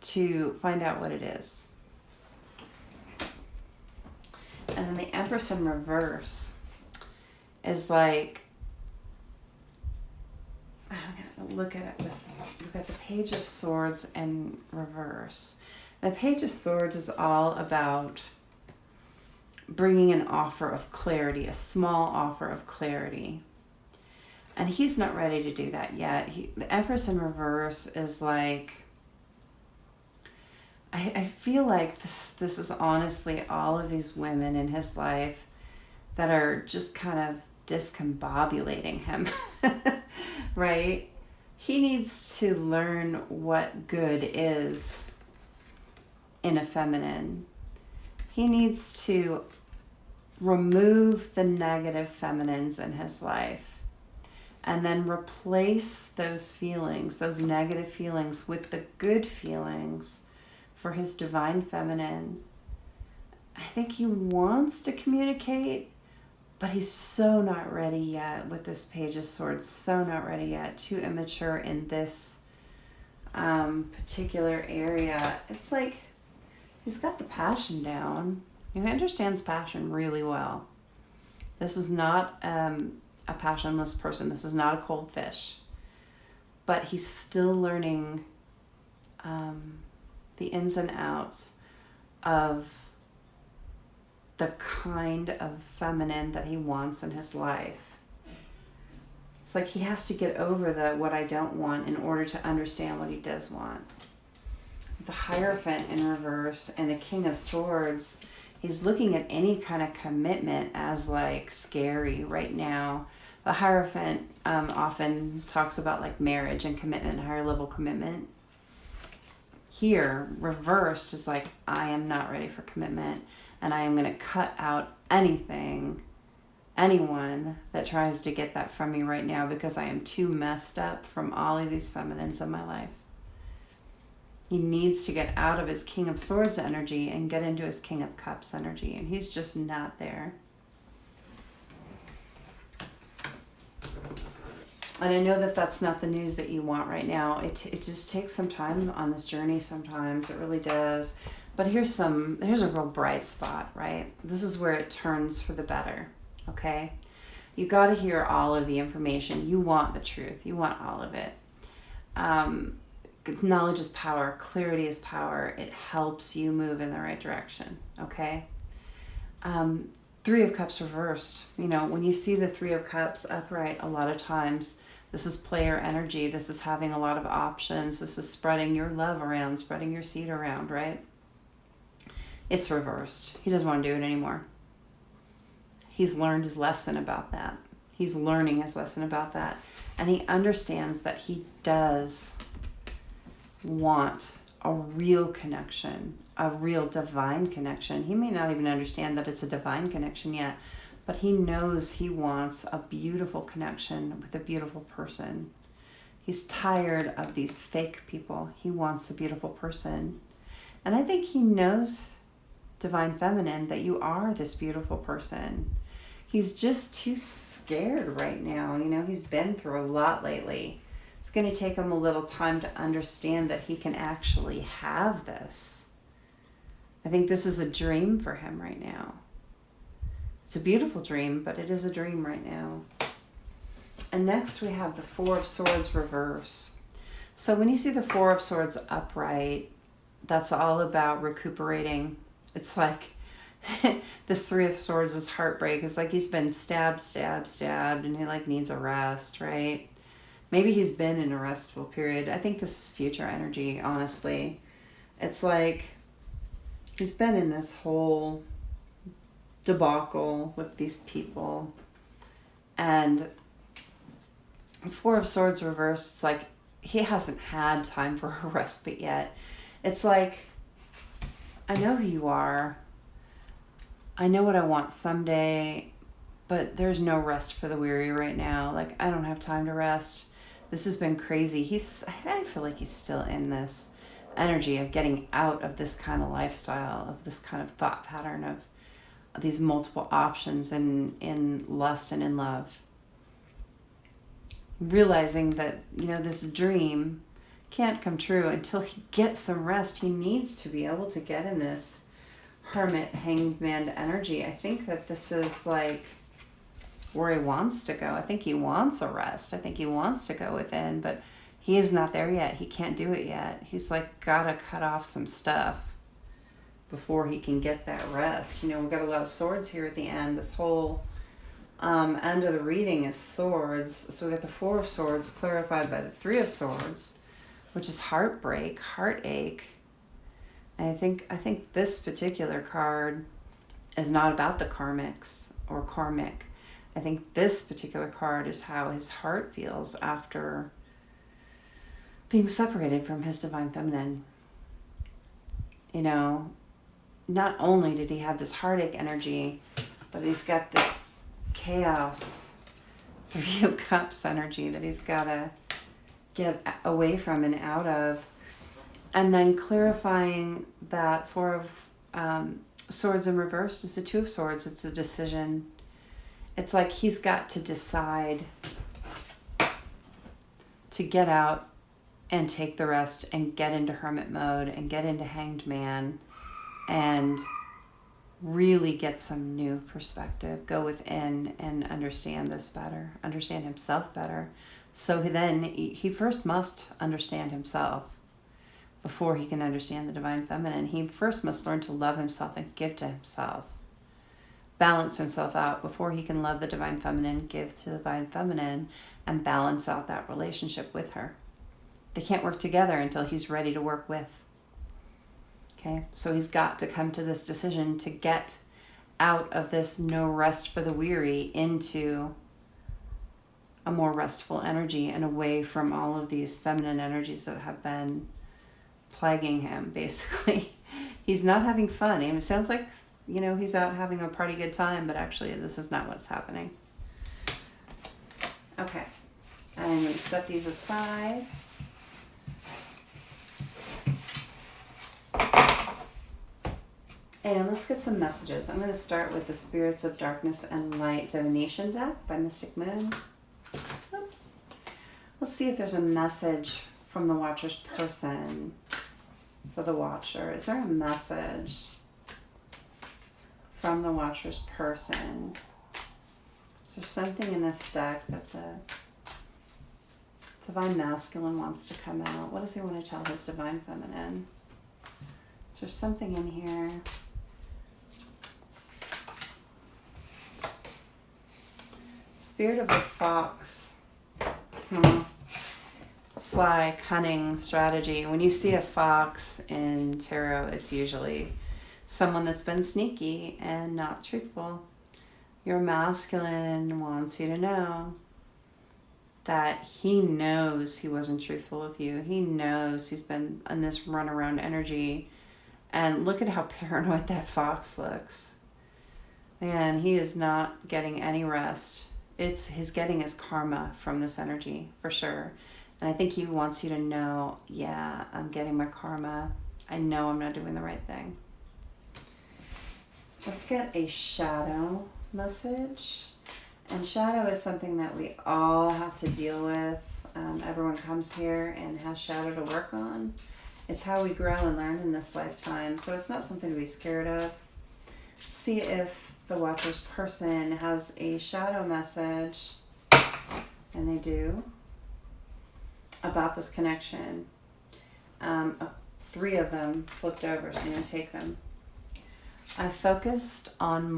to find out what it is. And then the Empress in reverse is like, I'm going to look at the Page of Swords in reverse. The Page of Swords is all about bringing an offer of clarity, a small offer of clarity. And he's not ready to do that yet. The Empress in reverse is like, I feel like this is honestly all of these women in his life that are just kind of discombobulating him, right? He needs to learn what good is in a feminine. He needs to remove the negative feminines in his life and then replace those feelings, those negative feelings, with the good feelings for his divine feminine. I think he wants to communicate, but he's so not ready yet with this Page of Swords, so not ready yet, too immature in this particular area. It's like he's got the passion down. He understands passion really well. This is not a passionless person. This is not a cold fish. But he's still learning the ins and outs of the kind of feminine that he wants in his life. It's like he has to get over the what I don't want in order to understand what he does want. The Hierophant in reverse and the King of Swords, he's looking at any kind of commitment as like scary right now. The Hierophant often talks about like marriage and commitment, higher level commitment. Here, reversed is like, I am not ready for commitment, and I am going to cut out anyone that tries to get that from me right now, because I am too messed up from all of these feminines in my life. He needs to get out of his King of Swords energy and get into his King of Cups energy, and he's just not there. And I know that that's not the news that you want right now. It just takes some time on this journey sometimes. It really does. But here's a real bright spot, right? This is where it turns for the better, okay? You got to hear all of the information. You want the truth. You want all of it. Knowledge is power. Clarity is power. It helps you move in the right direction, okay? Three of Cups reversed. You know, when you see the Three of Cups upright, a lot of times this is player energy. This is having a lot of options. This is spreading your love around, spreading your seed around, right? It's reversed. He doesn't want to do it anymore. He's learned his lesson about that. He's learning his lesson about that. And he understands that he does want a real connection, a real divine connection. He may not even understand that it's a divine connection yet, but he knows he wants a beautiful connection with a beautiful person. He's tired of these fake people. He wants a beautiful person. And I think he knows, divine feminine, that you are this beautiful person. He's just too scared right now. You know, he's been through a lot lately. It's going to take him a little time to understand that he can actually have this. I think this is a dream for him right now. It's a beautiful dream, but it is a dream right now. And next we have the Four of Swords reverse. So when you see the Four of Swords upright, that's all about recuperating. It's like this Three of Swords is heartbreak. It's like he's been stabbed, and he like needs a rest, right? Maybe he's been in a restful period. I think this is future energy, honestly. It's like he's been in this whole debacle with these people. And Four of Swords reversed, it's like he hasn't had time for a respite yet. It's like, I know who you are. I know what I want someday, but there's no rest for the weary right now. Like, I don't have time to rest. This has been crazy. I feel like he's still in this energy of getting out of this kind of lifestyle, of this kind of thought pattern of these multiple options in lust and in love. Realizing that, this dream can't come true until he gets some rest. He needs to be able to get in this hermit, hanged man energy. I think that this is like where he wants to go. I think he wants a rest. I think he wants to go within, but he is not there yet. He can't do it yet. He's like gotta cut off some stuff before he can get that rest. We've got a lot of swords here at the end. This whole end of the reading is swords. So we got the Four of Swords clarified by the Three of Swords, which is heartbreak, heartache. And I think this particular card is not about the karmics or karmic. I think this particular card is how his heart feels after being separated from his divine feminine. Not only did he have this heartache energy, but he's got this chaos, Three of Cups energy that he's got to get away from and out of. And then clarifying that Four of Swords in reverse is the Two of Swords. It's a decision. It's like he's got to decide to get out and take the rest and get into hermit mode and get into hanged man and really get some new perspective, go within and understand this better, understand himself better. So then he first must understand himself before he can understand the divine feminine. He first must learn to love himself and give to himself, balance himself out before he can love the divine feminine, give to the divine feminine, and balance out that relationship with her. They can't work together until he's ready to work with. Okay, so he's got to come to this decision to get out of this no rest for the weary into a more restful energy and away from all of these feminine energies that have been plaguing him, basically. He's not having fun. It sounds like, he's out having a party good time, but actually this is not what's happening. Okay, I'm going to set these aside. And let's get some messages. I'm going to start with the Spirits of Darkness and Light Divination deck by Mystic Moon. Oops. Let's see if there's a message from the Watcher's person for the Watcher. Is there a message from the Watcher's person? Is there something in this deck that the Divine Masculine wants to come out? What does he want to tell his Divine Feminine? Is there something in here? Spirit of the Fox. Sly, cunning, strategy. When you see a fox in tarot, it's usually someone that's been sneaky and not truthful. Your masculine wants you to know that he knows he wasn't truthful with you. He knows he's been in this runaround energy. And look at how paranoid that fox looks. Man, he is not getting any rest. He's getting his karma from this energy, for sure. And I think he wants you to know, yeah, I'm getting my karma. I know I'm not doing the right thing. Let's get a shadow message. And shadow is something that we all have to deal with. Everyone comes here and has shadow to work on. It's how we grow and learn in this lifetime. So it's not something to be scared of. See if the Watcher's person has a shadow message, and they do, about this connection. 3 of them flipped over, so I'm going to take them. I focused on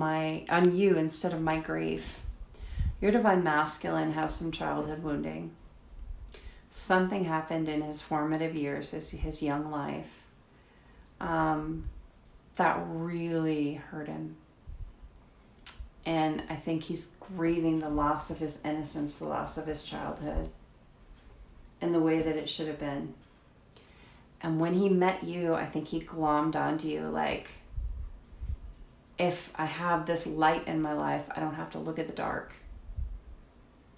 you instead of my grief. Your divine masculine has some childhood wounding. Something happened in his formative years, his young life, that really hurt him. And I think he's grieving the loss of his innocence, the loss of his childhood, in the way that it should have been. And when he met you, I think he glommed onto you like, if I have this light in my life, I don't have to look at the dark.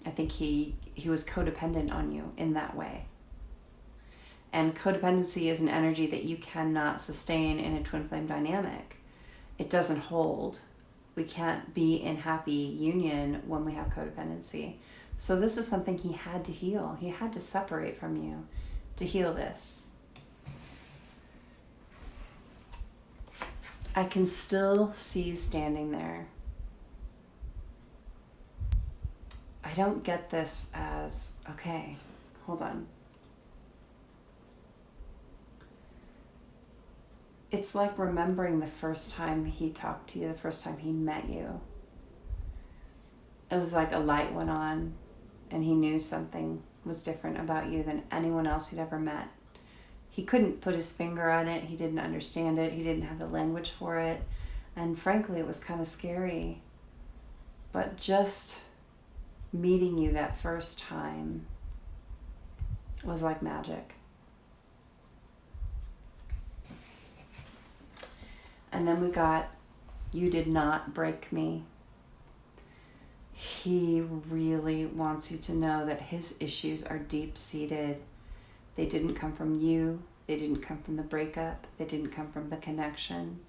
I think he was codependent on you in that way. And codependency is an energy that you cannot sustain in a twin flame dynamic. It doesn't hold. We can't be in happy union when we have codependency. So this is something he had to heal. He had to separate from you to heal this. I can still see you standing there. I don't get this as, okay, hold on. It's like remembering the first time he talked to you, the first time he met you. It was like a light went on and he knew something was different about you than anyone else he'd ever met. He couldn't put his finger on it. He didn't understand it. He didn't have the language for it. And frankly, it was kind of scary. But just meeting you that first time was like magic. And then we got, you did not break me. He really wants you to know that his issues are deep-seated. They didn't come from you. They didn't come from the breakup. They didn't come from the connection.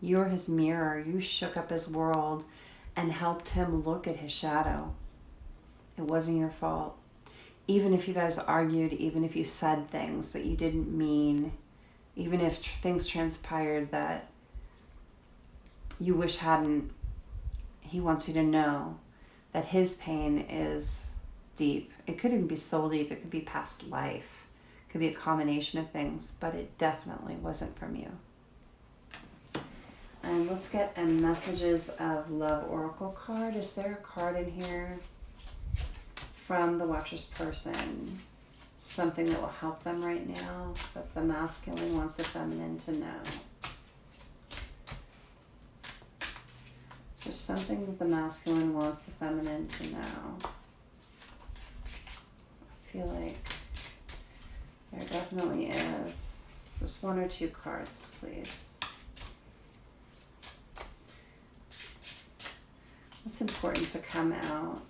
You're his mirror. You shook up his world and helped him look at his shadow. It wasn't your fault. Even if you guys argued, even if you said things that you didn't mean, even if things transpired that you wish hadn't, he wants you to know that his pain is deep. It could even be so deep, it could be past life. It could be a combination of things, but it definitely wasn't from you. And let's get a Messages of Love Oracle card. Is there a card in here from the Watcher's person? Something that will help them right now, that the masculine wants the feminine to know. Is there something that the masculine wants the feminine to know? I feel like there definitely is. Just 1 or 2 cards, please. What's important to come out?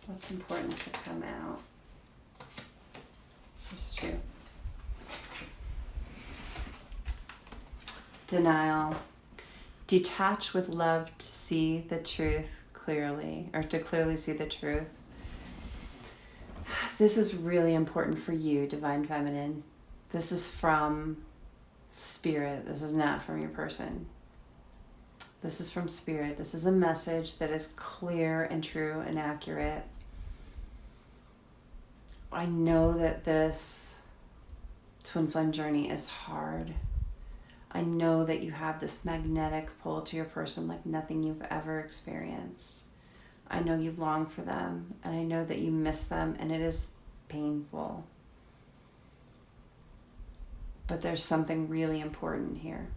What's important to come out? There's 2. Denial. Detach with love to see the truth clearly, or to clearly see the truth. This is really important for you, Divine Feminine. This is from Spirit. This is not from your person. This is from Spirit. This is a message that is clear and true and accurate. I know that this twin flame journey is hard. I know that you have this magnetic pull to your person like nothing you've ever experienced. I know you long for them, and I know that you miss them, and it is painful. But there's something really important here.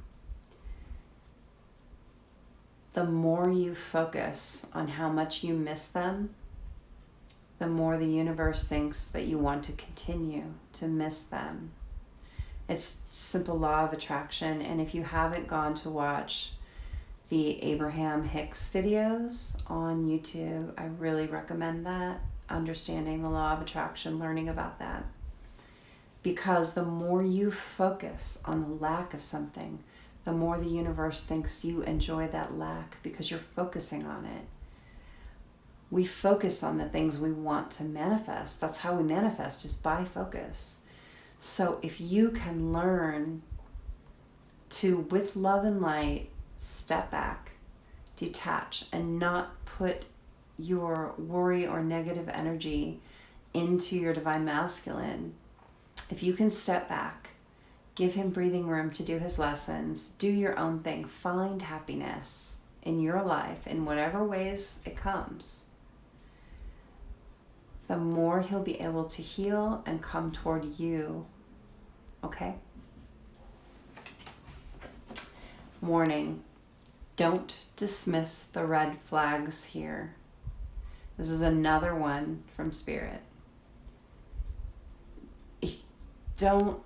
The more you focus on how much you miss them, the more the universe thinks that you want to continue to miss them. It's simple law of attraction. And if you haven't gone to watch the Abraham Hicks videos on YouTube, I really recommend that. Understanding the law of attraction, learning about that. Because the more you focus on the lack of something, the more the universe thinks you enjoy that lack because you're focusing on it. We focus on the things we want to manifest. That's how we manifest, is by focus. So if you can learn to, with love and light, step back, detach, and not put your worry or negative energy into your divine masculine. If you can step back, give him breathing room to do his lessons, do your own thing, find happiness in your life in whatever ways it comes, the more he'll be able to heal and come toward you. Okay? Warning, don't dismiss the red flags here. This is another one from Spirit. Don't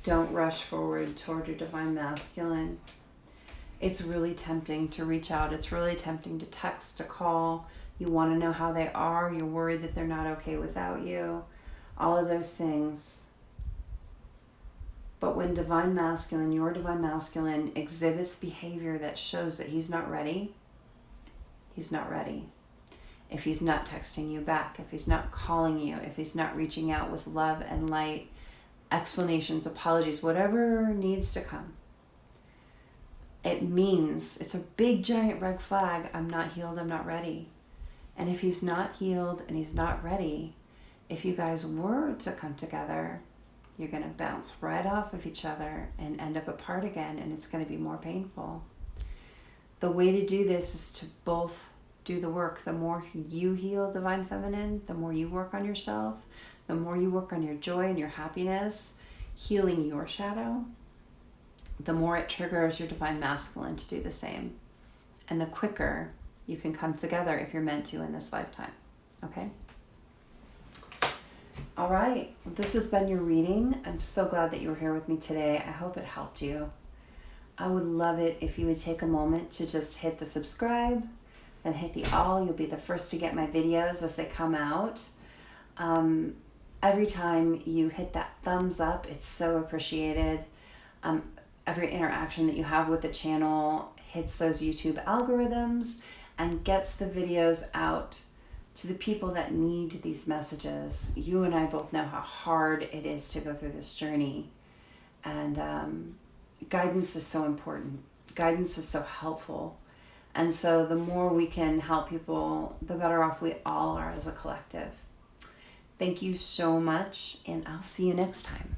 rush forward toward your divine masculine. It's really tempting to reach out. It's really tempting to text, to call. You want to know how they are. You're worried that they're not okay without you. All of those things. But when divine masculine, your divine masculine, exhibits behavior that shows that he's not ready, he's not ready. If he's not texting you back, if he's not calling you, if he's not reaching out with love and light, explanations, apologies, whatever needs to come, it means it's a big giant red flag. I'm not healed, I'm not ready. And if he's not healed and he's not ready, if you guys were to come together, you're going to bounce right off of each other and end up apart again, and it's going to be more painful. The way to do this is to both do the work. The more you heal, divine feminine, the more you work on yourself, the more you work on your joy and your happiness, healing your shadow, the more it triggers your divine masculine to do the same. And the quicker you can come together if you're meant to in this lifetime. Okay? All right. This has been your reading. I'm so glad that you were here with me today. I hope it helped you. I would love it if you would take a moment to just hit the subscribe, then hit the all. You'll be the first to get my videos as they come out. Every time you hit that thumbs up, it's so appreciated. Every interaction that you have with the channel hits those YouTube algorithms and gets the videos out to the people that need these messages. You and I both know how hard it is to go through this journey. And guidance is so important. Guidance is so helpful. And so the more we can help people, the better off we all are as a collective. Thank you so much, and I'll see you next time.